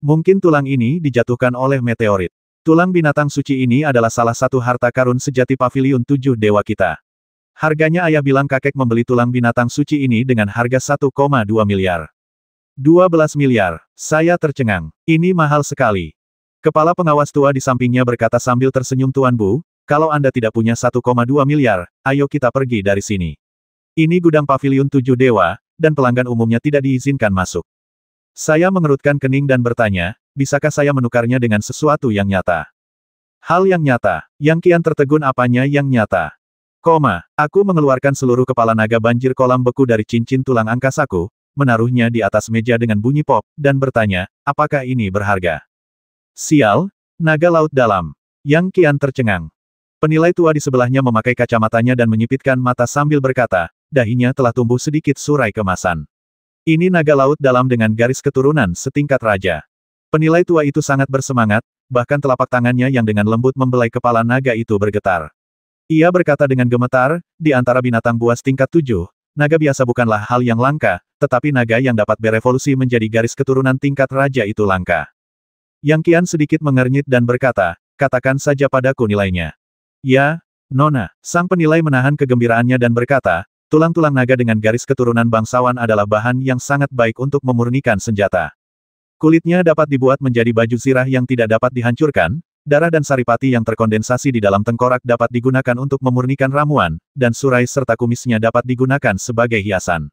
Mungkin tulang ini dijatuhkan oleh meteorit. Tulang binatang suci ini adalah salah satu harta karun sejati paviliun 7 dewa kita. Harganya ayah bilang kakek membeli tulang binatang suci ini dengan harga 1,2 miliar. 12 miliar. Saya tercengang. Ini mahal sekali. Kepala pengawas tua di sampingnya berkata sambil tersenyum, Tuan Bu, kalau Anda tidak punya 1,2 miliar, ayo kita pergi dari sini. Ini gudang paviliun 7 dewa, dan pelanggan umumnya tidak diizinkan masuk. Saya mengerutkan kening dan bertanya, bisakah saya menukarnya dengan sesuatu yang nyata? Hal yang nyata. Yang Qian tertegun, apanya yang nyata? Aku mengeluarkan seluruh kepala naga banjir kolam beku dari cincin tulang angkasaku, menaruhnya di atas meja dengan bunyi pop, dan bertanya, apakah ini berharga? Sial, naga laut dalam. Yang Qian tercengang. Penilai tua di sebelahnya memakai kacamatanya dan menyipitkan mata sambil berkata, dahinya telah tumbuh sedikit surai kemasan. Ini naga laut dalam dengan garis keturunan setingkat raja. Penilai tua itu sangat bersemangat, bahkan telapak tangannya yang dengan lembut membelai kepala naga itu bergetar. Ia berkata dengan gemetar, di antara binatang buas tingkat 7, naga biasa bukanlah hal yang langka, tetapi naga yang dapat berevolusi menjadi garis keturunan tingkat raja itu langka. Yang Qian sedikit mengernyit dan berkata, katakan saja padaku nilainya. Ya, Nona. Sang penilai menahan kegembiraannya dan berkata, tulang-tulang naga dengan garis keturunan bangsawan adalah bahan yang sangat baik untuk memurnikan senjata. Kulitnya dapat dibuat menjadi baju zirah yang tidak dapat dihancurkan, Darah dan saripati yang terkondensasi di dalam tengkorak dapat digunakan untuk memurnikan ramuan, dan surai serta kumisnya dapat digunakan sebagai hiasan.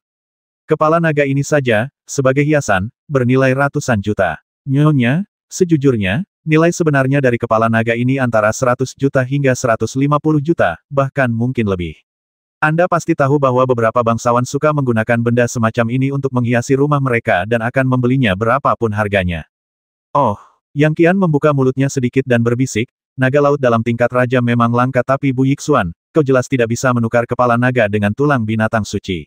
Kepala naga ini saja, sebagai hiasan, bernilai ratusan juta. Nyonya, sejujurnya, nilai sebenarnya dari kepala naga ini antara 100 juta hingga 150 juta, bahkan mungkin lebih. Anda pasti tahu bahwa beberapa bangsawan suka menggunakan benda semacam ini untuk menghiasi rumah mereka dan akan membelinya berapapun harganya. Oh, Yang Qian membuka mulutnya sedikit dan berbisik, naga laut dalam tingkat raja memang langka tapi Bu Yixuan, kau jelas tidak bisa menukar kepala naga dengan tulang binatang suci.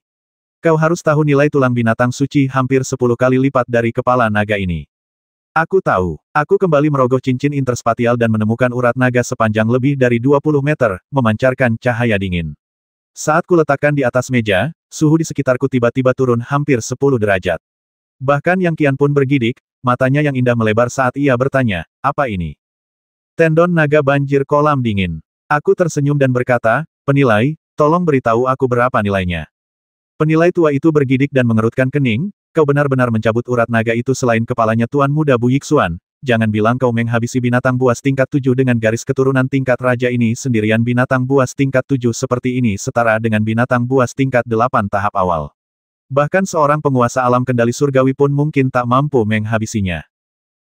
Kau harus tahu nilai tulang binatang suci hampir 10 kali lipat dari kepala naga ini. Aku tahu. Aku kembali merogoh cincin interspatial dan menemukan urat naga sepanjang lebih dari 20 meter, memancarkan cahaya dingin. Saat kuletakkan di atas meja, suhu di sekitarku tiba-tiba turun hampir 10 derajat. Bahkan Yang Qian pun bergidik, matanya yang indah melebar saat ia bertanya, apa ini? Tendon naga banjir kolam dingin. Aku tersenyum dan berkata, penilai, tolong beritahu aku berapa nilainya. Penilai tua itu bergidik dan mengerutkan kening, kau benar-benar mencabut urat naga itu selain kepalanya Tuan Muda Bu Yixuan. Jangan bilang kau menghabisi binatang buas tingkat 7 dengan garis keturunan tingkat raja ini sendirian. Binatang buas tingkat 7 seperti ini setara dengan binatang buas tingkat 8 tahap awal. Bahkan seorang penguasa alam kendali surgawi pun mungkin tak mampu menghabisinya.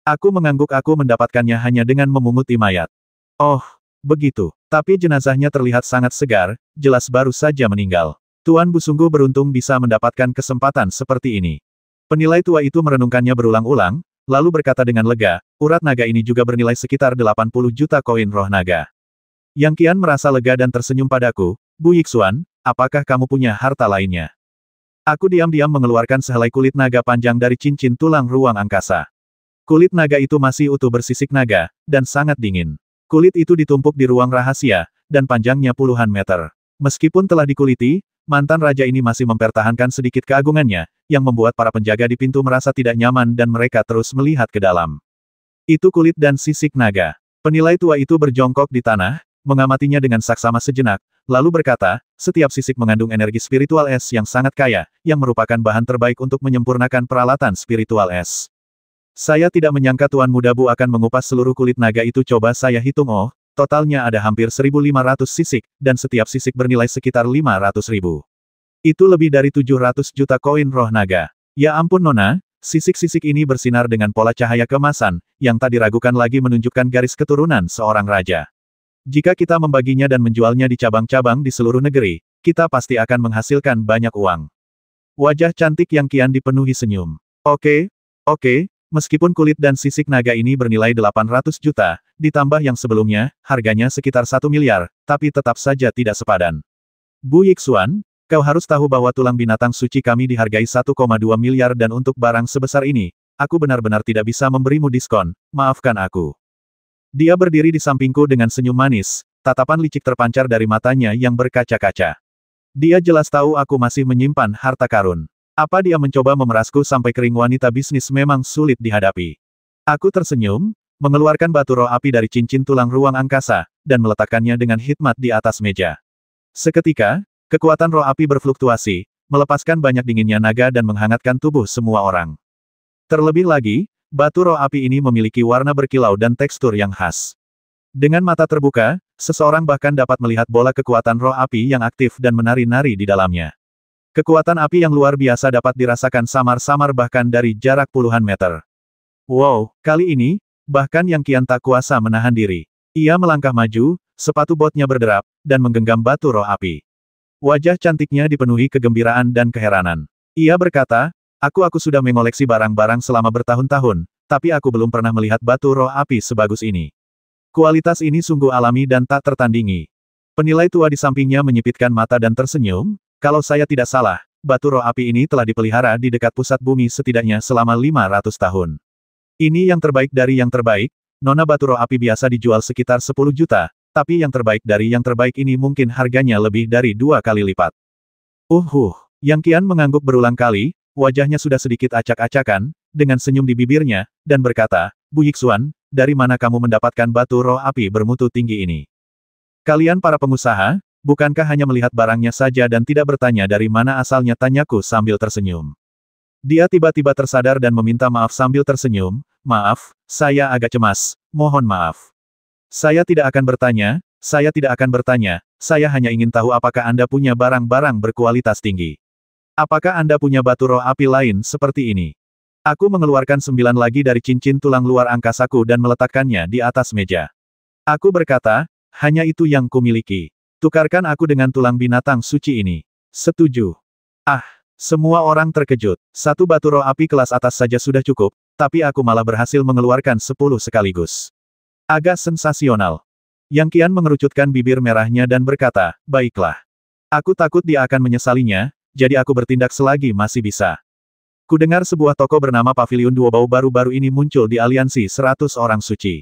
Aku mengangguk, aku mendapatkannya hanya dengan memunguti mayat. Oh, begitu. Tapi jenazahnya terlihat sangat segar, jelas baru saja meninggal. Tuan Bu sungguh beruntung bisa mendapatkan kesempatan seperti ini. Penilai tua itu merenungkannya berulang-ulang, lalu berkata dengan lega, urat naga ini juga bernilai sekitar 80 juta koin roh naga. Yang Qian merasa lega dan tersenyum padaku, Bu Yixuan, apakah kamu punya harta lainnya? Aku diam-diam mengeluarkan sehelai kulit naga panjang dari cincin tulang ruang angkasa. Kulit naga itu masih utuh bersisik naga, dan sangat dingin. Kulit itu ditumpuk di ruang rahasia, dan panjangnya puluhan meter. Meskipun telah dikuliti, mantan raja ini masih mempertahankan sedikit keagungannya, yang membuat para penjaga di pintu merasa tidak nyaman dan mereka terus melihat ke dalam. Itu kulit dan sisik naga. Penilai tua itu berjongkok di tanah, mengamatinya dengan saksama sejenak, lalu berkata, setiap sisik mengandung energi spiritual es yang sangat kaya, yang merupakan bahan terbaik untuk menyempurnakan peralatan spiritual es. Saya tidak menyangka Tuan Muda Bu akan mengupas seluruh kulit naga itu. Coba saya hitung, oh, totalnya ada hampir 1.500 sisik, dan setiap sisik bernilai sekitar 500.000. Itu lebih dari 700 juta koin roh naga. Ya ampun Nona, sisik-sisik ini bersinar dengan pola cahaya keemasan, yang tak diragukan lagi menunjukkan garis keturunan seorang raja. Jika kita membaginya dan menjualnya di cabang-cabang di seluruh negeri, kita pasti akan menghasilkan banyak uang. Wajah cantik Yang Qian dipenuhi senyum. Oke, meskipun kulit dan sisik naga ini bernilai 800 juta, ditambah yang sebelumnya, harganya sekitar 1 miliar, tapi tetap saja tidak sepadan. Bu Yixuan, kau harus tahu bahwa tulang binatang suci kami dihargai 1,2 miliar dan untuk barang sebesar ini, aku benar-benar tidak bisa memberimu diskon, maafkan aku. Dia berdiri di sampingku dengan senyum manis, tatapan licik terpancar dari matanya yang berkaca-kaca. Dia jelas tahu aku masih menyimpan harta karun. Apa dia mencoba memerasku sampai kering? Wanita bisnis memang sulit dihadapi. Aku tersenyum, mengeluarkan batu roh api dari cincin tulang ruang angkasa, dan meletakkannya dengan hikmat di atas meja. Seketika, kekuatan roh api berfluktuasi, melepaskan banyak dinginnya naga dan menghangatkan tubuh semua orang. Terlebih lagi, batu roh api ini memiliki warna berkilau dan tekstur yang khas. Dengan mata terbuka, seseorang bahkan dapat melihat bola kekuatan roh api yang aktif dan menari-nari di dalamnya. Kekuatan api yang luar biasa dapat dirasakan samar-samar bahkan dari jarak puluhan meter. Wow, kali ini, bahkan Yang Qian tak kuasa menahan diri. Ia melangkah maju, sepatu botnya berderap, dan menggenggam batu roh api. Wajah cantiknya dipenuhi kegembiraan dan keheranan. Ia berkata, Aku sudah mengoleksi barang-barang selama bertahun-tahun, tapi aku belum pernah melihat batu roh api sebagus ini. Kualitas ini sungguh alami dan tak tertandingi. Penilai tua di sampingnya menyipitkan mata dan tersenyum, kalau saya tidak salah, batu roh api ini telah dipelihara di dekat pusat bumi setidaknya selama 500 tahun. Ini yang terbaik dari yang terbaik, Nona. Batu roh api biasa dijual sekitar 10 juta, tapi yang terbaik dari yang terbaik ini mungkin harganya lebih dari 2 kali lipat. Yang Qian mengangguk berulang kali, wajahnya sudah sedikit acak-acakan, dengan senyum di bibirnya, dan berkata, Bu Yixuan, dari mana kamu mendapatkan batu roh api bermutu tinggi ini? Kalian para pengusaha, bukankah hanya melihat barangnya saja dan tidak bertanya dari mana asalnya? Tanyaku sambil tersenyum. Dia tiba-tiba tersadar dan meminta maaf sambil tersenyum, maaf, saya agak cemas, mohon maaf. Saya tidak akan bertanya, saya tidak akan bertanya, saya hanya ingin tahu apakah Anda punya barang-barang berkualitas tinggi. Apakah Anda punya batu roh api lain seperti ini? Aku mengeluarkan 9 lagi dari cincin tulang luar angkasaku dan meletakkannya di atas meja. Aku berkata, hanya itu yang kumiliki. Tukarkan aku dengan tulang binatang suci ini. Setuju. Ah, semua orang terkejut. Satu batu roh api kelas atas saja sudah cukup, tapi aku malah berhasil mengeluarkan 10 sekaligus. Agak sensasional. Yang Qian mengerucutkan bibir merahnya dan berkata, baiklah. Aku takut dia akan menyesalinya, jadi aku bertindak selagi masih bisa. Kudengar sebuah toko bernama Paviliun Duobao baru-baru ini muncul di aliansi 100 orang suci.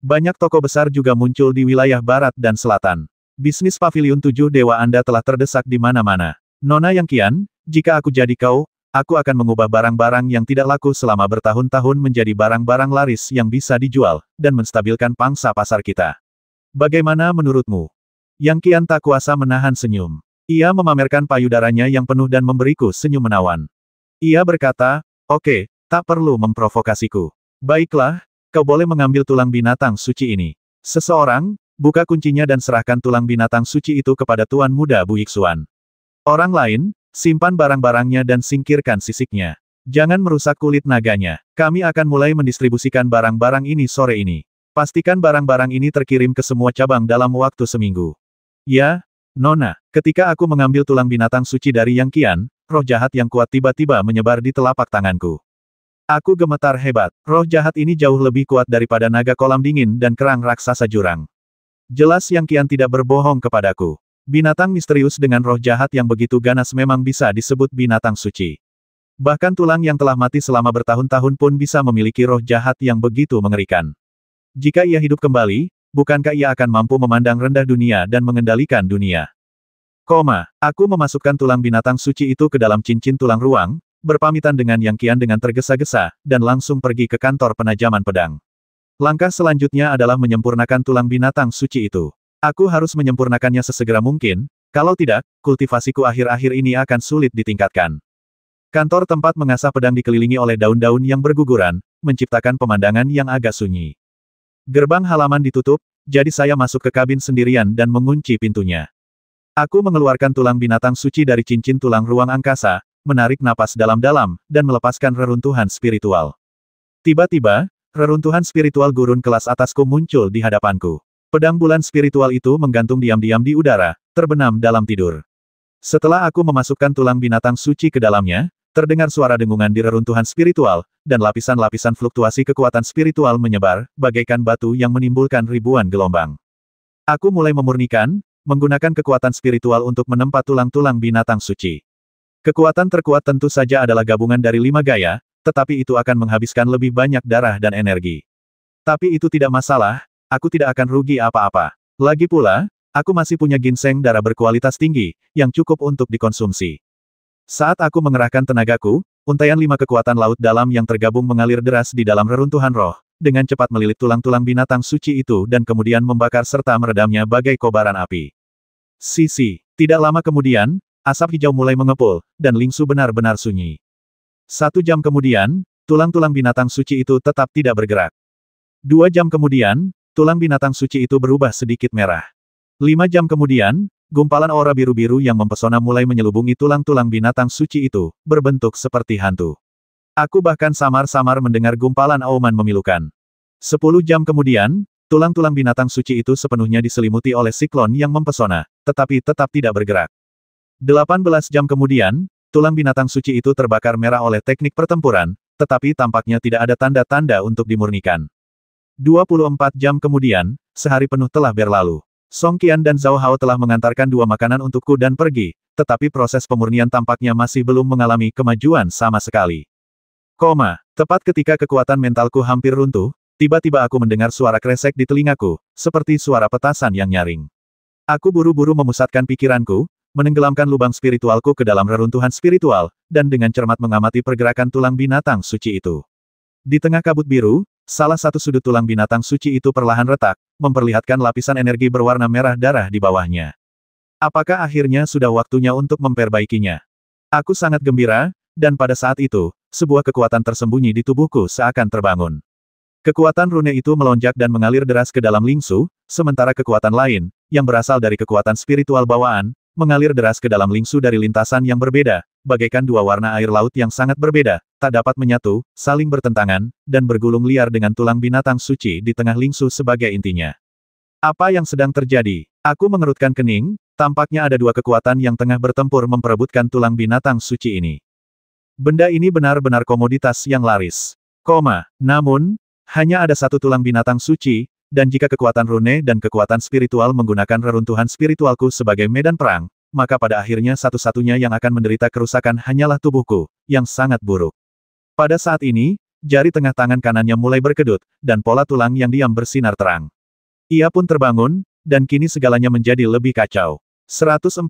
Banyak toko besar juga muncul di wilayah barat dan selatan. Bisnis Paviliun 7 Dewa Anda telah terdesak di mana-mana. Nona Yang Qian, jika aku jadi kau, aku akan mengubah barang-barang yang tidak laku selama bertahun-tahun menjadi barang-barang laris yang bisa dijual, dan menstabilkan pangsa pasar kita. Bagaimana menurutmu? Yang Qian tak kuasa menahan senyum. Ia memamerkan payudaranya yang penuh dan memberiku senyum menawan. Ia berkata, oke, tak perlu memprovokasiku. Baiklah, kau boleh mengambil tulang binatang suci ini. Seseorang, buka kuncinya dan serahkan tulang binatang suci itu kepada Tuan Muda Bu Yixuan. Orang lain, simpan barang-barangnya dan singkirkan sisiknya. Jangan merusak kulit naganya. Kami akan mulai mendistribusikan barang-barang ini sore ini. Pastikan barang-barang ini terkirim ke semua cabang dalam waktu seminggu. Ya, Nona, ketika aku mengambil tulang binatang suci dari Yang Qian, roh jahat yang kuat tiba-tiba menyebar di telapak tanganku. Aku gemetar hebat. Roh jahat ini jauh lebih kuat daripada naga kolam dingin dan kerang raksasa jurang. Jelas Yang Qian tidak berbohong kepadaku. Binatang misterius dengan roh jahat yang begitu ganas memang bisa disebut binatang suci. Bahkan tulang yang telah mati selama bertahun-tahun pun bisa memiliki roh jahat yang begitu mengerikan. Jika ia hidup kembali, bukankah ia akan mampu memandang rendah dunia dan mengendalikan dunia? Aku memasukkan tulang binatang suci itu ke dalam cincin tulang ruang, berpamitan dengan Yang Qian dengan tergesa-gesa, dan langsung pergi ke kantor penajaman pedang. Langkah selanjutnya adalah menyempurnakan tulang binatang suci itu. Aku harus menyempurnakannya sesegera mungkin, kalau tidak, kultivasiku akhir-akhir ini akan sulit ditingkatkan. Kantor tempat mengasah pedang dikelilingi oleh daun-daun yang berguguran, menciptakan pemandangan yang agak sunyi. Gerbang halaman ditutup, jadi saya masuk ke kabin sendirian dan mengunci pintunya. Aku mengeluarkan tulang binatang suci dari cincin tulang ruang angkasa, menarik napas dalam-dalam, dan melepaskan reruntuhan spiritual. Tiba-tiba, reruntuhan spiritual gurun kelas atasku muncul di hadapanku. Pedang bulan spiritual itu menggantung diam-diam di udara, terbenam dalam tidur. Setelah aku memasukkan tulang binatang suci ke dalamnya, terdengar suara dengungan di reruntuhan spiritual, dan lapisan-lapisan fluktuasi kekuatan spiritual menyebar, bagaikan batu yang menimbulkan ribuan gelombang. Aku mulai memurnikan, menggunakan kekuatan spiritual untuk menempa tulang-tulang binatang suci. Kekuatan terkuat tentu saja adalah gabungan dari 5 gaya, tetapi itu akan menghabiskan lebih banyak darah dan energi. Tapi itu tidak masalah, aku tidak akan rugi apa-apa. Lagi pula, aku masih punya ginseng darah berkualitas tinggi, yang cukup untuk dikonsumsi. Saat aku mengerahkan tenagaku, untaian 5 kekuatan laut dalam yang tergabung mengalir deras di dalam reruntuhan roh, dengan cepat melilit tulang-tulang binatang suci itu dan kemudian membakar serta meredamnya bagai kobaran api. Tidak lama kemudian, asap hijau mulai mengepul, dan Lingsu benar-benar sunyi. 1 jam kemudian, tulang-tulang binatang suci itu tetap tidak bergerak. 2 jam kemudian, tulang binatang suci itu berubah sedikit merah. 5 jam kemudian, gumpalan aura biru-biru yang mempesona mulai menyelubungi tulang-tulang binatang suci itu, berbentuk seperti hantu. Aku bahkan samar-samar mendengar gumpalan auman memilukan. 10 jam kemudian, tulang-tulang binatang suci itu sepenuhnya diselimuti oleh siklon yang mempesona, tetapi tetap tidak bergerak. 18 jam kemudian, tulang binatang suci itu terbakar merah oleh teknik pertempuran, tetapi tampaknya tidak ada tanda-tanda untuk dimurnikan. 24 jam kemudian, sehari penuh telah berlalu. Song Qian dan Zhao Hao telah mengantarkan 2 makanan untukku dan pergi, tetapi proses pemurnian tampaknya masih belum mengalami kemajuan sama sekali. Tepat ketika kekuatan mentalku hampir runtuh, tiba-tiba aku mendengar suara kresek di telingaku, seperti suara petasan yang nyaring. Aku buru-buru memusatkan pikiranku, menenggelamkan lubang spiritualku ke dalam reruntuhan spiritual, dan dengan cermat mengamati pergerakan tulang binatang suci itu. Di tengah kabut biru, salah satu sudut tulang binatang suci itu perlahan retak, memperlihatkan lapisan energi berwarna merah darah di bawahnya. Apakah akhirnya sudah waktunya untuk memperbaikinya? Aku sangat gembira, dan pada saat itu, sebuah kekuatan tersembunyi di tubuhku seakan terbangun. Kekuatan rune itu melonjak dan mengalir deras ke dalam Lingsu, sementara kekuatan lain, yang berasal dari kekuatan spiritual bawaan, mengalir deras ke dalam Lingsu dari lintasan yang berbeda, bagaikan dua warna air laut yang sangat berbeda, tak dapat menyatu, saling bertentangan, dan bergulung liar dengan tulang binatang suci di tengah Lingsu sebagai intinya. Apa yang sedang terjadi? Aku mengerutkan kening, tampaknya ada dua kekuatan yang tengah bertempur memperebutkan tulang binatang suci ini. Benda ini benar-benar komoditas yang laris. Namun, hanya ada satu tulang binatang suci, dan jika kekuatan rune dan kekuatan spiritual menggunakan reruntuhan spiritualku sebagai medan perang, maka pada akhirnya satu-satunya yang akan menderita kerusakan hanyalah tubuhku, yang sangat buruk. Pada saat ini, jari tengah tangan kanannya mulai berkedut, dan pola tulang yang diam bersinar terang. Ia pun terbangun, dan kini segalanya menjadi lebih kacau. 140.